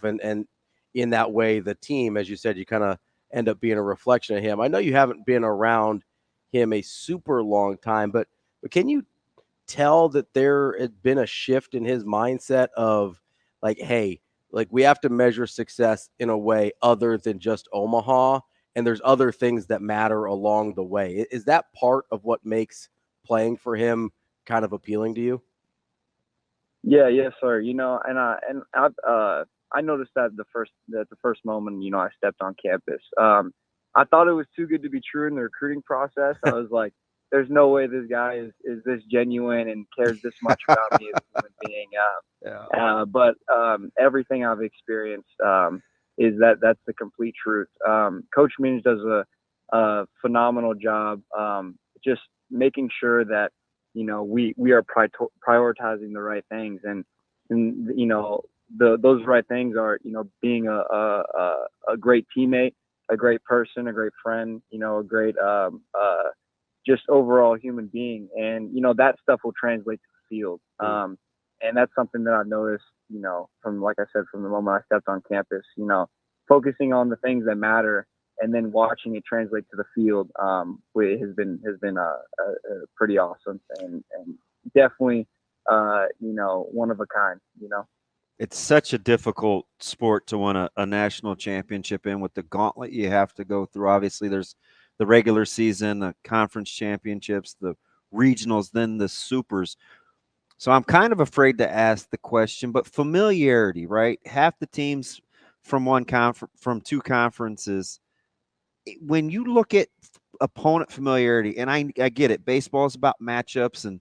and in that way the team, as you said, you kind of end up being a reflection of him. I know you haven't been around him a super long time, but can you tell that there had been a shift in his mindset of like, hey, like we have to measure success in a way other than just Omaha, and there's other things that matter along the way? Is that part of what makes playing for him kind of appealing to you? Yeah, yes, sir. I noticed that the first moment, I stepped on campus. I thought it was too good to be true in the recruiting process. I was like, there's no way this guy is this genuine and cares this much about me as a human being. But everything I've experienced is that's the complete truth. Coach Minge does a phenomenal job just making sure that we are prioritizing the right things, and those right things are being a great teammate, a great person, a great friend, a great just overall human being, and that stuff will translate to the field. And that's something that I've noticed, from, like I said, from the moment I stepped on campus, focusing on the things that matter and then watching it translate to the field has been pretty awesome, and definitely one of a kind. It's such a difficult sport to win a national championship in, with the gauntlet you have to go through. Obviously, there's the regular season, the conference championships, the regionals, then the supers. So I'm kind of afraid to ask the question, but familiarity, right? Half the teams from from two conferences. When you look at opponent familiarity, and I get it, baseball is about matchups, and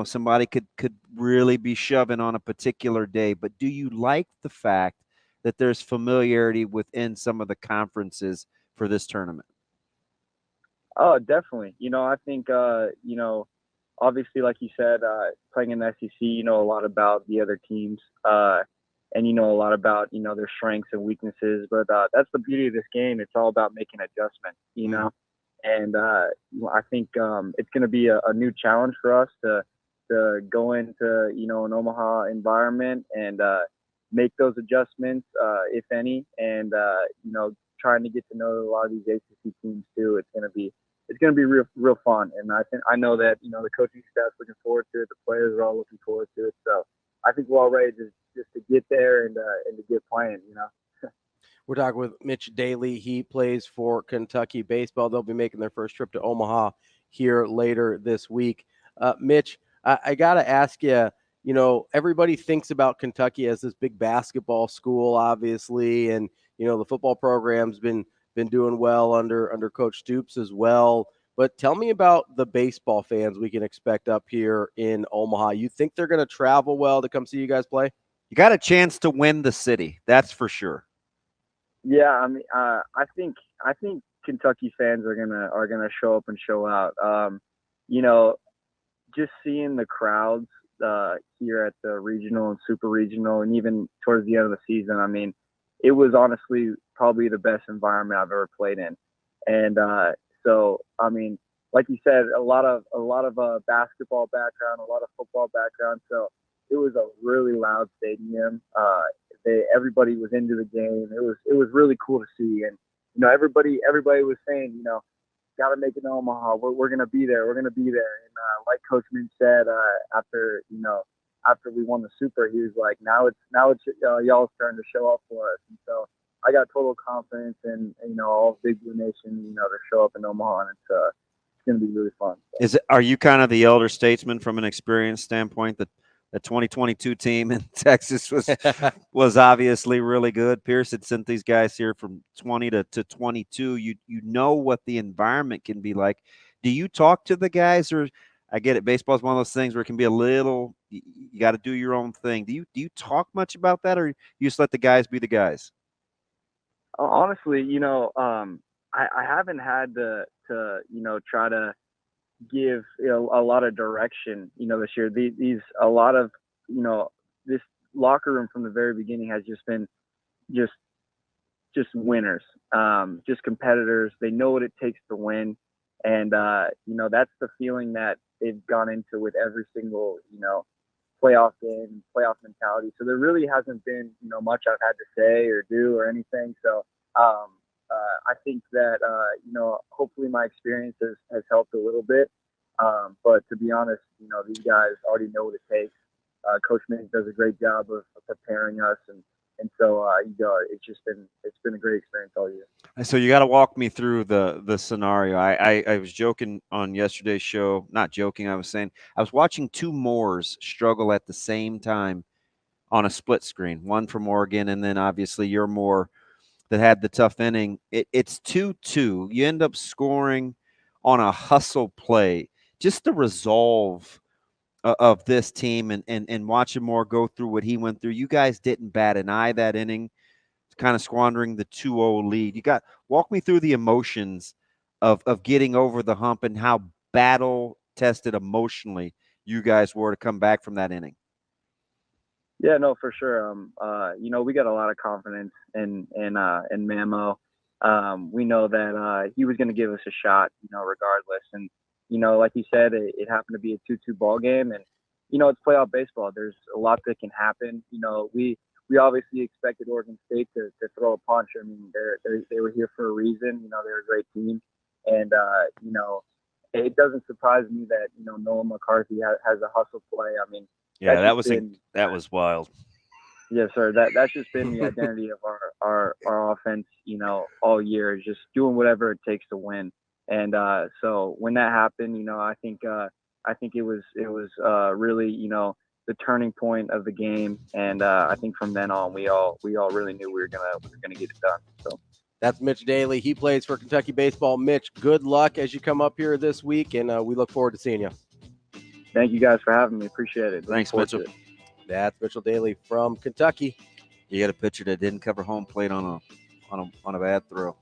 somebody could really be shoving on a particular day, but do you like the fact that there's familiarity within some of the conferences for this tournament? Oh, definitely. I think obviously, like you said, playing in the SEC, a lot about the other teams, and a lot about their strengths and weaknesses. But that's the beauty of this game. It's all about making adjustments, And I think it's going to be a new challenge for us to go into an Omaha environment and make those adjustments, if any, and trying to get to know a lot of these ACC teams too. It's going to be real fun, and I know that the coaching staff's looking forward to it. The players are all looking forward to it. So I think we're all ready just to get there and to get playing. We're talking with Mitch Daly. He plays for Kentucky baseball. They'll be making their first trip to Omaha here later this week. Mitch, I got to ask you, everybody thinks about Kentucky as this big basketball school, obviously, and, the football program's been doing well under Coach Stoops as well. But tell me about the baseball fans we can expect up here in Omaha. You think they're going to travel well to come see you guys play? You got a chance to win the city, that's for sure. Yeah, I mean, I think Kentucky fans are gonna show up and show out. Just seeing the crowds here at the regional and super regional, and even towards the end of the season, I mean, it was honestly probably the best environment I've ever played in. And so, I mean, like you said, a lot of basketball background, a lot of football background. So it was a really loud stadium. Everybody was into the game. It was really cool to see. And everybody was saying, got to make it to Omaha. We're gonna be there. We're gonna be there. And like Coach Min said, after after we won the Super, he was like, now it's y'all's turn to show up for us. And so I got total confidence in, all Big Blue Nation, to show up in Omaha, and it's going to be really fun. So. Are you kind of the elder statesman from an experience standpoint? That the 2022 team in Texas was obviously really good. Pierce had sent these guys here from 20 to 22. You know what the environment can be like. Do you talk to the guys, or I get it, baseball is one of those things where it can be a little, you got to do your own thing. Do you talk much about that, or you just let the guys be the guys? Honestly, I haven't had to try to give a lot of direction, this year. A lot of, this locker room from the very beginning has just been just winners, just competitors. They know what it takes to win. And, that's the feeling that they've gone into with every single, playoff game, playoff mentality. So there really hasn't been, much I've had to say or do or anything. So, I think that, hopefully my experience has helped a little bit. But to be honest, these guys already know what it takes. Coach Mink does a great job of preparing us. And so, it's been a great experience all year. So you got to walk me through the scenario. I was joking on yesterday's show, not joking. I was saying I was watching two Moors struggle at the same time on a split screen, one from Oregon, and then obviously your Moore that had the tough inning. It's 2-2. You end up scoring on a hustle play. Just the resolve of this team and watching Moore go through what he went through. You guys didn't bat an eye that inning, kind of squandering the 2-0 lead. Walk me through the emotions of getting over the hump and how battle tested emotionally you guys were to come back from that inning. Yeah, no, for sure. We got a lot of confidence in Mamo. We know that he was going to give us a shot, regardless. And, like you said, it happened to be a 2-2 ball game. And, it's playoff baseball. There's a lot that can happen. We obviously expected Oregon State to throw a punch. I mean, they were here for a reason. They're a great team. And, it doesn't surprise me that, Noah McCarthy has a hustle play. I mean, yeah, that was wild. Yes, sir. That's just been the identity of our offense, all year, is just doing whatever it takes to win. And so when that happened, I think it was really, the turning point of the game. And I think from then on, we all really knew we were gonna get it done. So. That's Mitch Daly. He plays for Kentucky baseball. Mitch, good luck as you come up here this week, and we look forward to seeing you. Thank you guys for having me. Appreciate it. Thanks, Mitchell. That's Mitchell Daly from Kentucky. You got a pitcher that didn't cover home plate on a bad throw,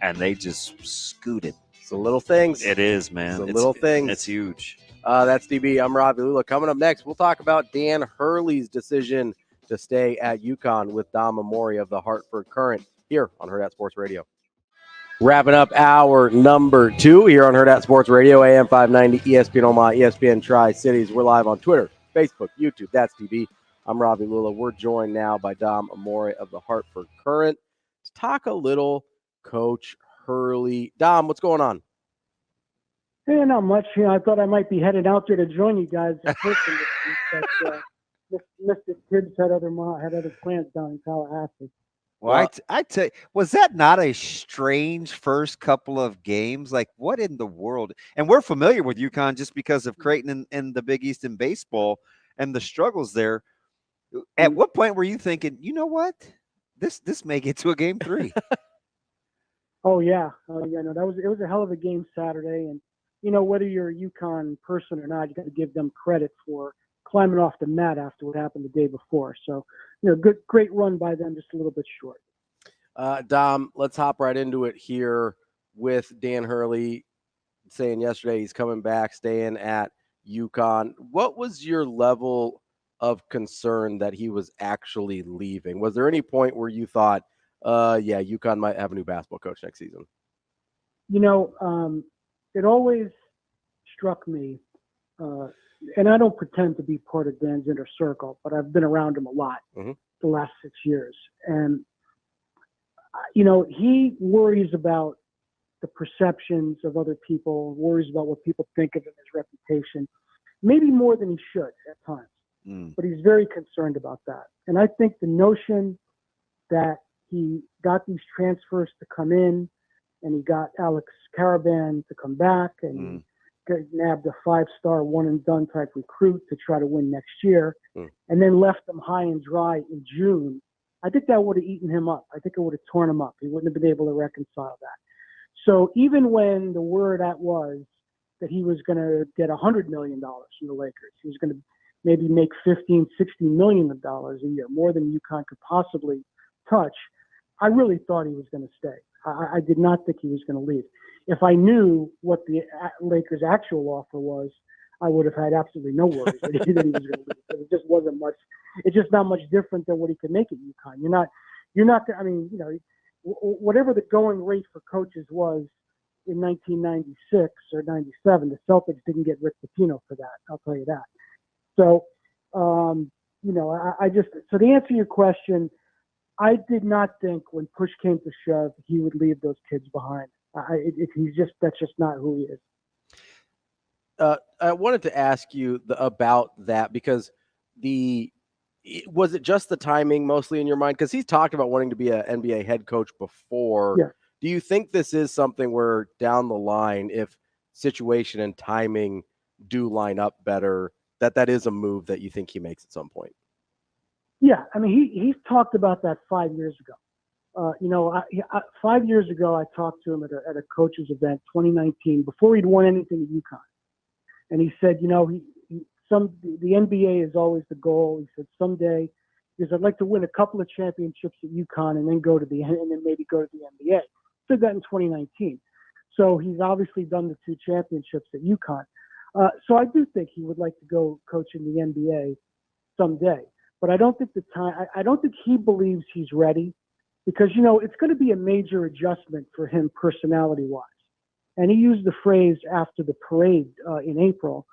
and they just scooted. It's the little things. It is, man. It's the little things. It's huge. That's DB. I'm Ravi. Lulla. Coming up next, we'll talk about Dan Hurley's decision to stay at UConn with Dom Amore of the Hartford Courant here on Hurrdat Sports Radio. Wrapping up hour number 2 here on Hurrdat Sports Radio, AM 590, ESPN Omaha, ESPN Tri-Cities. We're live on Twitter, Facebook, YouTube. That's TV. I'm Ravi Lulla. We're joined now by Dom Amore of the Hartford Courant. Let's talk a little Coach Hurley. Dom, what's going on? Hey, not much. I thought I might be headed out there to join you guys in person this week, but Mr. Tibbs had other plans down in Tallahassee. Well, I tell you, was that not a strange first couple of games? Like, what in the world? And we're familiar with UConn just because of Creighton and the Big East in baseball and the struggles there. At what point were you thinking, you know what? This may get to a game 3? Oh yeah, no, it was a hell of a game Saturday, and whether you're a UConn person or not, you got to give them credit for climbing off the mat after what happened the day before. So, great run by them, just a little bit short. Dom, let's hop right into it here with Dan Hurley saying yesterday he's coming back, staying at UConn. What was your level of concern that he was actually leaving? Was there any point where you thought, UConn might have a new basketball coach next season? It always struck me, and I don't pretend to be part of Dan's inner circle, but I've been around him a lot the last 6 years. And, he worries about the perceptions of other people, worries about what people think of him, his reputation, maybe more than he should at times. but he's very concerned about that. And I think the notion that he got these transfers to come in, and he got Alex Caravan to come back, and he nabbed a 5-star one-and-done type recruit to try to win next year, and then left them high and dry in June, I think that would have eaten him up. I think it would have torn him up. He wouldn't have been able to reconcile that. So even when the word out was that he was going to get $100 million from the Lakers, he was going to maybe make $15, $16 million a year, more than UConn could possibly touch, I really thought he was going to stay. I did not think he was going to leave. If I knew what the Lakers' actual offer was, I would have had absolutely no worries that he was going to leave. It just wasn't much. It's just not much different than what he could make at UConn. You're not. I mean, whatever the going rate for coaches was in 1996 or 97, the Celtics didn't get Rick Pitino for that. I'll tell you that. So, so to answer your question, I did not think when push came to shove, he would leave those kids behind. That's just not who he is. I wanted to ask you about that because was it just the timing mostly in your mind? Because he's talked about wanting to be an NBA head coach before. Yeah. Do you think this is something where down the line, if situation and timing do line up better, that is a move that you think he makes at some point? Yeah, I mean, he's talked about that 5 years ago. 5 years ago, I talked to him at a coaches event, 2019, before he'd won anything at UConn, and he said, the NBA is always the goal. He said someday, because I'd like to win a couple of championships at UConn and then maybe go to the NBA. He said that in 2019. So he's obviously done the 2 championships at UConn. So I do think he would like to go coach in the NBA someday. But I don't think I don't think he believes he's ready because, it's going to be a major adjustment for him personality-wise. And he used the phrase after the parade in April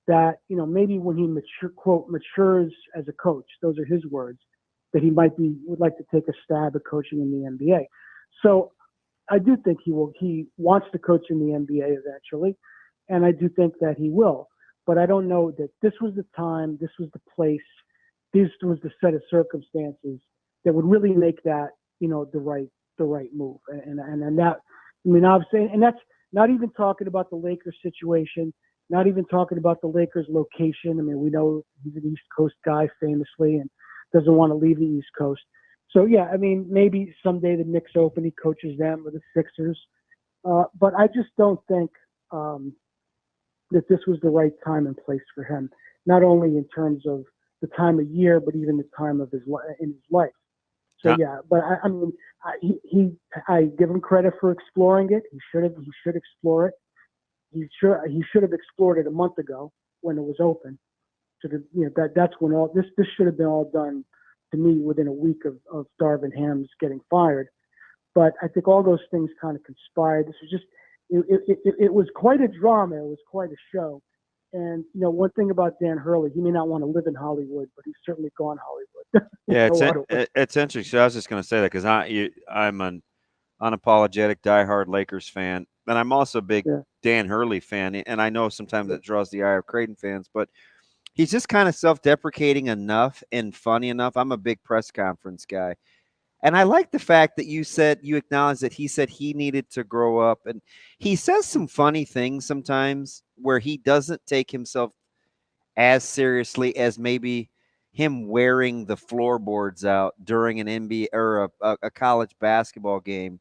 that, maybe when he matures as a coach, those are his words, that he would like to take a stab at coaching in the NBA. So I do think he wants to coach in the NBA eventually. And I do think that he will. But I don't know that this was the time, this was the place, this was the set of circumstances that would really make that, the right move. And that, I mean, obviously, and that's not even talking about the Lakers situation, not even talking about the Lakers location. I mean, we know he's an East Coast guy famously and doesn't want to leave the East Coast. So, yeah, I mean, maybe someday the Knicks open, he coaches them or the Sixers. But I just don't think that this was the right time and place for him, not only in terms of the time of year, but even the time of in his life. So yeah, but I give him credit for exploring it. He should explore it. He should have explored it a month ago when it was open. So that's when all this should have been all done to me within a week of Darvin Ham's getting fired. But I think all those things kind of conspired. This was just it was quite a drama. It was quite a show. And, one thing about Dan Hurley, he may not want to live in Hollywood, but he's certainly gone Hollywood. Yeah, it's interesting. So I was just going to say that because I'm an unapologetic, diehard Lakers fan, and I'm also a big Dan Hurley fan. And I know sometimes that draws the eye of Creighton fans, but he's just kind of self-deprecating enough and funny enough. I'm a big press conference guy. And I like the fact that you acknowledged that he said he needed to grow up. And he says some funny things sometimes where he doesn't take himself as seriously as maybe him wearing the floorboards out during an NBA or a college basketball game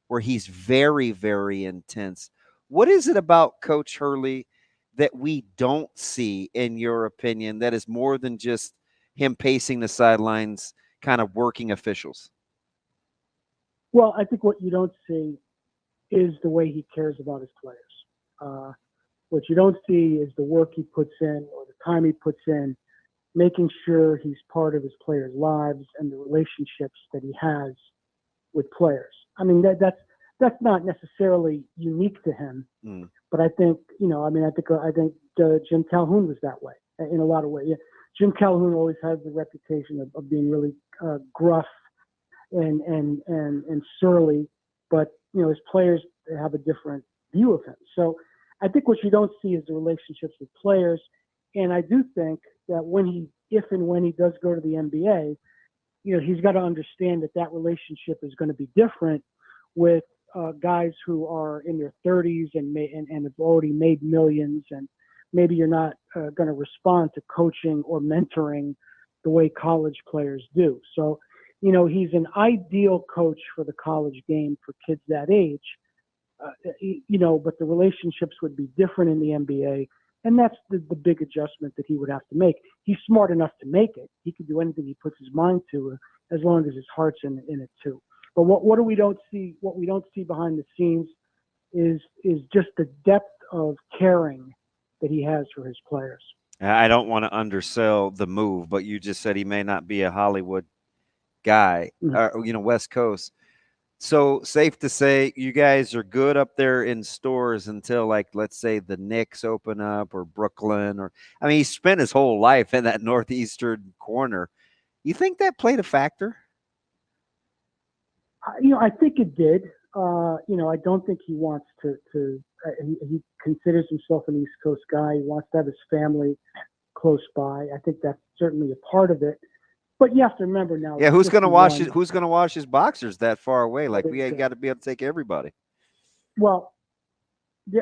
where he's very, very intense. What is it about Coach Hurley that we don't see, in your opinion, that is more than just him pacing the sidelines, kind of working officials? Well, I think what you don't see is the way he cares about his players. What you don't see is the work he puts in or the time he puts in, making sure he's part of his players' lives and the relationships that he has with players. I mean, that's not necessarily unique to him, but I think, I think Jim Calhoun was that way in a lot of ways. Yeah. Jim Calhoun always had the reputation of being really gruff and surly, but his players have a different view of him. So I think what you don't see is the relationships with players, and I do think that when he if and when he does go to the NBA, he's got to understand that relationship is going to be different with guys who are in their 30s and have already made millions, and maybe you're not going to respond to coaching or mentoring the way college players do. So, he's an ideal coach for the college game for kids that age, but the relationships would be different in the NBA. And that's the big adjustment that he would have to make. He's smart enough to make it. He can do anything he puts his mind to, as long as his heart's in it too. But what we don't see behind the scenes is just the depth of caring that he has for his players. I don't want to undersell the move, but you just said he may not be a Hollywood guy, West Coast. So safe to say you guys are good up there in stores until, like, let's say the Knicks open up, or Brooklyn, he spent his whole life in that northeastern corner. You think that played a factor? I think it did. I don't think he wants to he considers himself an East Coast guy. He wants to have his family close by. I think that's certainly a part of it. But you have to remember now. Yeah, who's going to wash his boxers that far away? Like, we ain't got to be able to take everybody. Well,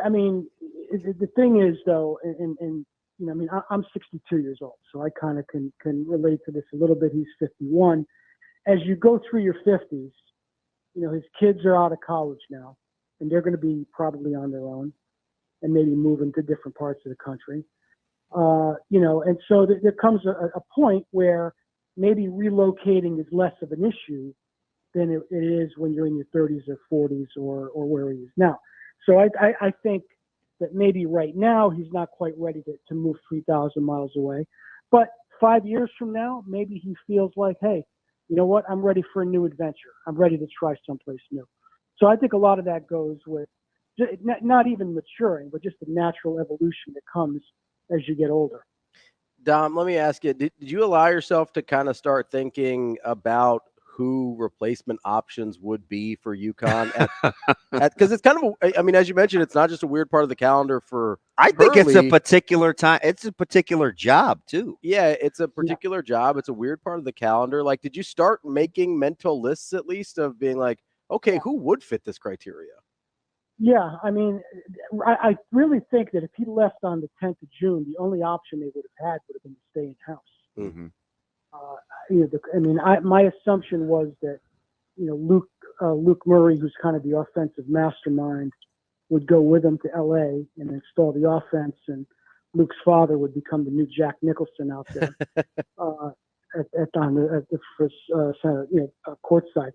I mean, the thing is, though, and I'm 62 years old, so I kind of can relate to this a little bit. He's 51. As you go through your 50s, his kids are out of college now, and they're going to be probably on their own, and maybe moving to different parts of the country. And so there comes a point where maybe relocating is less of an issue than it is when you're in your 30s or 40s or where he is now. So I think that maybe right now he's not quite ready to move 3,000 miles away. But 5 years from now, maybe he feels like, hey, you know what? I'm ready for a new adventure. I'm ready to try someplace new. So I think a lot of that goes with not even maturing, but just the natural evolution that comes as you get older. Dom, let me ask you, did you allow yourself to kind of start thinking about who replacement options would be for UConn? Because it's kind of, as you mentioned, it's not just a weird part of the calendar for I think Hurley. It's a particular time. It's a particular job, too. Yeah, it's a particular job. It's a weird part of the calendar. Like, did you start making mental lists at least of being like, okay, who would fit this criteria? Yeah, I really think that if he left on the 10th of June, the only option they would have had would have been to stay in-house. Mm-hmm. My assumption was that, Luke Murray, who's kind of the offensive mastermind, would go with him to LA and install the offense, and Luke's father would become the new Jack Nicholson out there at the first courtside,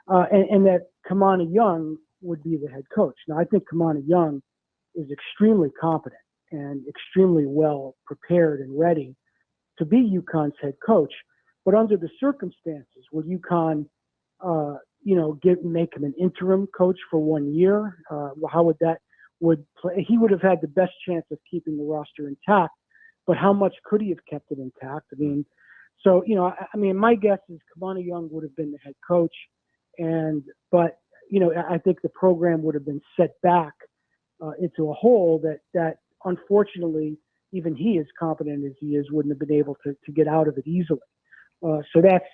and that Kamani Young would be the head coach. Now, I think Kamani Young is extremely competent and extremely well prepared and ready to be UConn's head coach. But under the circumstances, would UConn, make him an interim coach for 1 year? How would that play? He would have had the best chance of keeping the roster intact, but how much could he have kept it intact? My guess is Kamani Young would have been the head coach, but I think the program would have been set back into a hole that unfortunately, even he, as competent as he is, wouldn't have been able to get out of it easily. So that's,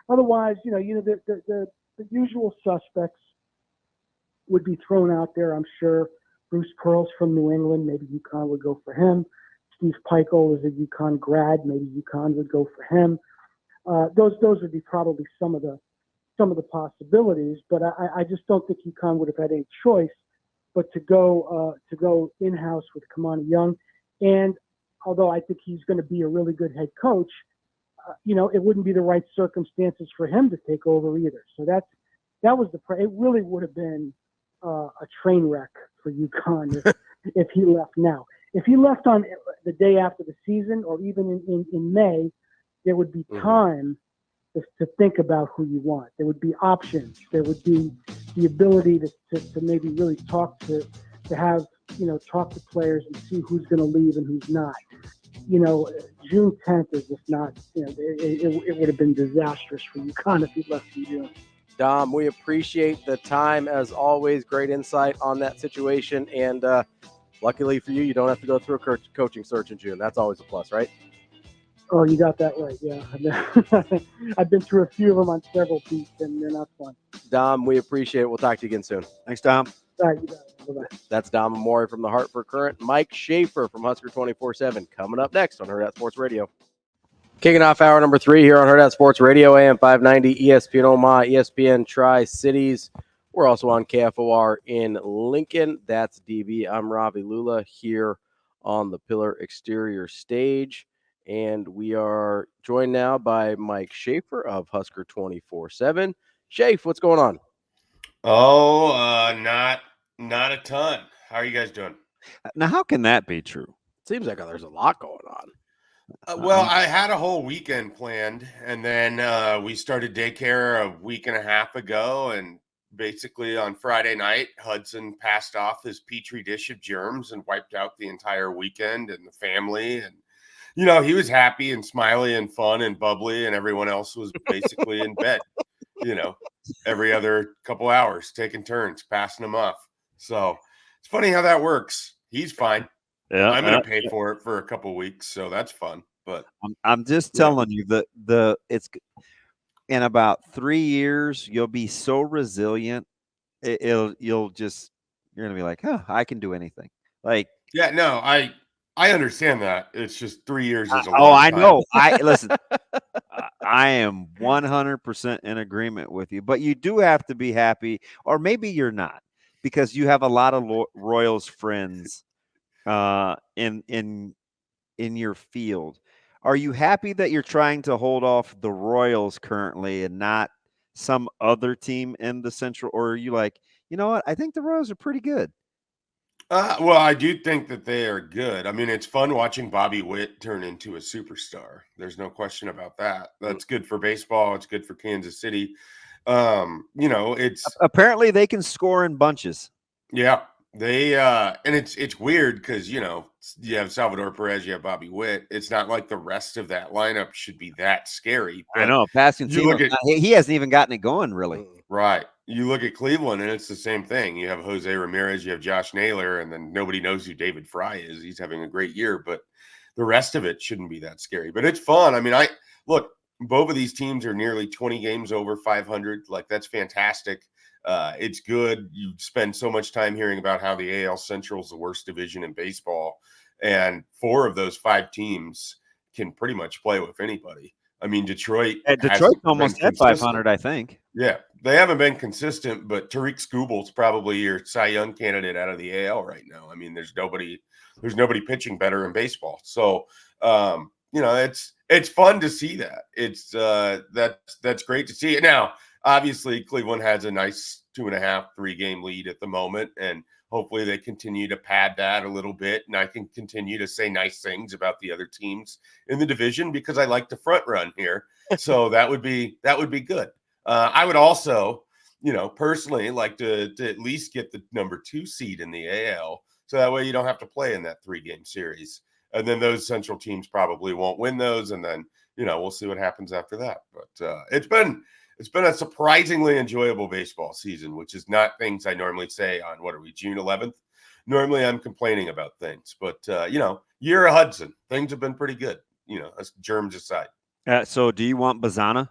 otherwise, the usual suspects would be thrown out there, I'm sure. Bruce Pearl's from New England. Maybe UConn would go for him. Steve Peichel is a UConn grad. Maybe UConn would go for him. Those would be probably some of the possibilities, but I just don't think UConn would have had any choice but to go in-house with Kamani Young. And although I think he's going to be a really good head coach, it wouldn't be the right circumstances for him to take over either. So that was it really would have been a train wreck for UConn if he left now. If he left on the day after the season, or even in May, there would be time to think about who you want. There would be options. There would be the ability to maybe really talk to players and see who's going to leave and who's not. June 10th is just not, it would have been disastrous for UConn if he left in June. Dom, we appreciate the time as always. Great insight on that situation. And luckily for you, you don't have to go through a coaching search in June. That's always a plus, right? Oh, you got that right. Yeah, I've been through a few of them on several beats, and they're not fun. Dom, we appreciate it. We'll talk to you again soon. Thanks, Dom. All right, you got it. Bye-bye. That's Dom Amore from the Hartford Current. Mike Schaefer from Husker 24/7 coming up next on Hurrdat Sports Radio. Kicking off hour number 3 here on Hurrdat Sports Radio, AM 590, ESPN Omaha, ESPN Tri-Cities. We're also on KFOR in Lincoln. That's DB. I'm Ravi Lulla here on the Pillar Exterior stage. And we are joined now by Mike Schaefer of Husker 24/7. Schaefer, what's going on? Oh, not a ton. How are you guys doing? Now, how can that be true? Seems like there's a lot going on. Well, I had a whole weekend planned, and then we started daycare a week and a half ago, and basically on Friday night, Hudson passed off his petri dish of germs and wiped out the entire weekend and the family. And, you know, he was happy and smiley and fun and bubbly, and everyone else was basically in bed, you know, every other couple hours, taking turns, passing him off. So it's funny how that works. He's fine. Yeah, I'm going to pay for it for a couple of weeks, so that's fun. But I'm just telling you that it's in about 3 years you'll be so resilient. You're gonna be like, oh, I can do anything. Like, yeah, no, I understand that. It's just 3 years is a long oh, I time. know. Listen. I am 100% in agreement with you, but you do have to be happy, or maybe you're not, because you have a lot of Royals friends in your field. Are you happy that you're trying to hold off the Royals currently and not some other team in the Central? Or are you like, you know what? I think the Royals are pretty good. Well, I do think that they are good. I mean, it's fun watching Bobby Witt turn into a superstar. There's no question about that. That's good for baseball. It's good for Kansas City. You know, it's apparently they can score in bunches. Yeah, they and it's weird because, you know, you have Salvador Perez, you have Bobby Witt. It's not like the rest of that lineup should be that scary. I know. Passing team, he hasn't even gotten it going, really. Right. You look at Cleveland, and it's the same thing. You have Jose Ramirez, you have Josh Naylor, and then nobody knows who David Fry is. He's having a great year, but the rest of it shouldn't be that scary. But it's fun. I mean, look, both of these teams are nearly 20 games over 500. Like, that's fantastic. It's good. You spend so much time hearing about how the AL Central is the worst division in baseball, and 4 of those 5 teams can pretty much play with anybody. I mean, Detroit almost at 500, I think. Yeah, they haven't been consistent, but Tariq Skubal's probably your Cy Young candidate out of the AL right now. I mean, there's nobody pitching better in baseball. So, you know, it's fun to see that. It's that's great to see it. Now, obviously, Cleveland has a nice 2.5-3 game lead at the moment, and hopefully they continue to pad that a little bit, and I can continue to say nice things about the other teams in the division because I like to front run here. So that would be good. I would also, you know, personally like to at least get the number 2 seed in the AL, so that way you don't have to play in that 3-game series. And then those Central teams probably won't win those, and then, you know, we'll see what happens after that. But it's been a surprisingly enjoyable baseball season, which is not things I normally say on, June 11th. Normally I'm complaining about things, but, you know, year of Hudson, things have been pretty good, you know, germs aside. So do you want Bazana?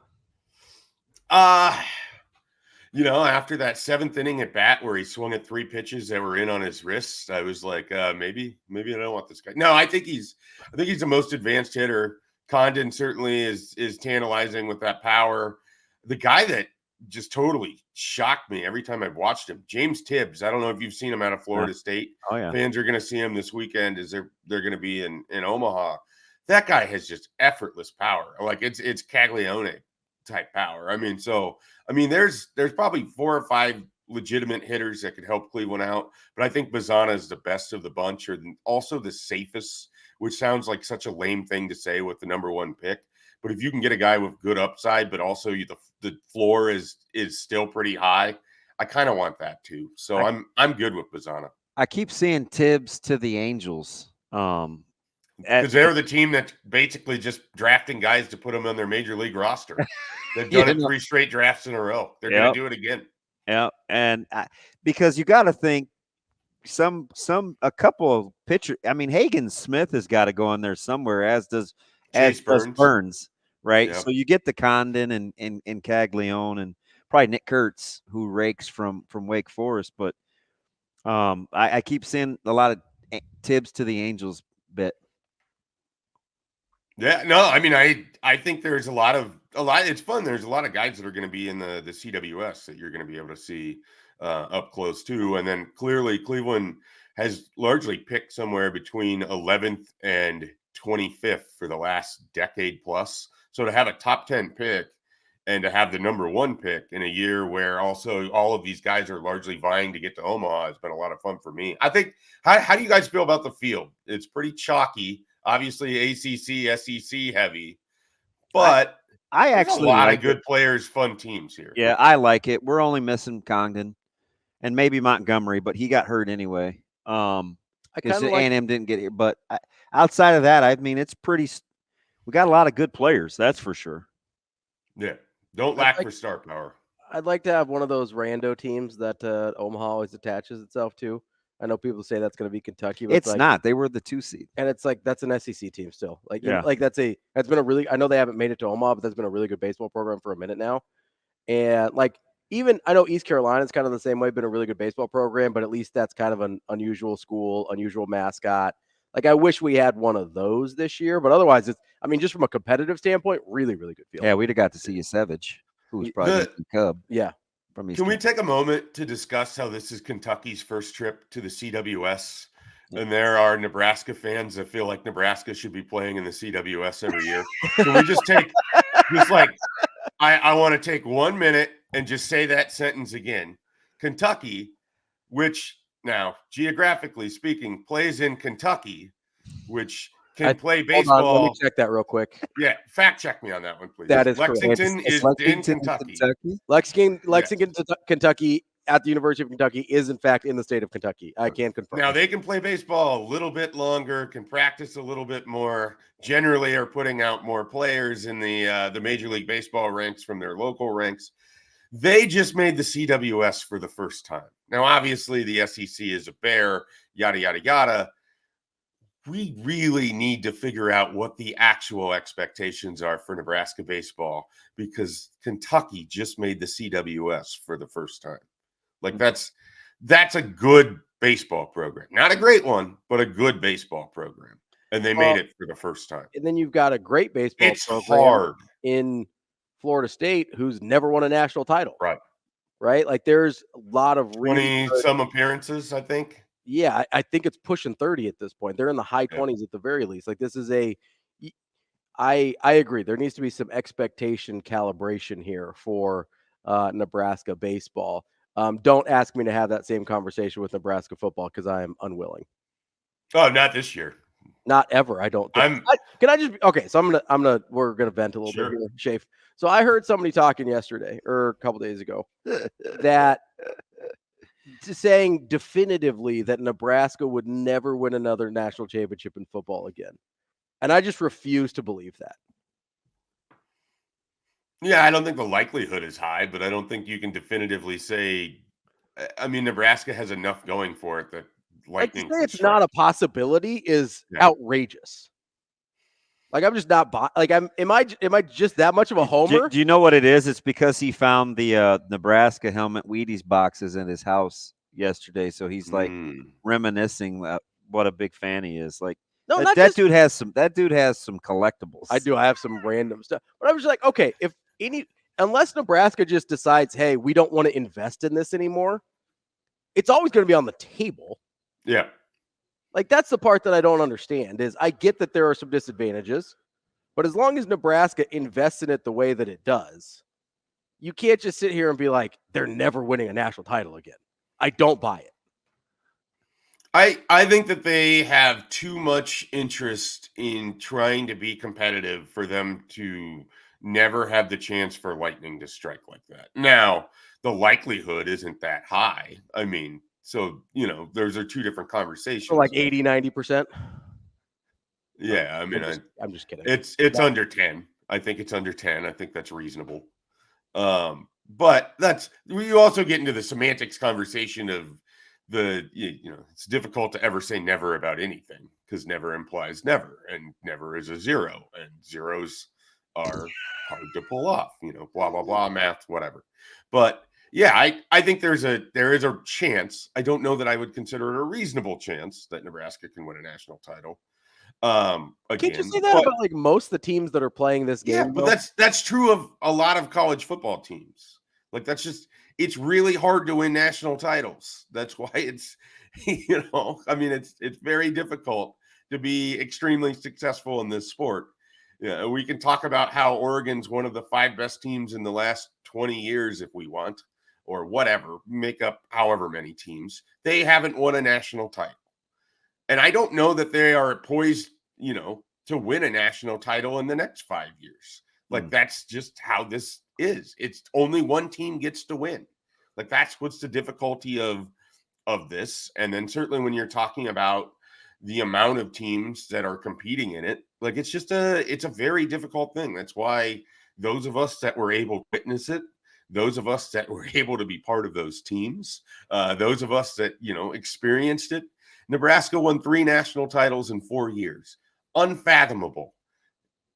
You know, after that 7th inning at bat where he swung at 3 pitches that were in on his wrists, I was like, maybe I don't want this guy. No, I think he's the most advanced hitter. Condon certainly is tantalizing with that power. The guy that just totally shocked me every time I've watched him, James Tibbs. I don't know if you've seen him out of Florida State. Oh, yeah. Fans are going to see him this weekend as they're going to be in Omaha. That guy has just effortless power. Like it's Caglione type power. I mean, there's probably 4 or 5 legitimate hitters that could help Cleveland out, but I think Bazana is the best of the bunch, or also the safest, which sounds like such a lame thing to say with the number 1 pick. But if you can get a guy with good upside, but also the floor is still pretty high, I kind of want that too. So I'm good with Bazana. I keep seeing Tibbs to the Angels. Because they're the team that's basically just drafting guys to put them on their major league roster. They've done it 3 straight drafts in a row. They're going to do it again. Yeah, and because you got to think a couple of pitchers. I mean, Hagen Smith has got to go in there somewhere, as does Chase does Burns. Burns, right? Yep. So you get the Condon and Caglione and probably Nick Kurtz, who rakes from Wake Forest. But I keep seeing a lot of Tibbs to the Angels bit. Yeah, no, I mean, I think there's a lot. It's fun. There's a lot of guys that are going to be in the CWS that you're going to be able to see up close too. And then clearly Cleveland has largely picked somewhere between 11th and 25th for the last decade plus. So to have a top 10 pick and to have the number 1 pick in a year where also all of these guys are largely vying to get to Omaha has been a lot of fun for me. I think, how do you guys feel about the field? It's pretty chalky. Obviously, ACC, SEC heavy, but I actually a lot like of good players, fun teams here. Yeah, I like it. We're only missing Congdon and maybe Montgomery, but he got hurt anyway. Because A&M didn't get here. But outside of that, I mean, it's pretty. We got a lot of good players, that's for sure. Yeah, don't lack for star power. I'd like to have one of those rando teams that Omaha always attaches itself to. I know people say that's going to be Kentucky, but It's not. They were the 2 seed, and it's like that's an SEC team still. Like, yeah, like that's been a really. I know they haven't made it to Omaha, but that's been a really good baseball program for a minute now. And like even I know East Carolina's kind of the same way, been a really good baseball program, but at least that's kind of an unusual school, unusual mascot. Like I wish we had one of those this year, but otherwise, it's. I mean, just from a competitive standpoint, really, really good field. Yeah, we'd have got to see Savage, who was probably a Cub. Yeah. Can we take a moment to discuss how this is Kentucky's first trip to the CWS? And there are Nebraska fans that feel like Nebraska should be playing in the CWS every year. Can we just take, I want to take 1 minute and just say that sentence again. Kentucky, which now geographically speaking plays in Kentucky, which can play baseball. Hold on, let me check that real quick. Yeah, fact check me on that one, please. That is Lexington correct. is Lexington, in Kentucky. Lexington, Kentucky, at the University of Kentucky is in fact in the state of Kentucky. I can confirm. Now they can play baseball a little bit longer, can practice a little bit more. Generally, are putting out more players in the Major League Baseball ranks from their local ranks. They just made the CWS for the first time. Now, obviously, the SEC is a bear. Yada yada yada. We really need to figure out what the actual expectations are for Nebraska baseball because Kentucky just made the CWS for the first time. Like that's a good baseball program. Not a great one, but a good baseball program. And they made it for the first time. And then you've got a great baseball program hard. In Florida State who's never won a national title. Right. Like there's a lot of 20-some appearances, I think. Yeah, I think it's pushing 30 at this point. They're in the high 20s at the very least. Like this is I agree. There needs to be some expectation calibration here for Nebraska baseball. Don't ask me to have that same conversation with Nebraska football because I am unwilling. Oh, not this year. Not ever. I don't think. We're gonna vent a little bit here, Schaefer. So I heard somebody talking yesterday or a couple days ago that saying definitively that Nebraska would never win another national championship in football again. And I just refuse to believe that. Yeah, I don't think the likelihood is high, but I don't think you can definitively say. I mean, Nebraska has enough going for it that lightning. Like to say it's not a possibility is outrageous. Like I'm just not like am I just that much of a homer? Do you know what it is? It's because he found the Nebraska helmet Wheaties boxes in his house yesterday, so he's like reminiscing what a big fan he is. Like that dude has some collectibles. I do. I have some random stuff, but I was just like, okay, unless Nebraska just decides, hey, we don't want to invest in this anymore, it's always going to be on the table. Yeah. Like, that's the part that I don't understand is I get that there are some disadvantages, but as long as Nebraska invests in it the way that it does, you can't just sit here and be like, they're never winning a national title again. I don't buy it. I think that they have too much interest in trying to be competitive for them to never have the chance for lightning to strike like that. Now, the likelihood isn't that high. I mean, so, those are two different conversations. So like 80, 90%? Yeah, I mean, I'm just kidding. It's under 10. I think it's under 10. I think that's reasonable. But you also get into the semantics conversation of it's difficult to ever say never about anything because never implies never, and never is a zero, and zeros are hard to pull off, blah, blah, blah, math, whatever. But yeah, I think there is a chance. I don't know that I would consider it a reasonable chance that Nebraska can win a national title. Again, can't you say that about like most of the teams that are playing this game? Yeah, but that's true of a lot of college football teams. Like it's really hard to win national titles. That's why it's it's very difficult to be extremely successful in this sport. Yeah, we can talk about how Oregon's one of the 5 best teams in the last 20 years if we want, or whatever, make up however many teams. They haven't won a national title. And I don't know that they are poised, to win a national title in the next 5 years. Like, that's just how this is. It's only one team gets to win. Like, that's what's the difficulty of this. And then certainly when you're talking about the amount of teams that are competing in it, like, it's a very difficult thing. That's why those of us that were able to witness it, those of us that were able to be part of those teams, those of us that, experienced it, Nebraska won 3 national titles in 4 years. Unfathomable.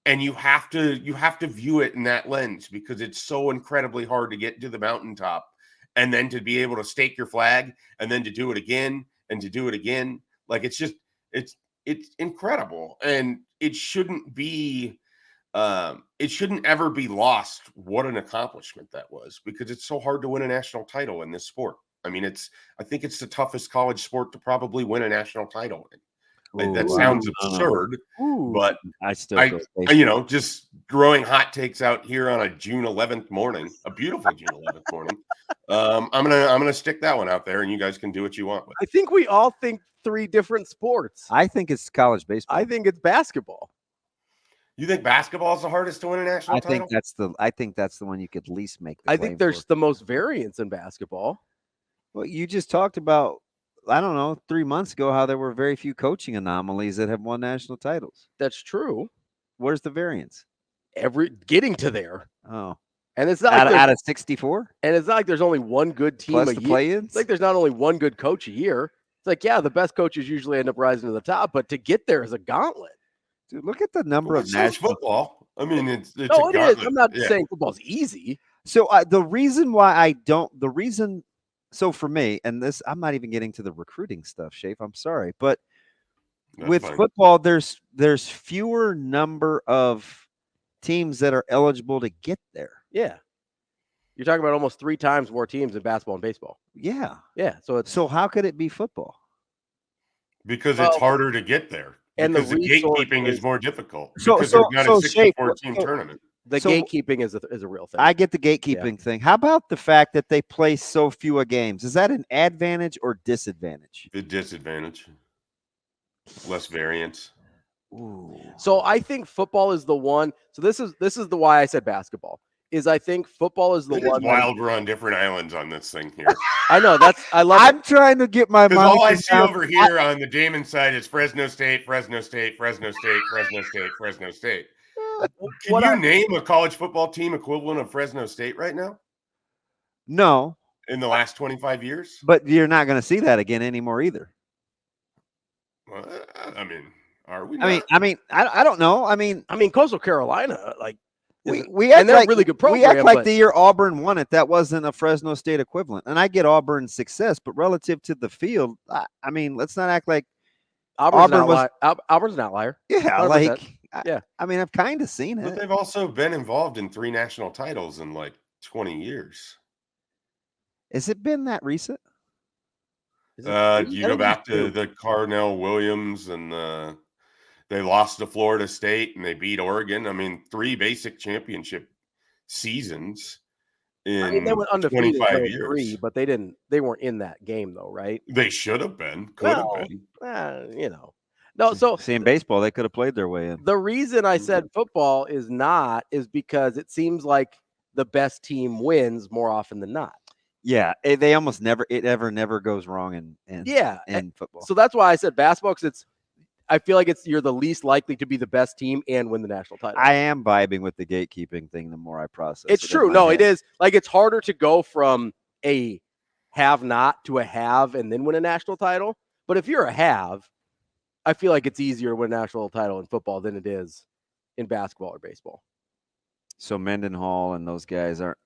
And you have to view it in that lens because it's so incredibly hard to get to the mountaintop and then to be able to stake your flag and then to do it again and to do it again. Like, it's incredible. And it shouldn't ever be lost what an accomplishment that was, because it's so hard to win a national title in this sport. I mean, I think it's the toughest college sport to probably win a national title in. Like, that sounds absurd, but I just throwing hot takes out here on a June 11th morning, a beautiful June 11th morning. I'm gonna stick that one out there, and you guys can do what you want with it. I think we all think 3 different sports. I think it's college baseball. I think it's basketball. You think basketball is the hardest to win a national title? I think that's the one you could least make. I think there's the most variance in basketball. Well, you just talked about, I don't know, 3 months ago, how there were very few coaching anomalies that have won national titles. That's true. Where's the variance? Getting to there. Oh. And it's not out of 64? And it's not like there's only one good team Plus a the year. play-ins? It's like there's not only one good coach a year. It's like, yeah, the best coaches usually end up rising to the top, but to get there is a gauntlet. Dude, look at the number of national football. I mean, it's no, it is. I'm not saying football's easy. So the reason why so for me, and this, I'm not even getting to the recruiting stuff, Schaefer, I'm sorry, but with football, there's fewer number of teams that are eligible to get there. Yeah. You're talking about almost 3 times more teams in basketball and baseball. Yeah. Yeah. So how could it be football? Because it's harder to get there. And because the gatekeeping is more difficult. So because there's not a 64-team tournament. The gatekeeping is a real thing. I get the gatekeeping thing. How about the fact that they play so few games? Is that an advantage or disadvantage? The disadvantage. Less variance. Ooh. So I think football is the one. So this is the why I said basketball. I think football is the one. Wild, we're on different islands on this thing here. I know I love. I'm trying to get my mind. All I see over here on the Damon side is Fresno State, Fresno State, Fresno State, Fresno State, Fresno State. Can you name a college football team equivalent of Fresno State right now? No. In the last 25 years? But you're not going to see that again anymore either. Well, I mean, are we? I don't know. I mean, Coastal Carolina, like. We act like really good program. We act like the year Auburn won it, that wasn't a Fresno State equivalent. And I get Auburn's success, but relative to the field, I mean, let's not act like Auburn's an outlier. Yeah, 100%. I mean, I've kind of seen it. But they've also been involved in 3 national titles in like 20 years. Has it been that recent? You go back to the Carnell Williams and they lost to Florida State and they beat Oregon. I mean, 3 basic championship seasons in they went undefeated 25 years. 3, but they weren't in that game though, right? They should have been. Could have been. No, so see, in baseball, they could have played their way in. The reason I said football is because it seems like the best team wins more often than not. Yeah, they almost never goes wrong in football. So that's why I said basketball, because I feel like you're the least likely to be the best team and win the national title. I am vibing with the gatekeeping thing the more I process. It's true. No, it is. Like, it's harder to go from a have not to a have and then win a national title. But if you're a have, I feel like it's easier to win a national title in football than it is in basketball or baseball. So Mendenhall and those guys are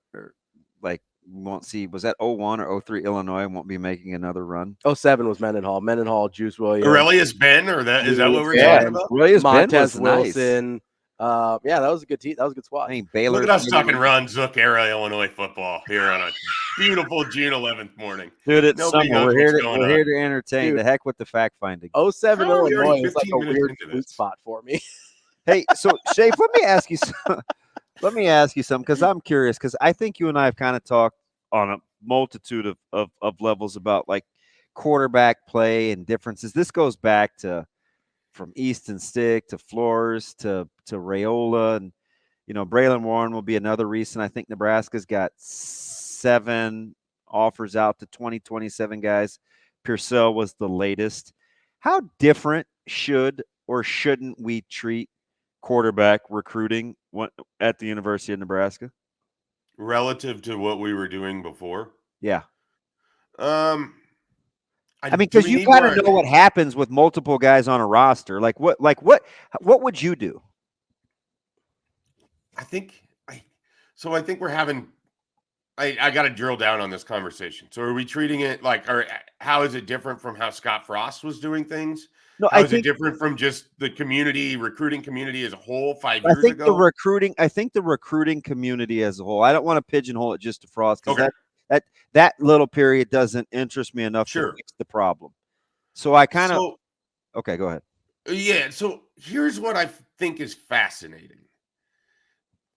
like, won't see. Was that 01 or 03 Illinois won't be making another run? 07 was Mendenhall, Juice Williams. Aurelius Ben, or that is that what we're talking about? Aurelius Ben Montez was nice. Wilson. Yeah, that was a good team. That was a good squad. I mean, Baylor. Look at us talking Ron Zook era Illinois football here on a beautiful June 11th morning. Dude, it's Nobody summer. knows We're what's going here on. to entertain. Dude. The heck with the fact finding. 07 Oh, we already Illinois is like 15 a minutes weird into sweet this. spot for me. Hey, so Schaefer, let me ask you something because I'm curious, because I think you and I have kind of talked on a multitude of levels about like quarterback play and differences. This goes back to from Easton Stick to Flores to Raiola, and Braylon Warren will be another recent. I think Nebraska's got 7 offers out to 2027 guys. Purcell was the latest. How different should or shouldn't we treat quarterback recruiting at the University of Nebraska Relative to what we were doing before? Yeah. I mean, do because we you need kind of more- know what happens with multiple guys on a roster. Like what would you do? I think we're having. I got to drill down on this conversation. So, are we treating it like, or how is it different from how Scott Frost was doing things? No, How I is think it different from just the recruiting community as a whole 5 years I think ago? the recruiting community as a whole. I don't want to pigeonhole it just to Frost because Okay. that little period doesn't interest me enough to fix the problem. So I kind of okay. Go ahead. Yeah. So here's what I think is fascinating.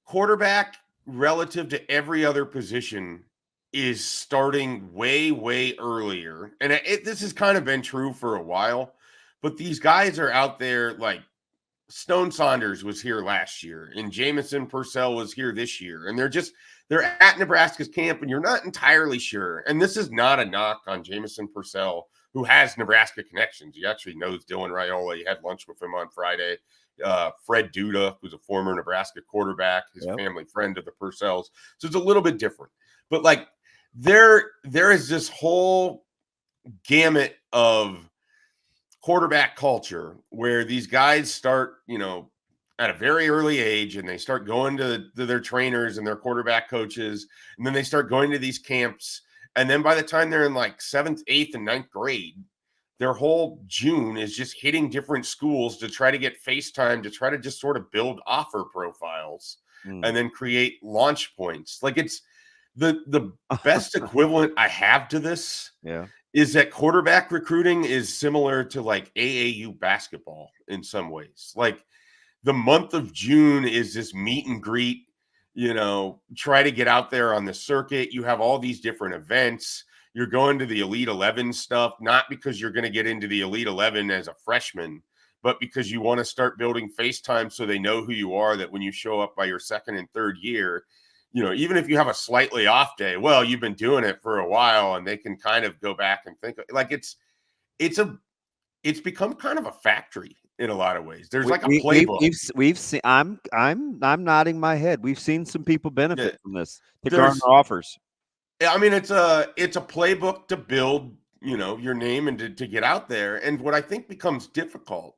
Quarterback, relative to every other position, is starting way, way earlier. And this has kind of been true for a while, but these guys are out there like Stone Saunders was here last year and Jamison Purcell was here this year. And they're at Nebraska's camp and you're not entirely sure. And this is not a knock on Jamison Purcell, who has Nebraska connections. He actually knows Dylan Raiola. He had lunch with him on Friday. Fred Duda, who's a former Nebraska quarterback, his family friend of the Purcells. So it's a little bit different. But like there is this whole gamut of quarterback culture where these guys start, at a very early age, and they start going to their trainers and their quarterback coaches, and then they start going to these camps. And then by the time they're in like 7th, 8th, and 9th grade, their whole June is just hitting different schools to try to get FaceTime, to try to just sort of build offer profiles and then create launch points. Like it's the best equivalent I have to this is that quarterback recruiting is similar to like AAU basketball in some ways. Like the month of June is this meet and greet, try to get out there on the circuit. You have all these different events. You're going to the Elite 11 stuff, not because you're going to get into the Elite 11 as a freshman, but because you want to start building FaceTime so they know who you are, that when you show up by your 2nd and 3rd year, even if you have a slightly off day, well, you've been doing it for a while and they can kind of go back and think like it's become kind of a factory in a lot of ways. There's like a playbook. We've seen. I'm nodding my head. We've seen some people benefit from this to garner offers. I mean, it's a playbook to build, your name and to get out there. And what I think becomes difficult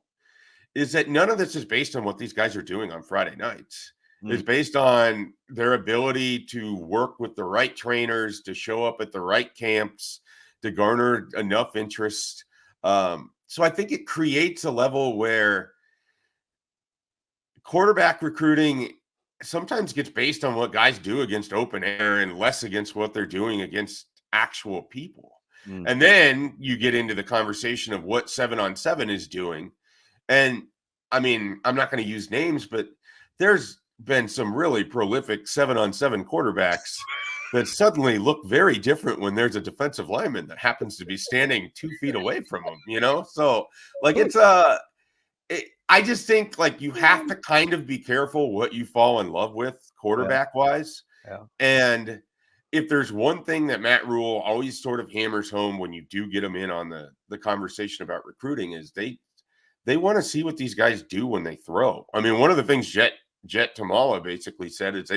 is that none of this is based on what these guys are doing on Friday nights. It's based on their ability to work with the right trainers, to show up at the right camps, to garner enough interest. So I think it creates a level where quarterback recruiting sometimes gets based on what guys do against open air and less against what they're doing against actual people. And then you get into the conversation of what 7-on-7 is doing. And I mean, I'm not going to use names, but there's been some really prolific 7-on-7 quarterbacks that suddenly look very different when there's a defensive lineman that happens to be standing 2 feet away from them, So like I just think like you have to kind of be careful what you fall in love with quarterback wise. Yeah. And if there's one thing that Matt Rule always sort of hammers home when you do get them in on the conversation about recruiting is they want to see what these guys do when they throw. I mean, one of the things Jet Tamala basically said is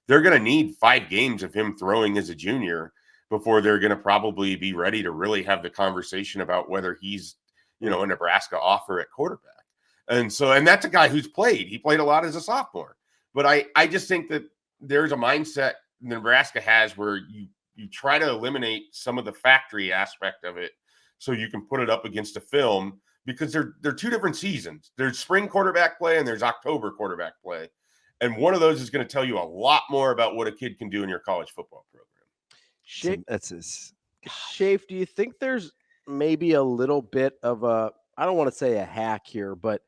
they're going to need 5 games of him throwing as a junior before they're going to probably be ready to really have the conversation about whether he's, a Nebraska offer at quarterback. And that's a guy who's played. He played a lot as a sophomore. But I just think that there's a mindset Nebraska has where you try to eliminate some of the factory aspect of it so you can put it up against a film, because they're two different seasons. There's spring quarterback play and there's October quarterback play. And one of those is going to tell you a lot more about what a kid can do in your college football program. Schaefer, do you think there's maybe a little bit of I don't want to say a hack here, but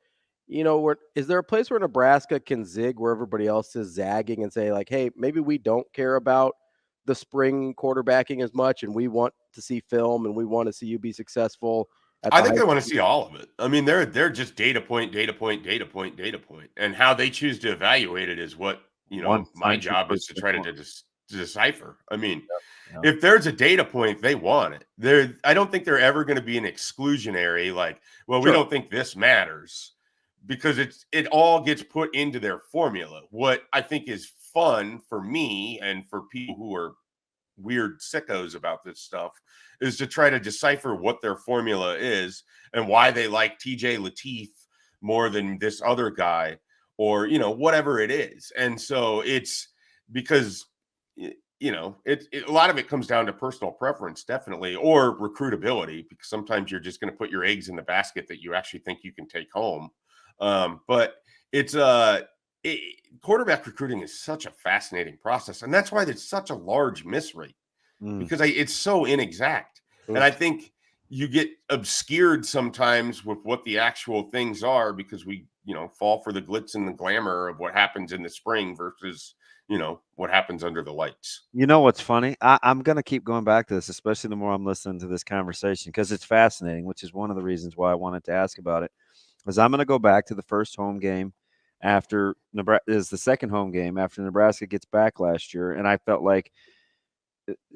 is there a place where Nebraska can zig where everybody else is zagging and say like, hey, maybe we don't care about the spring quarterbacking as much and we want to see film and we want to see you be successful? I think they want to see all of it. I mean, they're just data point. And how they choose to evaluate it is what, my job is to try to decipher. I mean, if there's a data point, they want it. I don't think they're ever going to be an exclusionary, like, well, we don't think this matters, because it all gets put into their formula. What I think is fun for me and for people who are weird sickos about this stuff is to try to decipher what their formula is and why they like TJ Lateef more than this other guy, or, whatever it is. And so it's because, a lot of it comes down to personal preference, definitely, or recruitability, because sometimes you're just going to put your eggs in the basket that you actually think you can take home. But it's quarterback recruiting is such a fascinating process, and that's why there's such a large miss rate, because it's so inexact. And I think you get obscured sometimes with what the actual things are, because we fall for the glitz and the glamour of what happens in the spring versus what happens under the lights. You know what's funny? I'm going to keep going back to this, especially the more I'm listening to this conversation, because it's fascinating, which is one of the reasons why I wanted to ask about it. Because I'm going to go back to the first home game after Nebraska is the second home game after Nebraska gets back last year. And I felt like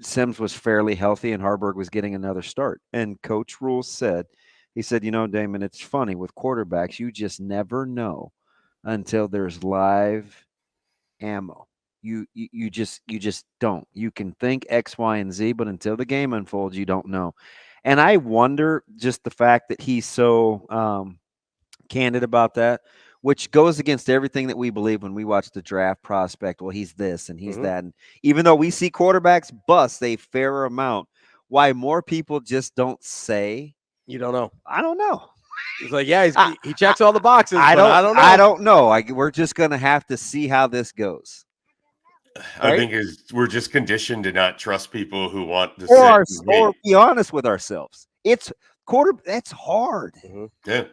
Sims was fairly healthy and Harburg was getting another start. And Coach Rule said, Damon, it's funny with quarterbacks, you just never know until there's live ammo. You just don't. You can think X, Y, and Z, but until the game unfolds, you don't know. And I wonder just the fact that he's so candid about that, which goes against everything that we believe when we watch the draft prospect. Well, he's this and he's that. And even though we see quarterbacks bust a fair amount, why more people just don't say? You don't know. I don't know. He's like, yeah, he checks all the boxes. I don't know. We're just going to have to see how this goes. Right? I think we're just conditioned to not trust people who want to or be honest with ourselves. It's that's hard. Yeah.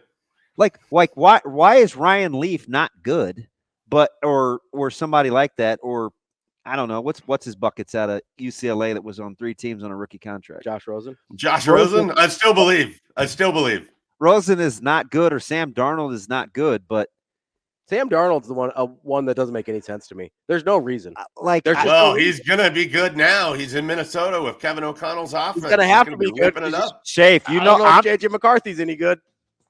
Like why is Ryan Leaf not good, but or somebody like that, or I don't know what's his buckets out of UCLA that was on 3 teams on a rookie contract? Josh Rosen. I still believe. Rosen is not good, or Sam Darnold is not good, but Sam Darnold's the one that doesn't make any sense to me. There's no reason. He's gonna be good now. He's in Minnesota with Kevin O'Connell's offense. He's gonna have to be good. It up. Schaefer, I don't know if JJ McCarthy's any good.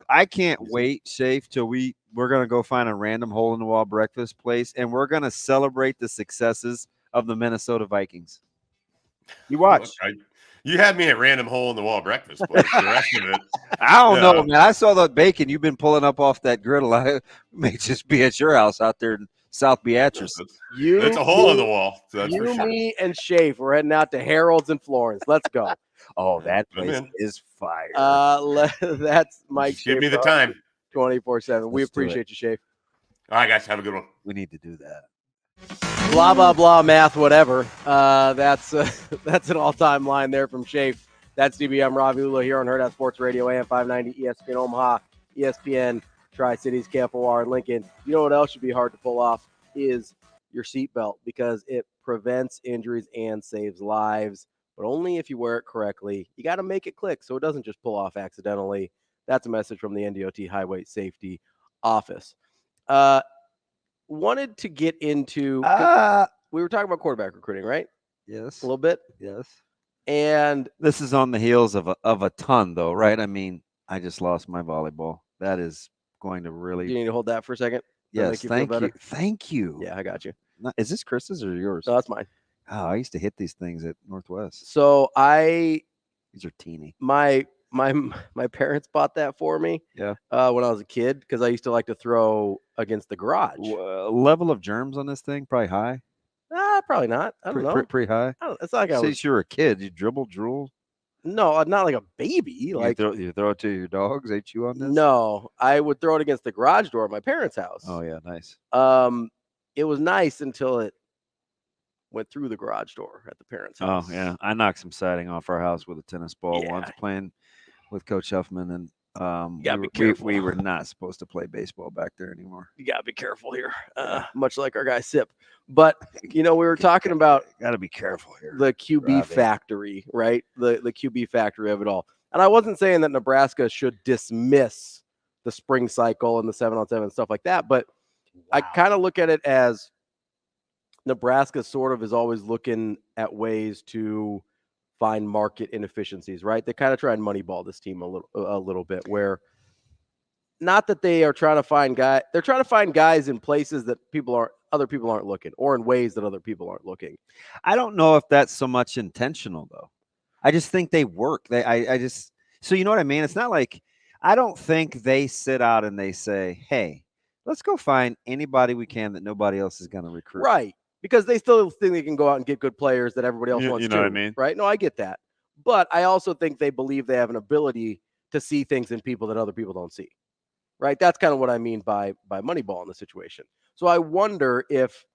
I can't wait, Schaefer, till we're gonna go find a random hole in the wall breakfast place, and we're gonna celebrate the successes of the Minnesota Vikings. You watch. You had me at random hole in the wall breakfast place. The rest of it, I don't know, man. I saw that bacon you've been pulling up off that griddle. I may just be at your house out there in South Beatrice. It's a hole in the wall. So that's for sure. Me, and Schaefer, we're heading out to Harold's in Florence. Let's go. Oh, that place is fire. That's Mike. Just give me the time. 24/7. We appreciate you, Schaefer. All right, guys, have a good one. We need to do that. Blah blah blah, math, whatever. That's an all-time line there from Schaefer. That's DBM Ravi Lulla here on Hurrdat Sports Radio, AM 590, ESPN Omaha, ESPN Tri-Cities, KFOR, Lincoln. You know what else should be hard to pull off is your seatbelt, because it prevents injuries and saves lives, but only if you wear it correctly. You got to make it click so it doesn't just pull off accidentally. That's a message from the NDOT Highway Safety Office. Wanted to get into we were talking about quarterback recruiting, right? Yes. A little bit? Yes. And this is on the heels of a ton, though, right? I mean, I just lost my volleyball. That is going to really. Do you need to hold that for a second? Yes. Thank you. Thank you. Yeah, I got you. Is this Chris's or yours? No, that's mine. Oh, I used to hit these things at Northwest. So these are teeny. My parents bought that for me. Yeah. When I was a kid, because I used to like to throw against the garage. Level of germs on this thing probably high. Probably not. I don't know. Pretty high. It's not like I was. Since you were a kid, you dribble, drool. No, not like a baby. Like you throw it to your dogs. They chew on this. No, I would throw it against the garage door at my parents' house. Oh yeah, nice. It was nice until it went through the garage door at the parents' house. Oh yeah, I knocked some siding off our house with a tennis ball once playing with Coach Huffman, and we were not supposed to play baseball back there anymore. You gotta be careful here, much like our guy Sip. But we were talking about gotta be careful here. The QB Ravi. factory, right? The QB factory of it all. And I wasn't saying that Nebraska should dismiss the spring cycle and the 7-on-7 stuff like that, but I kind of look at it as Nebraska sort of is always looking at ways to find market inefficiencies, right? They kind of try and moneyball this team a little bit, where not that they are trying to find guys, they're trying to find guys in places that other people aren't looking, or in ways that other people aren't looking. I don't know if that's so much intentional though. I just think they work. So you know what I mean? It's not like, I don't think they sit out and they say, hey, let's go find anybody we can that nobody else is going to recruit. Right. Because they still think they can go out and get good players that everybody else wants to. You know what I mean? Right? No, I get that. But I also think they believe they have an ability to see things in people that other people don't see. Right? That's kind of what I mean by Moneyball in the situation. So I wonder if,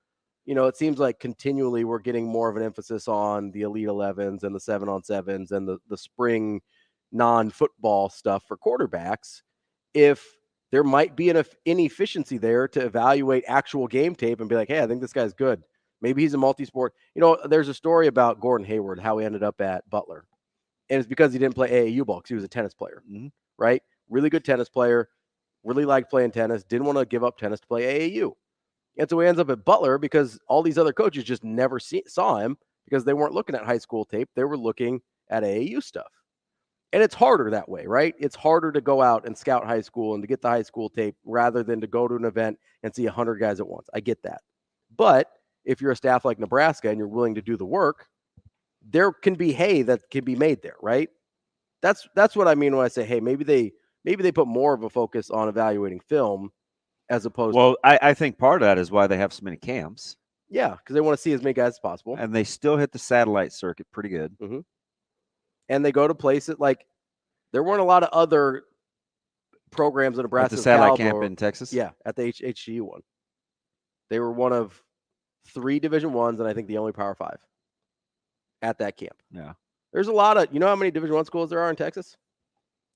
it seems like continually we're getting more of an emphasis on the Elite 11s and the 7-on-7s and the spring non-football stuff for quarterbacks, if there might be an inefficiency there to evaluate actual game tape and be like, hey, I think this guy's good. Maybe he's a multi-sport. There's a story about Gordon Hayward, how he ended up at Butler. And it's because he didn't play AAU ball because he was a tennis player, right? Really good tennis player, really liked playing tennis, didn't want to give up tennis to play AAU. And so he ends up at Butler because all these other coaches just never saw him because they weren't looking at high school tape. They were looking at AAU stuff. And it's harder that way, right? It's harder to go out and scout high school and to get the high school tape rather than to go to an event and see 100 guys at once. I get that. But if you're a staff like Nebraska and you're willing to do the work, there can be hay that can be made there, right? That's what I mean when I say, hey, maybe they put more of a focus on evaluating film as opposed to. I think part of that is why they have so many camps. Yeah, because they want to see as many guys as possible. And they still hit the satellite circuit pretty good. Mm-hmm. And they go to places like there weren't a lot of other programs in Nebraska. At the satellite camp in Texas? Yeah, at the HGU one. They were one of 3 Division I's and I think the only Power 5 at that camp. Yeah. There's a lot of, how many Division I schools there are in Texas?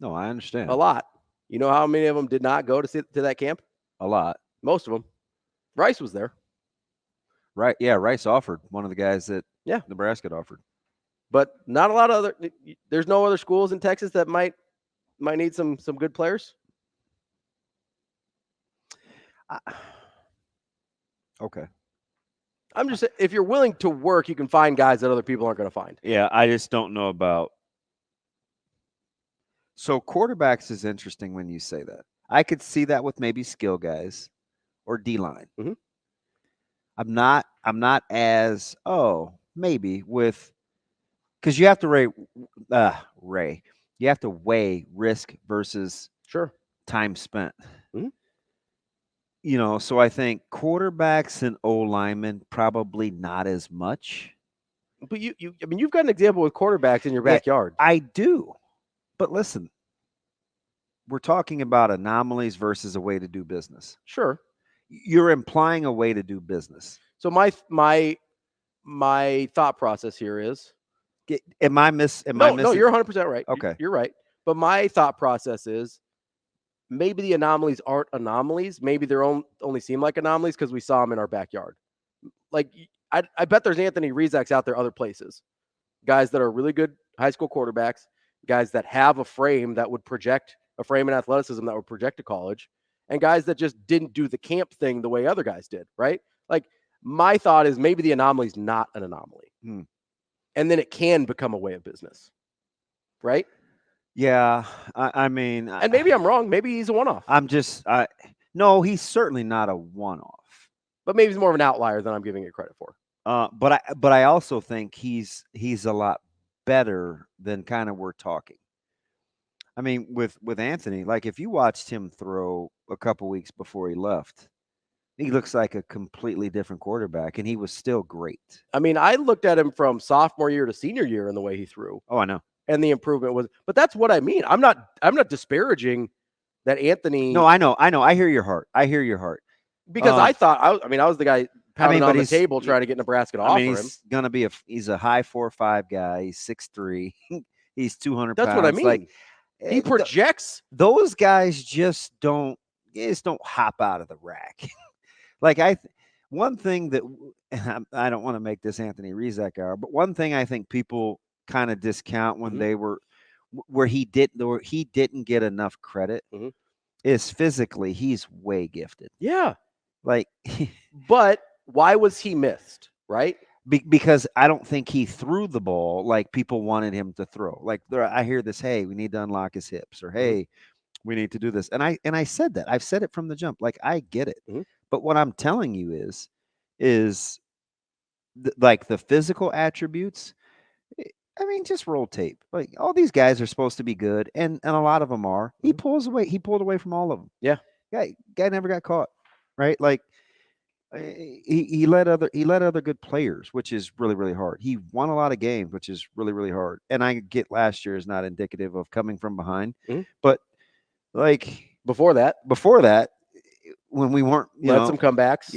No, I understand. A lot. You know how many of them did not go to that camp? A lot. Most of them. Rice was there. Right. Yeah, Rice offered, one of the guys that Nebraska had offered. But not a lot of other. There's no other schools in Texas that might need some good players. Okay. I'm just, if you're willing to work, you can find guys that other people aren't going to find. Yeah, I just don't know about. So quarterbacks is interesting when you say that. I could see that with maybe skill guys or D-line. Mm-hmm. I'm not as, maybe with, because you have to you have to weigh risk versus time spent. Mm-hmm. So I think quarterbacks and O-linemen probably not as much. But you've got an example with quarterbacks in your backyard. I do. But listen, we're talking about anomalies versus a way to do business. Sure. You're implying a way to do business. So my thought process here is, am I missing? No, you're 100% right. Okay. You're right. But my thought process is maybe the anomalies aren't anomalies. Maybe they're only seem like anomalies because we saw them in our backyard. Like, I bet there's Anthony Rizaks out there other places. Guys that are really good high school quarterbacks, guys that have a frame that would project, a frame and athleticism that would project to college, and guys that just didn't do the camp thing the way other guys did, right? Like, my thought is maybe the anomaly is not an anomaly. And then it can become a way of business, right? Yeah, I mean... And maybe I'm wrong. Maybe he's a one-off. No, he's certainly not a one-off. But maybe he's more of an outlier than I'm giving it credit for. But I also think he's a lot better than kind of we're talking. I mean, with Anthony, like if you watched him throw a couple weeks before he left, he looks like a completely different quarterback, and he was still great. I mean, I looked at him from sophomore year to senior year in the way he threw. Oh, I know. And the improvement was, but that's what I mean. I'm not disparaging that Anthony. No, I know. I hear your heart. Because I thought, I was the guy pounding on the table trying to get Nebraska to offer him. He's gonna be he's a high 4'5" guy. He's 6'3". He's 200 That's pounds. what I mean. Like he projects. Those guys just don't hop out of the rack. Like one thing that, and I don't want to make this Anthony Rizak hour, but one thing I think people kind of discount when they were where he didn't get enough credit is physically he's way gifted. Yeah. Like, but why was he missed? Right. Because I don't think he threw the ball like people wanted him to throw. Like I hear this, hey, we need to unlock his hips, or hey, we need to do this. And I said that. I've said it from the jump. Like I get it. But what I'm telling you is like the physical attributes. I mean, just roll tape. Like all these guys are supposed to be good, and a lot of them are. He pulled away from all of them. Yeah. Guy never got caught. Right? Like he led other good players, which is really, really hard. He won a lot of games, which is really, really hard. And I get last year is not indicative of coming from behind, but like before that, when we weren't, some comebacks,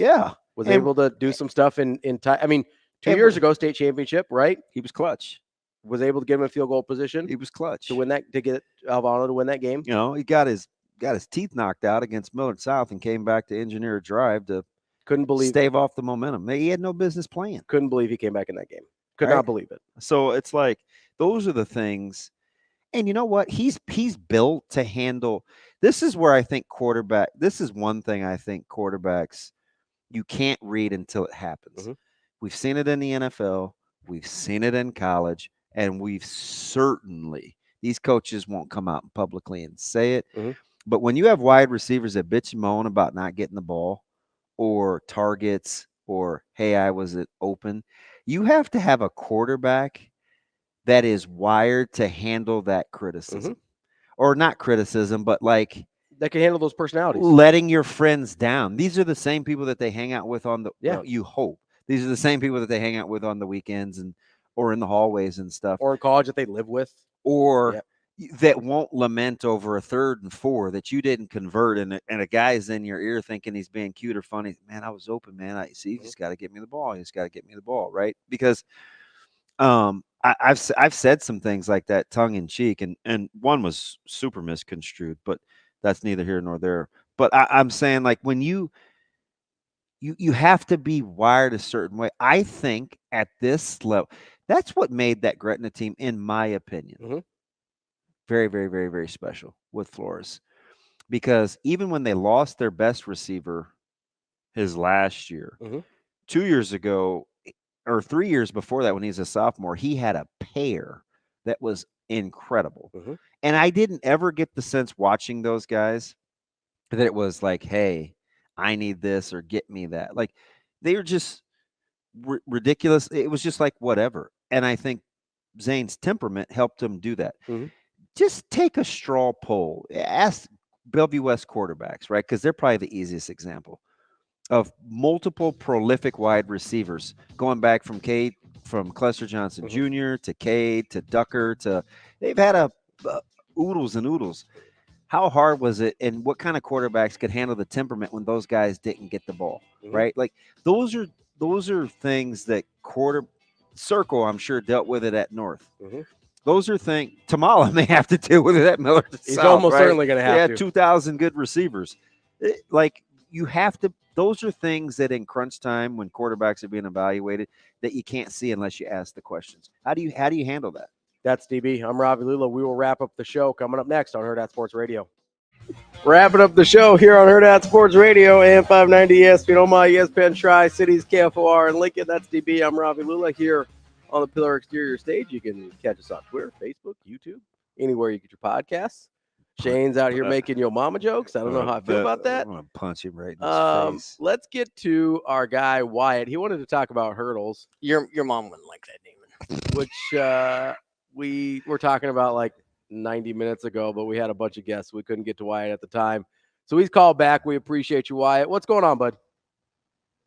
was able to do some stuff in time. I mean, 2 years ago, state championship, right? He was clutch. Was able to get him in field goal position. He was clutch to win that, to get Alvano to win that game. He got his teeth knocked out against Millard South and came back to engineer a drive to stave off the momentum. He had no business playing. Couldn't believe he came back in that game. Could not believe it. So it's like those are the things. And you know what? He's built to handle. This is where I think this is one thing I think quarterbacks you can't read until it happens. We've seen it in the NFL. We've seen it in college. And we've certainly, these coaches won't come out publicly and say it. But when you have wide receivers that bitch and moan about not getting the ball or targets or, hey, I wasn't open, you have to have a quarterback that is wired to handle that criticism. Or not criticism, but like that can handle those personalities. Letting your friends down. These are the same people that they hang out with on the you hope. These are the same people that they hang out with on the weekends or in the hallways and stuff. Or in college that they live with. Or that won't lament over a 3rd and 4 that you didn't convert, and a guy's in your ear thinking he's being cute or funny. Man, I was open, man. I see. You just got to get me the ball. You just got to get me the ball, right? Because I've said some things like that tongue in cheek, and one was super misconstrued, but that's neither here nor there. But I'm saying, like, when you have to be wired a certain way. I think at this level, that's what made that Gretna team, in my opinion, very, very, very, very special with Flores. Because even when they lost their best receiver his last year, 2 years ago, or 3 years before that, when he was a sophomore, he had a pair that was incredible. And I didn't ever get the sense watching those guys that it was like, hey, I need this or get me that. Like, they were just ridiculous. It was just like whatever. And I think Zane's temperament helped him do that. Just take a straw poll. Ask Bellevue West quarterbacks, right? Because they're probably the easiest example of multiple prolific wide receivers going back from Clester Johnson Jr. to Cade to Ducker to they've had oodles and oodles. How hard was it, and what kind of quarterbacks could handle the temperament when those guys didn't get the ball, right? Like those are things that Circle, I'm sure, dealt with it at North. Those are things Tamala may have to deal with it at Miller. He's almost certainly going to have to. 2,000 good receivers. Like you have to. Those are things that in crunch time, when quarterbacks are being evaluated, that you can't see unless you ask the questions. How do you handle that? That's DB. I'm Ravi Lulla. We will wrap up the show coming up next on Hurrdat Sports Radio. Wrapping up the show here on Hurrdat Sports Radio and 590 ESPN Omaha, ESPN Tri-Cities, KFOR, and Lincoln. That's DB. I'm Ravi Lulla here on the Pillar Exterior stage. You can catch us on Twitter, Facebook, YouTube, anywhere you get your podcasts. Shane's out here making your mama jokes. I don't know how I feel about that. I'm gonna punch him right in his face. Let's get to our guy Wyatt. He wanted to talk about hurdles. Your mom wouldn't like that, Damon. Which we were talking about like 90 minutes ago, but we had a bunch of guests. We couldn't get to Wyatt at the time. So he's called back. We appreciate you, Wyatt. What's going on, bud?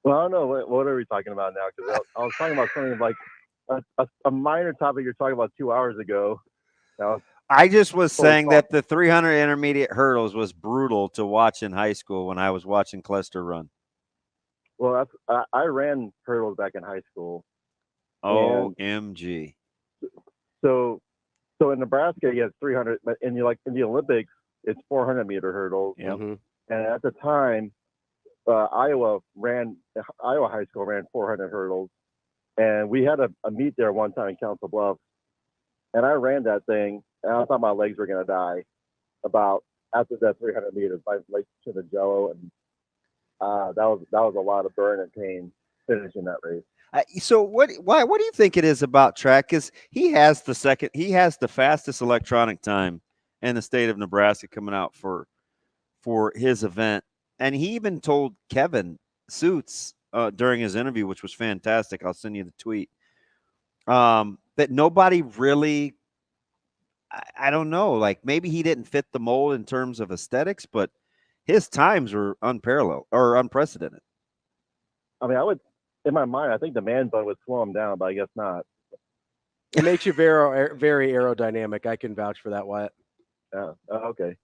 Well, I don't know. What are we talking about now? Because I was talking about something like a minor topic you're talking about 2 hours ago. Now, I just was saying that the 300 intermediate hurdles was brutal to watch in high school when I was watching Clester run. Well, I ran hurdles back in high school. OMG. So in Nebraska, you have 300, but in the Olympics, it's 400-meter hurdles. Yep. And at the time, Iowa High School ran 400 hurdles, and we had a meet there one time in Council Bluffs, and I ran that thing, and I thought my legs were gonna die. About after that 300 meters, my legs to the jello, and that was a lot of burn and pain finishing that race. So what do you think it is about track? Because he has the fastest electronic time in the state of Nebraska coming out for his event. And he even told Kevin Suits during his interview, which was fantastic. I'll send you the tweet. That nobody really, I don't know, like maybe he didn't fit the mold in terms of aesthetics, but his times were unparalleled or unprecedented. I mean, in my mind, I think the man bun would slow him down, but I guess not. It makes you very, very aerodynamic. I can vouch for that, Wyatt. Okay.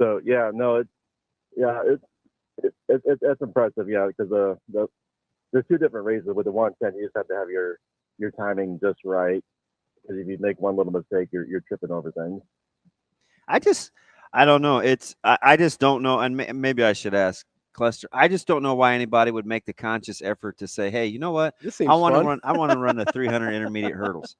So yeah, no, it's impressive, yeah, because there's two different races. With the 110, you just have to have your timing just right, because if you make one little mistake, you're tripping over things. I don't know. I just don't know, and maybe I should ask Clester. I just don't know why anybody would make the conscious effort to say, "Hey, you know what? I want to run the 300 intermediate hurdles."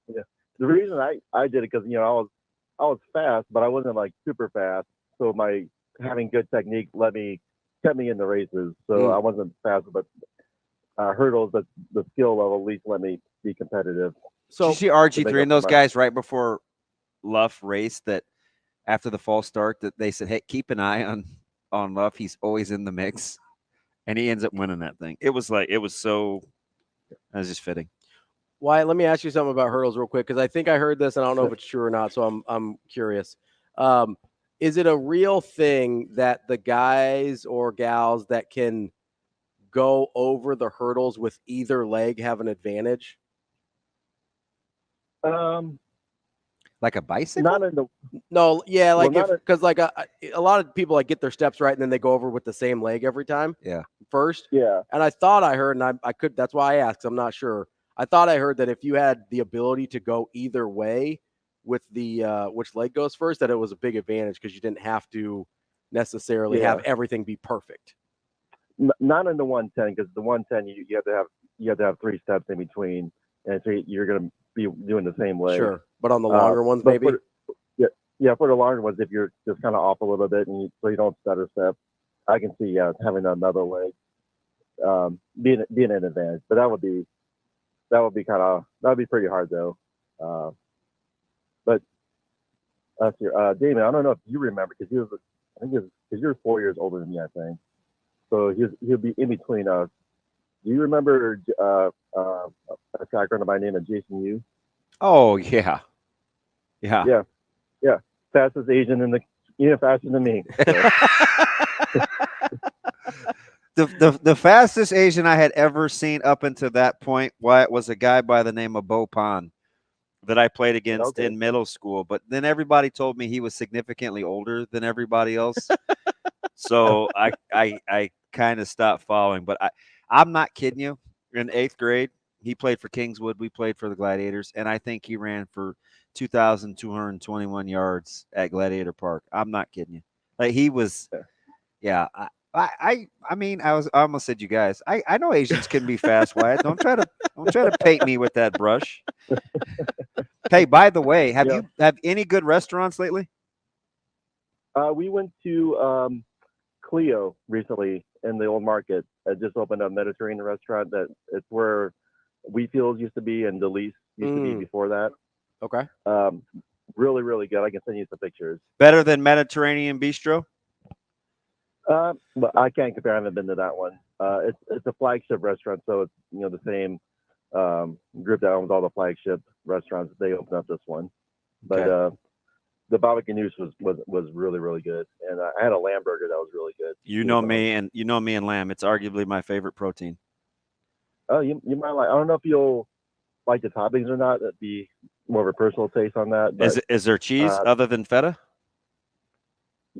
Yeah, the reason I did it because I was fast, but I wasn't like super fast. So my having good technique kept me in the races. So I wasn't fast, but hurdles, the skill level at least let me be competitive. So did you see RG3 and those guys right before Luff raced that after the false start that they said, "Hey, keep an eye on Luff. He's always in the mix," and he ends up winning that thing. It was just fitting. Wyatt, let me ask you something about hurdles real quick, because I think I heard this and I don't know if it's true or not, so I'm curious. Is it a real thing that the guys or gals that can go over the hurdles with either leg have an advantage? Like a bicycle? No, yeah, like because like a lot of people like get their steps right and then they go over with the same leg every time. Yeah. First. Yeah. And I thought I heard, and I could. That's why I asked. I'm not sure. I thought I heard that if you had the ability to go either way with the which leg goes first, that it was a big advantage because you didn't have to necessarily have everything be perfect. Not in the 110, because the 110 you have to have 3 steps in between, and so you're going to be doing the same leg. Sure, but on the longer ones, maybe. For the longer ones, if you're just kind of off a little bit and so you don't stutter step, I can see having another leg being an advantage. But that would be pretty hard though. But Damon, I don't know if you remember, because you're 4 years older than me, I think. So he'll be in between us. Do you remember a track runner by the name of Jason Yu? Oh yeah. Yeah. Fastest Asian even faster than me. So. The fastest Asian I had ever seen up until that point, Wyatt, was a guy by the name of Bo Pan that I played against in middle school. But then everybody told me he was significantly older than everybody else. So I kind of stopped following. But I'm not kidding you. In 8th grade, he played for Kingswood. We played for the Gladiators. And I think he ran for 2,221 yards at Gladiator Park. I'm not kidding you. Like he was, yeah. I mean, I almost said you guys. I know Asians can be fast, Wyatt. Don't try to paint me with that brush. Hey, by the way, have you any good restaurants lately? We went to Clio recently in the old market. It just opened a Mediterranean restaurant it's where Wheatfields used to be and Delis used to be before that. Okay. really, really good. I can send you some pictures. Better than Mediterranean Bistro? But I can't compare. I haven't been to that one. It's a flagship restaurant, so it's the same group that owns all the flagship restaurants. They opened up this one, but the barbecue noose was really, really good, and I had a lamb burger that was really good. You know me and lamb. It's arguably my favorite protein. Oh, you might like. I don't know if you'll like the toppings or not. That'd be more of a personal taste on that. But, Is there cheese other than feta?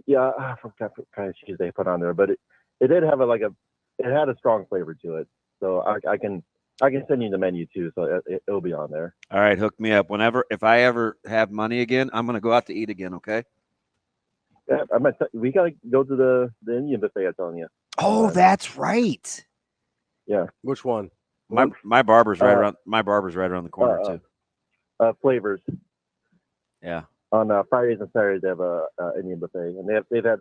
Yeah, I forgot what kind of cheese they put on there, but it did have it had a strong flavor to it. So I can send you the menu too, so it'll be on there. All right, hook me up. If I ever have money again, I'm gonna go out to eat again. Okay. Yeah, we gotta go to the Indian buffet. I'm telling you. Oh, that's right. Yeah. Which one? My barber's right around. My barber's right around the corner too. Flavors. Yeah. On Fridays and Saturdays, they have a Indian buffet, and they've had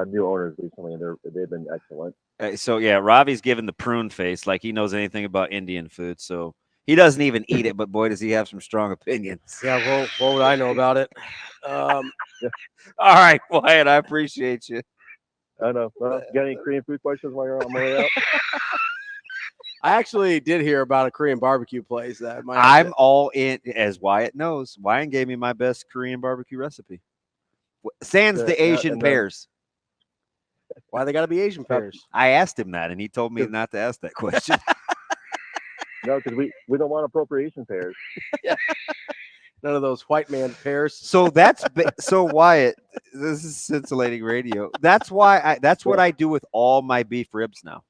new owners recently, and they've been excellent. So yeah, Ravi's given the prune face like he knows anything about Indian food. So he doesn't even eat it, but boy, does he have some strong opinions. Yeah, well, what would I know about it? All right, Wyatt, I appreciate you. I know. Well, got any Korean food questions while you're on my way out? I actually did hear about a Korean barbecue place that I'm all in, as Wyatt knows. Wyatt gave me my best Korean barbecue recipe. Sans the Asian pears. Why they got to be Asian pears? I asked him that, and he told me not to ask that question. No, because we don't want appropriation pears. None of those white man pears. So so Wyatt, this is scintillating radio. That's why that's what I do with all my beef ribs now.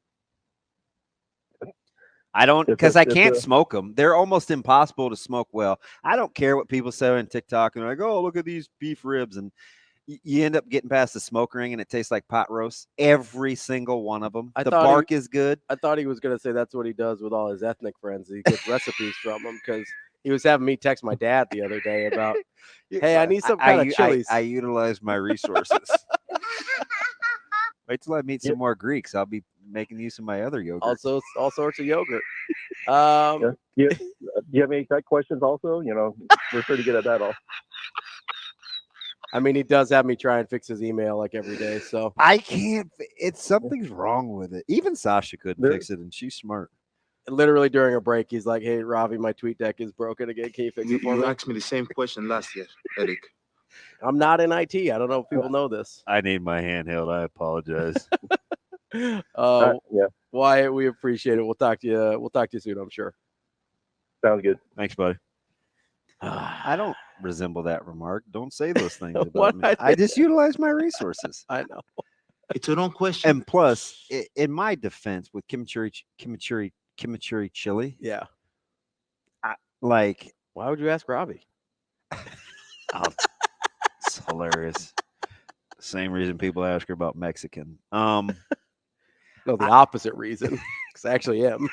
I don't, because I can't smoke them. They're almost impossible to smoke well. I don't care what people say on TikTok and like, oh, look at these beef ribs, and you end up getting past the smoke ring and it tastes like pot roast. Every single one of them. The bark is good. I thought he was going to say that's what he does with all his ethnic friends. He gets recipes from them, because he was having me text my dad the other day about, hey, I need some kind of chilies. I utilize my resources. Wait till I meet some more Greeks. I'll be making use of my other yogurt. Also, all sorts of yogurt. Do you have any tech questions also? We're pretty good at that all. I mean, he does have me try and fix his email like every day. So I can't. Something's wrong with it. Even Sasha couldn't fix it, and she's smart. Literally during a break, he's like, hey, Ravi, my tweet deck is broken again. Can you fix it for me? You asked me the same question last year, Eric. I'm not in IT. I don't know if people know this. I need my handheld. I apologize. Wyatt, we appreciate it. We'll talk to you soon, I'm sure. Sounds good. Thanks, buddy. I don't resemble that remark. Don't say those things about me. I just utilize my resources. I know. It's a wrong question. And plus, in my defense, with chimichurri chili. Yeah. Why would you ask Ravi? It's hilarious. Same reason people ask her about Mexican. No, the opposite reason. Because I actually am.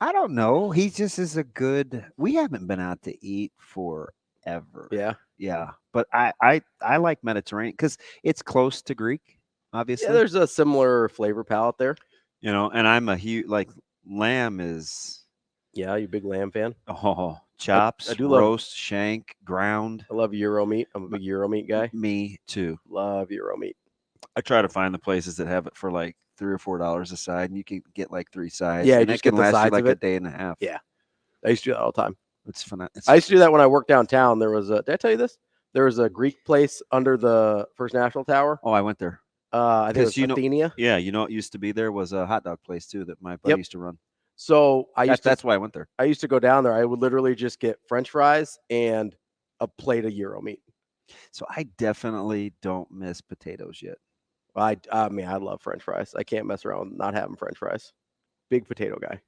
I don't know. He just is a good. We haven't been out to eat forever. Yeah. Yeah. But I like Mediterranean because it's close to Greek, obviously. Yeah, there's a similar flavor palette there. And I'm a huge lamb is. Yeah, you big lamb fan? Oh, chops, I do love roast, shank, ground. I love Euro meat. I'm a big Euro meat guy. Me too. Love Euro meat. I try to find the places that have it for like $3 or $4 a side, and you can get like 3 sides. Yeah, and just it can get the last you sides like of it. a day and a half. Yeah, I used to do that all the time. It's fun. I used to do that when I worked downtown. There was did I tell you this? There was a Greek place under the First National Tower. Oh, I went there. I think it was Athenia. Yeah, what used to be there was a hot dog place too that my buddy used to run. So that's why I went there. I used to go down there. I would literally just get French fries and a plate of Euro meat. So I definitely don't miss potatoes yet. I mean, I love French fries. I can't mess around with not having French fries. Big potato guy.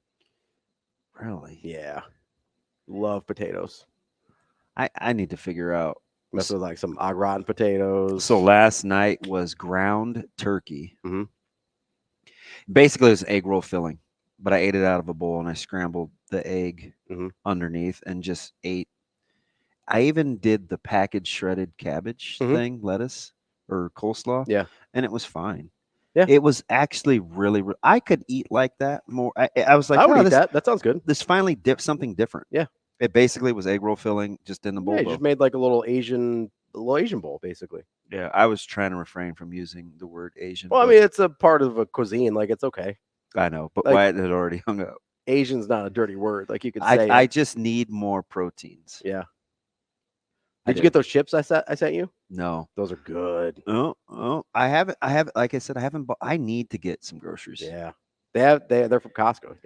Really? Yeah. Love potatoes. I need to figure out. Mess with like some au gratin potatoes. So last night was ground turkey. Mm-hmm. Basically, it was egg roll filling, but I ate it out of a bowl and I scrambled the egg underneath and just ate. I even did the packaged shredded cabbage thing, lettuce or coleslaw. Yeah. And it was fine. Yeah. It was actually really, I could eat like that more. I was like, I would eat that. That sounds good. This finally something different. Yeah. It basically was egg roll filling just in the bowl. Yeah, you just made like a little Asian bowl, basically. Yeah, I was trying to refrain from using the word Asian. Well, I mean, it's a part of a cuisine. Like, it's okay. I know, but like, Wyatt had already hung up. Asian's not a dirty word. Like, you could say. I just need more proteins. Yeah. Did you get those chips I sent you? No, those are good. Oh, I haven't. Like I said, I haven't. I need to get some groceries. Yeah, they're from Costco.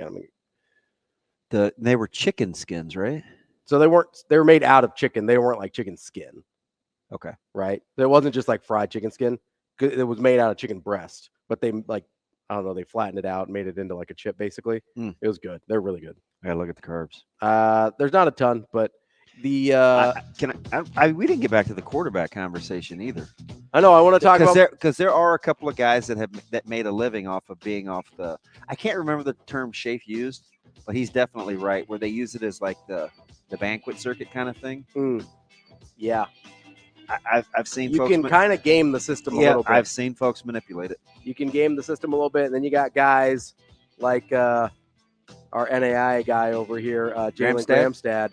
They were chicken skins, right? So they were made out of chicken. They weren't like chicken skin. Okay. Right. It wasn't just like fried chicken skin. It was made out of chicken breast, but they they flattened it out and made it into like a chip basically. It was good. They're really good. I gotta look at the carbs. There's not a ton, but we didn't get back to the quarterback conversation either. I know. I want to talk about because there are a couple of guys that made a living off of being off the. I can't remember the term Schaefer used, but he's definitely right. Where they use it as like the banquet circuit kind of thing. Yeah, I've seen. You can kind of game the system a little bit. I've seen folks manipulate it. You can game the system a little bit, and then you got guys like our NAI guy over here, Jalen Gramstad,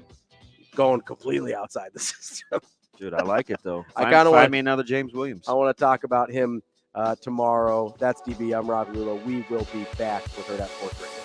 going completely outside the system. Dude, I like it though. I kind of want me another James Williams. I want to talk about him tomorrow. That's DB. I'm Ravi. We will be back with Hurrdat Sports Radio.